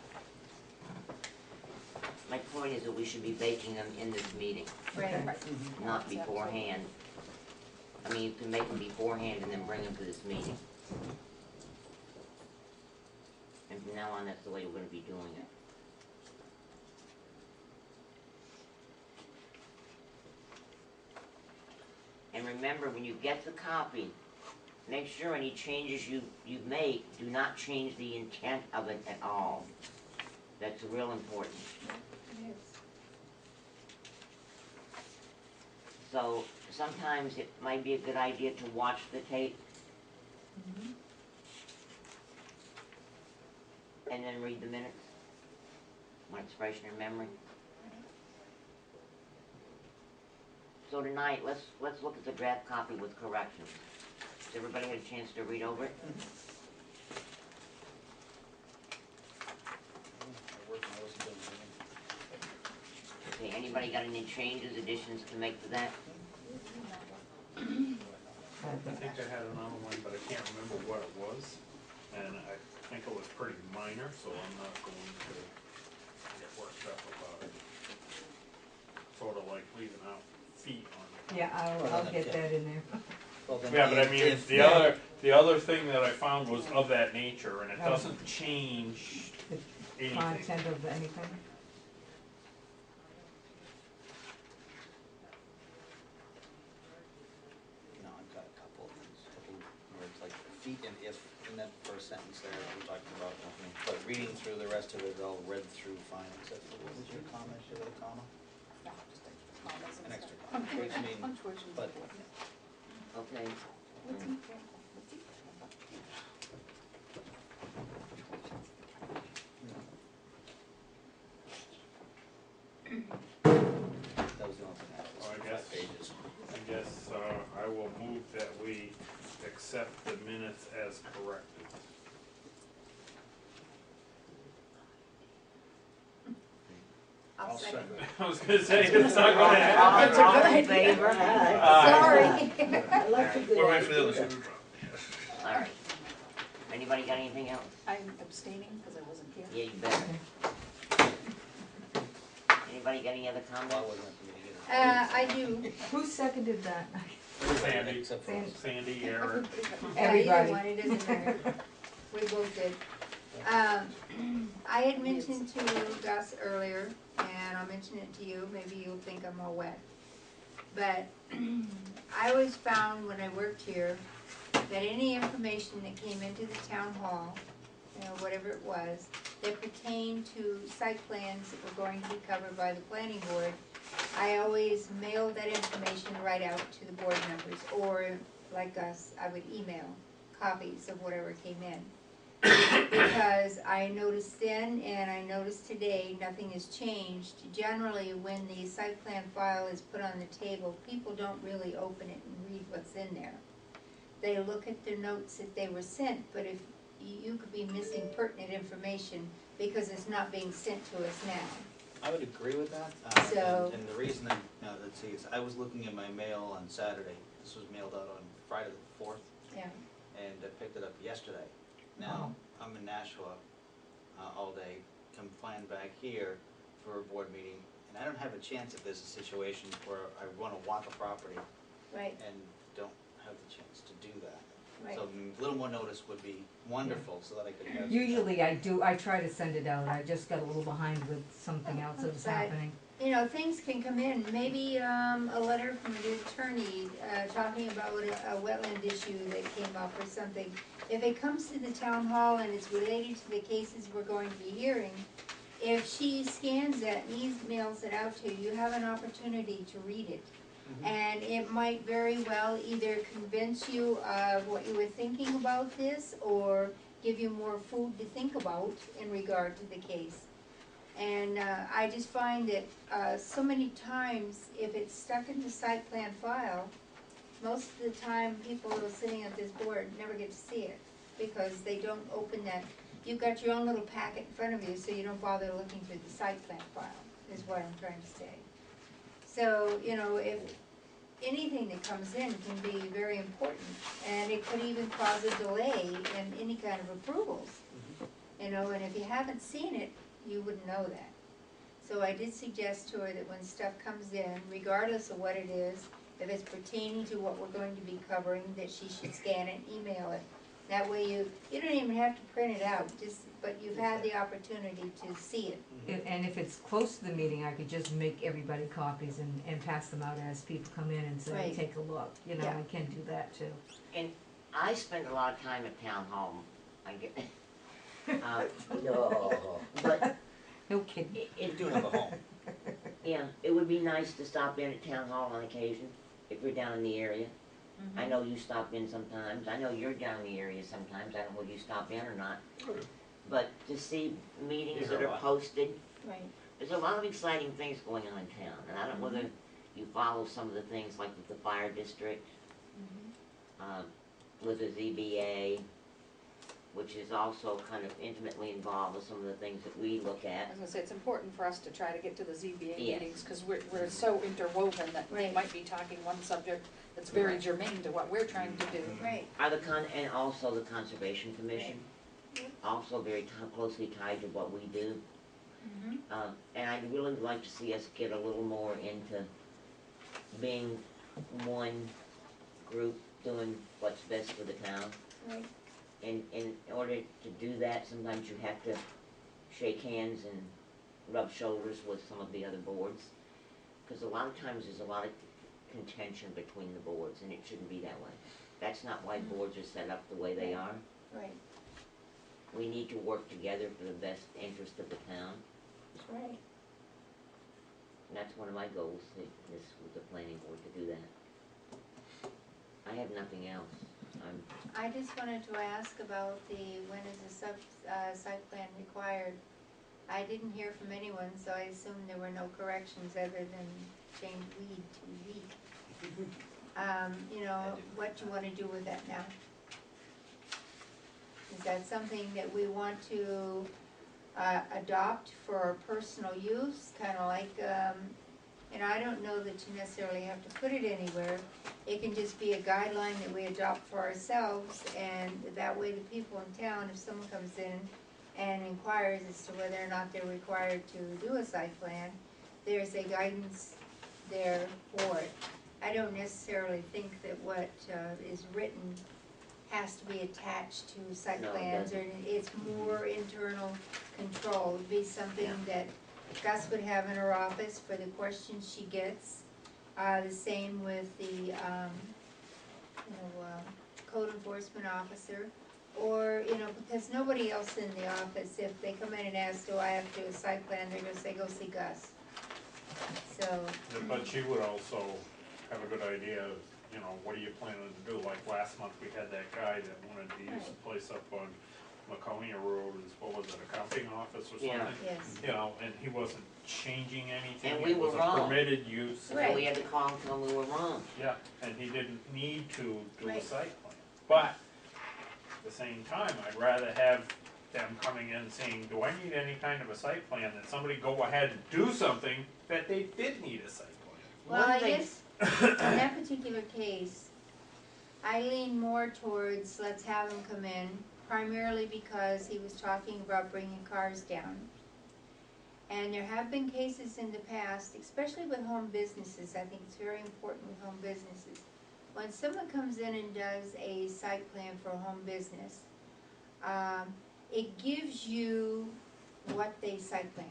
my point is that we should be baking them in this meeting, Right, Okay. right. not beforehand. I mean, you can make them beforehand and then bring them to this meeting. And from now on, that's the way we're gonna be doing it. And remember, when you get the copy, make sure any changes you make do not change the intent of it at all. That's real important. Yes. So sometimes it might be a good idea to watch the tape Mhm. and then read the minutes. When it's fresh in your memory. So tonight, let's look at the draft copy with corrections. Has everybody had a chance to read over it? I work when I wasn't doing anything. Okay, anybody got any changes, additions to make to that? I think I had another one, but I can't remember what it was, and I think it was pretty minor, so I'm not going to get worked up about it. Sort of like leaving out feet on. Yeah, I'll get that in there. Well, then Yeah, but I mean, if- the other thing that I found was of that nature, and it Oh. doesn't change anything. Content of anything. No, I've got a couple of things, couple words like feet and if in that first sentence there we talked about. But reading through the rest of it, all read through fine, except for what was your comment, you had a comma? No, just extra commas An and extra stuff. comma, which mean, Punctuation. but Okay. that was the only thing I had, Oh, I was guess. 5 pages. I guess, I will move that we accept the minutes as corrected. I'll second. I was gonna say, it's not gonna happen. All in favor? Sorry. I like the good We're waiting for the idea. other shoe to drop. Alright. Anybody got anything else? I'm abstaining because I wasn't here. Yeah, you better. Anybody got any other Well, I comments? wasn't at the meeting either. I do. Who seconded that? Sandy, Except for Sandy. Sandy, Eric. Everybody. Either one, it doesn't matter. We both did. I had mentioned to Gus earlier, and I'll mention it to you, maybe you'll think I'm all wet. But I always found when I worked here, that any information that came into the town hall, whatever it was, that pertained to site plans that were going to be covered by the planning board, I always mailed that information right out to the board members, or like us, I would email copies of whatever came in. Because I noticed then, and I noticed today, nothing has changed. Generally, when the site plan file is put on the table, people don't really open it and read what's in there. They look at the notes that they were sent, but if you could be missing pertinent information because it's not being sent to us now. I would agree with that, So- and the reason let's see, is I was looking at my mail on Saturday, this was mailed out on Friday the 4th, Yeah. and I picked it up yesterday. Now, I'm in Nashua, all day, come flying back here for a board meeting, and I don't have a chance if there's a situation where I wanna walk a property Right, and don't have the chance to do that. right. So a little more notice would be wonderful, so that I could have. Usually I try to send it out, I just got a little behind with something else that was But- happening. you know, things can come in, maybe, a letter from the attorney, talking about a wetland issue that came up or something. If it comes to the town hall and it's related to the cases we're going to be hearing, if she scans that and emails it out to you, you have an opportunity to read it. And it might very well either convince you of what you were thinking about this, or give you more food to think about in regard to the case. And I just find that so many times, if it's stuck in the site plan file, most of the time, people who are sitting at this board never get to see it, because they don't open that. You've got your own little packet in front of you, so you don't bother looking through the site plan file, is what I'm trying to say. So, you know, if anything that comes in can be very important, and it could even cause a delay in any kind of approvals. You know, and if you haven't seen it, you wouldn't know that. So I did suggest to her that when stuff comes in, regardless of what it is, if it's pertaining to what we're going to be covering, that she should scan it, email it. That way you don't even have to print it out, but you've had the opportunity to see it. And if it's close to the meeting, I could just make everybody copies and pass them out as people come in and say, Right. take a look, you know, Yeah. I can do that too. And I spend a lot of time at town hall, I get, No. but No kidding. You do have a home. yeah, it would be nice to stop in at town hall on occasion, if you're down in the area. I know you stop in sometimes, I know you're down in the area sometimes, I don't know whether you stop in or not. But to see meetings that are posted, Right. there's a lot of exciting things going on in town, and I don't know whether you follow some of the things like with the fire district, with the ZBA, which is also kind of intimately involved with some of the things that we look I at. was gonna say, it's important for us to try to get to the ZBA Yes. meetings, cause we're so interwoven that they Right. might be talking one subject that's very germane to what we're trying to do. Right. Are and also the Conservation Commission, also very closely tied to what we do. And I'd really like to see us get a little more into being one group doing what's best for the town. Right. And in order to do that, sometimes you have to shake hands and rub shoulders with some of the other boards. Because a lot of times there's a lot of contention between the boards, and it shouldn't be that way. That's not why boards are set up the way they are. Right. We need to work together for the best interest of the town. Right. And that's one of my goals, is with the planning board, to do that. I have nothing else. I just wanted to ask about when is the site plan required? I didn't hear from anyone, so I assumed there were no corrections other than change weed to wheat. You know, what do you wanna do with that now? Is that something that we want to, adopt for personal use, kinda like, and I don't know that you necessarily have to put it anywhere. It can just be a guideline that we adopt for ourselves, and that way the people in town, if someone comes in and inquires as to whether or not they're required to do a site plan, there's a guidance there for it. I don't necessarily think that what is written has to be attached to site No, it plans, or doesn't. it's more internal control. It'd be something that Gus would have in her office for the questions she gets. The same with the, code enforcement officer. Or, because nobody else in the office, if they come in and ask, do I have to do a site plan, they're gonna say, go see Gus. So, But she would also have a good idea of, what are you planning to do? Like last month, we had that guy that wanted to use the place up on Laconia Road as, what was it, accounting office or something? Yeah. yes. And he wasn't changing anything. And we It were was a wrong. permitted use. So we had to call and tell them we were wrong. Yeah, and he didn't need to do a Right. site plan. But at the same time, I'd rather have them coming in saying, do I need any kind of a site plan, than somebody go ahead and do something that they did need a site plan. Well, One I thing- guess, in that particular case, I lean more towards let's have him come in, primarily because he was talking about bringing cars down. And there have been cases in the past, especially with home businesses, I think it's very important with home businesses. When someone comes in and does a site plan for a home business, it gives you what they site planned.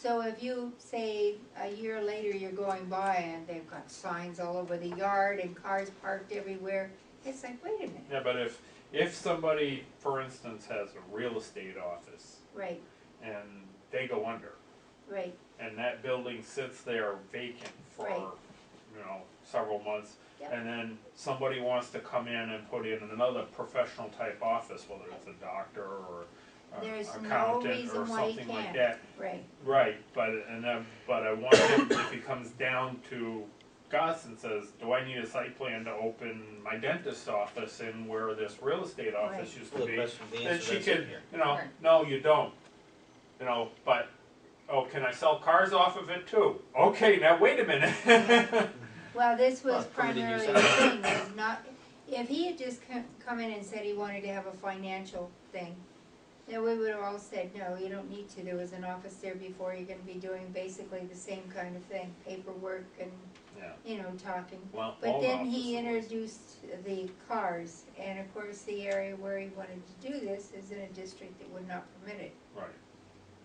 So if you say a year later you're going by and they've got signs all over the yard and cars parked everywhere, it's like, wait a minute. Yeah, but if somebody, for instance, has a real estate office Right, and they go under, right, and that building sits there vacant for, Right. several months, Yep. and then somebody wants to come in and put in another professional type office, whether it's a doctor or there's no accountant or reason why you something like can't, that. right, Right, but I want him, if he comes down to Gus and says, do I need a site plan to open my dentist's office in where this real estate office Right. used Well, to the be? question, the Then answer she that's in could, here. Right. no, you don't. But, oh, can I sell cars off of it too? Okay, now wait a minute. well, this was Well, permitting use primarily the thing, was not, if he had just come in and said he wanted to have a financial thing, then we would have all said, no, you don't need to, there was an office there before, you're gonna be doing basically the same kind of thing, paperwork and, Yeah, talking. well, But all then he offices. introduced the cars, and of course, the area where he wanted to do this is in a district that would not permit it. Right.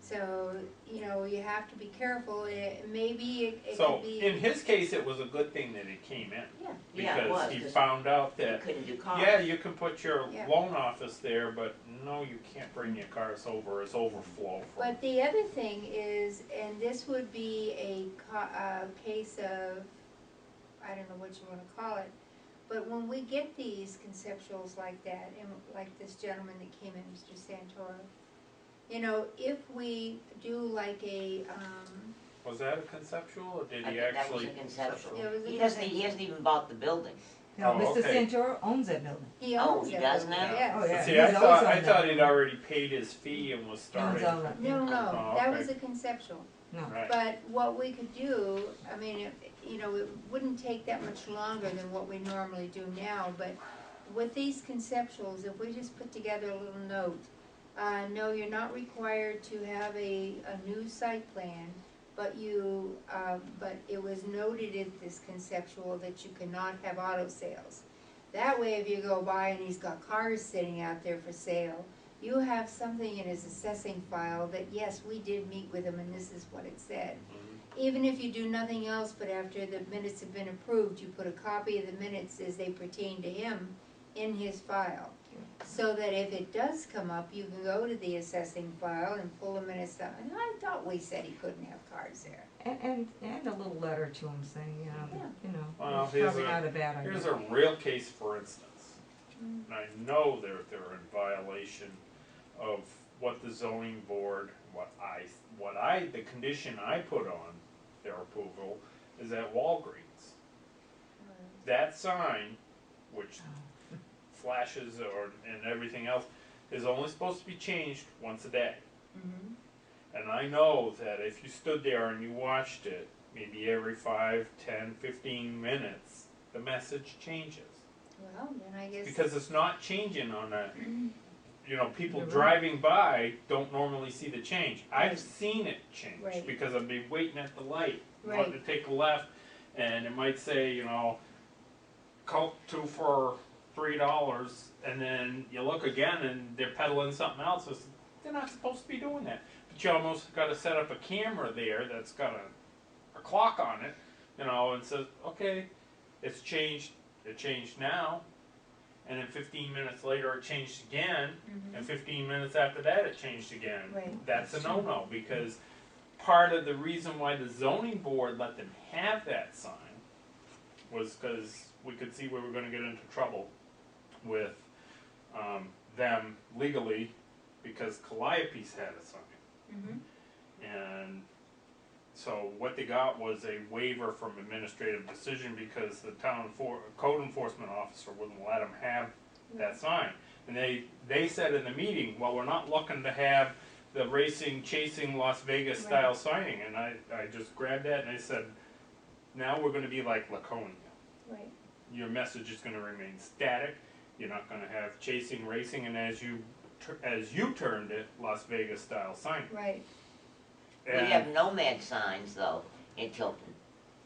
So, you have to be careful, maybe it So, could be. in his case, it was a good thing that it came in. Yeah. Yeah, it Because was, he 'cause found out You that, couldn't do cars. yeah, you can put your Yeah. loan office there, but no, you can't bring your cars over, it's overflow. But the other thing is, and this would be a case of, I don't know what you wanna call it, but when we get these conceptuals like that, and like this gentleman that came in, Mr. Santoro, if we do like a, Was that a conceptual, or did I he think that was actually? a conceptual. It was a He hasn't even bought the building. No, Oh, Mr. okay. Santoro owns that building. he Oh, owns he it. does now? Yes. Oh, yeah. See, He's I always thought, owned I that thought he'd building. already paid his fee and was starting. all that. No, Oh, that okay. was a conceptual. No. Right, But what we could do, I mean, it wouldn't take that much longer than what we normally do now, but with these conceptuals, if we just put together a little note, no, you're not required to have a new site plan, but but it was noted in this conceptual that you cannot have auto sales. That way, if you go by and he's got cars sitting out there for sale, you have something in his assessing file that, yes, we did meet with him and this is what it said. Even if you do nothing else, but after the minutes have been approved, you put a copy of the minutes as they pertain to him in his file. So that if it does come up, you can go to the assessing file and pull the minutes out. And I thought we said he couldn't have cars there. And a little letter to him saying, Well, it's here's probably not a bad idea. here's a real case, for instance. Mm. And I know they're in violation of what the zoning board, the condition I put on their approval is at Walgreens. That sign, which flashes and everything else, is only supposed to be changed once a day. Mhm. And I know that if you stood there and you watched it, maybe every 5, 10, 15 minutes, the message changes. Well, then I guess. Because it's not changing on a, people You're right. driving by don't normally see the change. I've Right. seen it change, Right. because I've been waiting at the light, Right. wanting to take a left, and it might say, Coke 2 for $3, and then you look again and they're peddling something else. They're not supposed to be doing that. But you almost gotta set up a camera there that's got a clock on it, and says, okay, it's changed, it changed now, and then 15 minutes later it changed again, Mhm. and 15 minutes after that it changed again. Right. That's a no-no, because part of the reason why the zoning board let them have that sign was because we could see we were gonna get into trouble with them legally, because Calliope's had a sign. Mhm. And so what they got was a waiver from administrative decision, because the code enforcement officer wouldn't let them have that sign. And they said in the meeting, well, we're not looking to have the racing, chasing Las Vegas style signing. And I just grabbed that and I said, now we're gonna be like Laconia. Right. Your message is gonna remain static. You're not gonna have chasing, racing, and as you termed it, Las Vegas style signing. Right. We And- have nomad signs though in Tilton.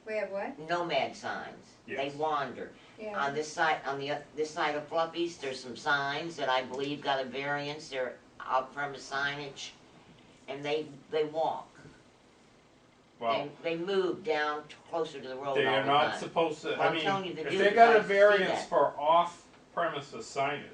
We have what? Nomad signs. They Yes. wander. Yeah. On this side, this side of Fluffy's, there's some signs that I believe got a variance. They're out from the signage, and they walk. Well, They move down closer to the road all the they time. are not supposed to, Well, I I'm telling mean, you, the if dude they got a likes to see variance that. for off-premises signage,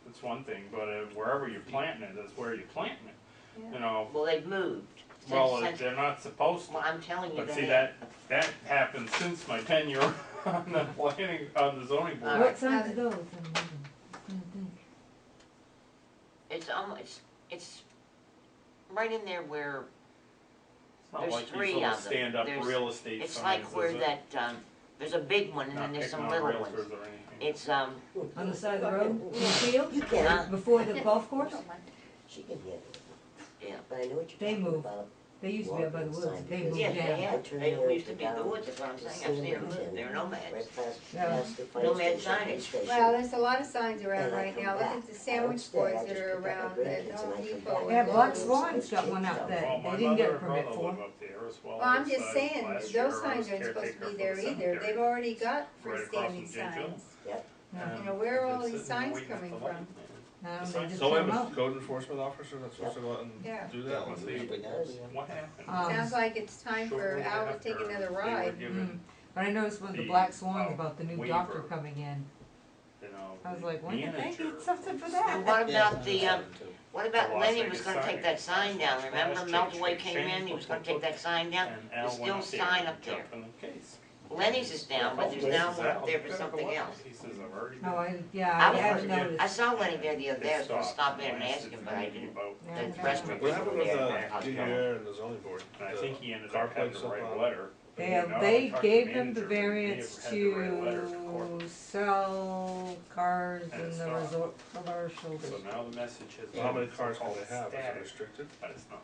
that's one thing, but wherever you're planting it, that's where you're planting it, you know. Well, they've moved. Well, Since- they're not supposed to. Well, I'm telling you, But see, they- that happened since my tenure on the planning, on the zoning board. What size are those? I'm trying to think. it's almost, it's right in there where, It's not there's like these three little of them. stand-up There's- real estate it's signs, like where is it? that, there's a big one and Not then there's picking some on little realtors ones. or anything. It's, On the side of the road, in the field, You can, before the golf course? she can handle it, yeah. but I know what They you're talking move. about. They used to be up by the woods, they moved Yes, they down. have. Turn They there used to to be the down woods, that's what I'm to saying. I've seen them move. They're nomads. Right past, Yeah. past the fire Nomad station, signage. station. Well, there's a lot of signs around And I right come now, look back. at the I don't sandwich stay, boards I that just are pick up my around grandkids the and Home I come Depot. back. and Yeah, Black those. Swan's got one out Well, that my they didn't get a mother and permit brother for. live up there as well. Well, I'm They just decided saying, last year those I signs was aren't supposed to caretaker be for there the either, cemetery, they've already got right across from freestanding St. Joe. signs. And You know, where are all they've been these sitting there signs waiting coming for from? light. No, The they signs- just So we put have 'em a up. code enforcement officer that's supposed to go out and Yeah. do that, let's see. What happened? Sounds like it's time for Shortly Al to after take another they were ride. given, But I noticed one of the the, Black Swans uh, about the new waiver. doctor coming in. you know, I was the like, when did they manager get something for And that? what Yeah, about the, what about The Las Lenny Vegas was gonna take sign. that sign down, remember Last Meltaway change, came in, he was gonna take that sign down? And There's Al went still up there sign and up there. jumped in the case. Lenny's is down, but there's now one up there for something else. He says, I've already No, been. I was haven't gonna- noticed. I saw Lenny there the other day, I was gonna It stop stopped in and ask lasted him, but I maybe didn't. about Yeah, The okay. restaurant What was happened over with there. the and I was going. DVR and the zoning board? And I The think he ended car up having plates to write up a on- letter. They, You know, they I talked to gave the them the manager, but he variance had to write a letter to court. to sell cars And in it's the not. resort commercial So district. now the message has Well, how many been cars can so-called they have, is it static, restricted? but it's not.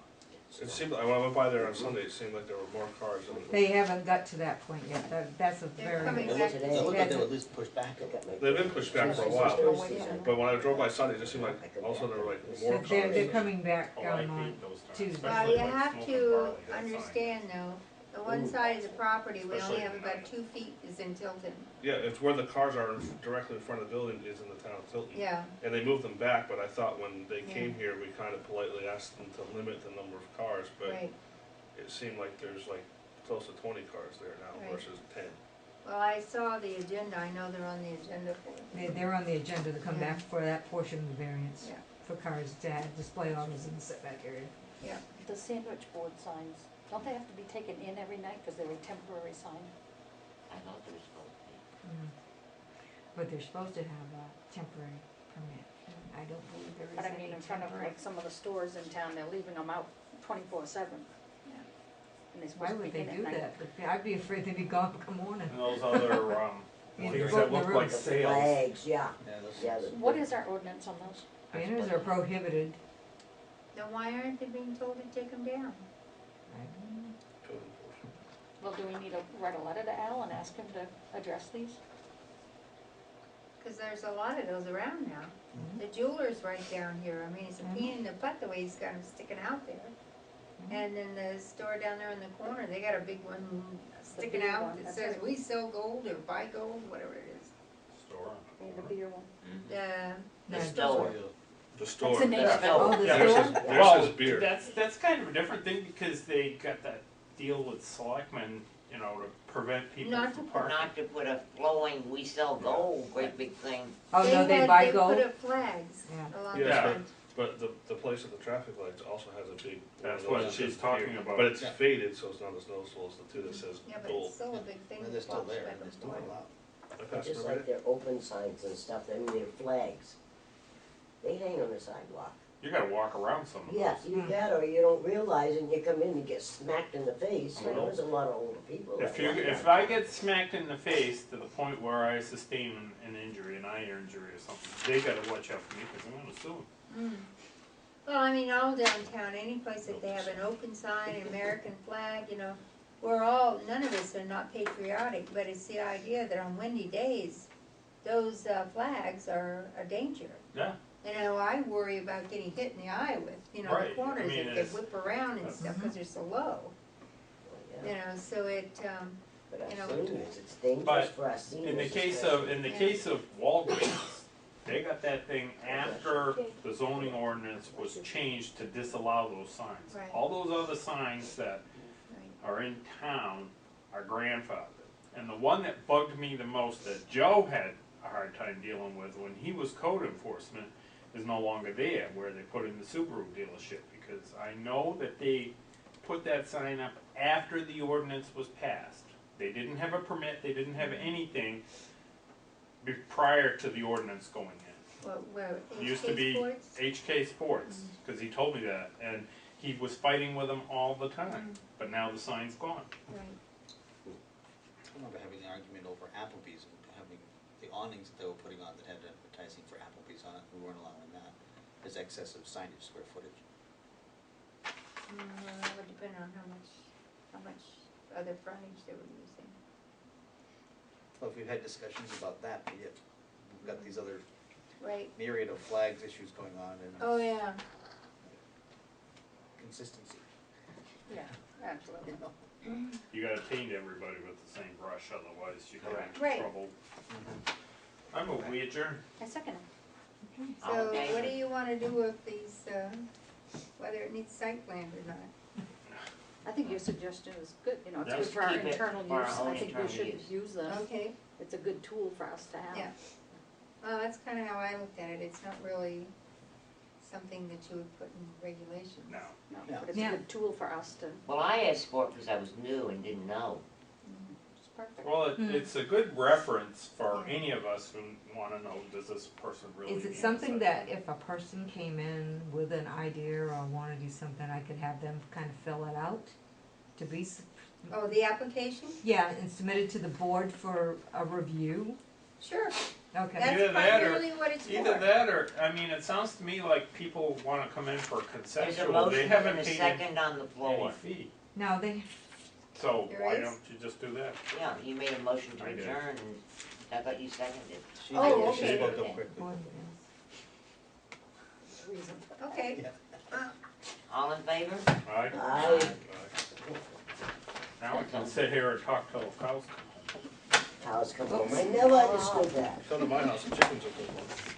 It seemed, like when I went by there on Sunday, it seemed like there were more cars than. They haven't got to that point yet, that's a They're coming very, It back looked, today. it looked like they That's were it. at least pushed back. They've been pushed back for a while, but when I drove by Sunday, it just seemed like all of a sudden there were like more they're cars. coming back Oh, I on hate those times, Tuesday. Well, especially you like have smoking to barley, that's fine. understand though, the one side of the property, we only Especially have at about night. 2 feet is in Tilton. Yeah, it's where the cars are directly in front of the building is in the town of Tilton. Yeah, And they moved them back, but I thought when they came here, we kind of politely asked them to limit the number of cars, but right. it seemed like there's like close to 20 cars there now Right. versus 10. Well, I saw the agenda, I know they're on the agenda for it. They're on the agenda to come Yeah. back for that portion of the variance, Yeah. for cars to have display areas in the setback area. The sandwich board signs, don't they have to be taken in every night because they're a temporary sign? I thought there was supposed to be. But they're supposed to have a temporary permit, and I don't believe there is But I any mean, in front of temporary. like some of the stores in town, they're leaving them out 24/7. Yeah. And they're Why supposed to would be they in do at night. that? I'd be afraid they'd be gone come morning. And those other, Yeah, things they're that look both like the sails. Flags, yeah, Yeah, those- yeah. What is our ordinance on those? Banners are prohibited. Then why aren't they being told to take them down? Code enforcement. Well, do we need to write a letter to Al and ask him to address these? Cause there's a lot of those around now. The jeweler's right down here, I mean, it's a pain in the butt the way he's got them sticking out there. And then the store down there in the corner, they got a big one sticking big out one, that that's says, right. we sell gold or buy gold, whatever it is. Store. Yeah, the beer one. The The store. store. The store. the name of it. Oh, the Yeah, Theirs store? is, Well, theirs is beer. that's kind of a different thing because they got that deal with selectmen, you know, to prevent people Not from to parking. Not to put a flowing, we sell gold, great big thing. Oh, no, they buy They gold? put up flags Yeah. along Yeah, the but- front. But the place at the traffic lights also has a big. one of That's those what that she's says talking beer. about. But it's Yeah. faded, so it's not as noticeable as the two that says Yeah, but gold. it's still a big thing. Well, they're still Walks there, back and they're and still forth. allowed. I But passed just them like right. their open signs and stuff, then their flags, they hang on the sidewalk. You gotta walk around some of those. Yeah, you got, or you don't realize and you come in and get smacked in the face, I know there's a lot of older people. If that you, like if that. I get smacked in the face to the point where I sustain an injury, an eye injury or something, they gotta watch out for me because I'm gonna sue them. Mm. Well, I mean, all downtown, any place that they have an open sign, an American flag, you know, we're all, none of us are not patriotic, but it's the idea that on windy days, those flags are a danger. Yeah. You know, I worry about getting hit in the eye with, you know, the Right, I corners mean, that they it's- whip around and stuff, cause they're so low. Yeah, You know, so it, but you know, our seniors, it's dangerous But for our seniors. In the case especially. of, in the Yeah. case of Walgreens, they got that thing after the zoning ordinance was changed to disallow those signs. Right. All those other signs that are in town are grandfathered. And the one that bugged me the most that Joe had a hard time dealing with when he was code enforcement is no longer there, where they put in the Subaru dealership, because I know that they put that sign up after the ordinance was passed. They didn't have a permit, they didn't have anything prior to the ordinance going in. Well, It used to be HK Sports, because he told me that, and he was fighting with them all the time, but now the sign's gone. Right. I remember having an argument over Applebee's and having the awnings that they were putting on that had advertising for Applebee's on it, we weren't allowing that as excessive signage square footage. It would depend on how much other frontage they were using. Well, if we've had discussions about that, but yet we've got these other Right. myriad of flags issues going on and Oh, yeah, consistency. Yeah, absolutely. You gotta paint everybody with the same brush, otherwise you get into Right. trouble. I move we adjourn. I second it. All so in what do favor? you wanna do with these, whether it needs site plan or not? I think your suggestion is good, you know, it's Yeah. good for our Keep it internal for our use, own I think we internal should use. use this. Okay, It's a good tool for us to have. yeah. Well, that's kinda how I looked at it, it's not really something that you would put in regulations. No. No, Yeah. but it's a Yeah. good tool for us to, Well, I asked for it because I was new and didn't know. it's perfect. Well, it's a good reference for any of us who wanna know, does this person really Is it need something such- that if a person came in with an idea or wanna do something, I could have them kind of fill it out? To be, Oh, the application? yeah, and submit it to the board for a review? Sure, Okay. that's Either that or- primarily what it's for. Either that or, I mean, it sounds to me like people wanna come in for There's a consensual, they motion haven't and a paid second on the any floor. fee. No, they, So There why is? don't you just do that? Yeah, you made a motion to I did. adjourn, and I thought you seconded. She Oh, did, she okay. spoke up quickly. board, There's a reason for that. Okay, All in favor? Aye? Aye. Now we can sit here and talk till the cows come home. Cows come home, I never understood that. Come to my house, the chickens will come home.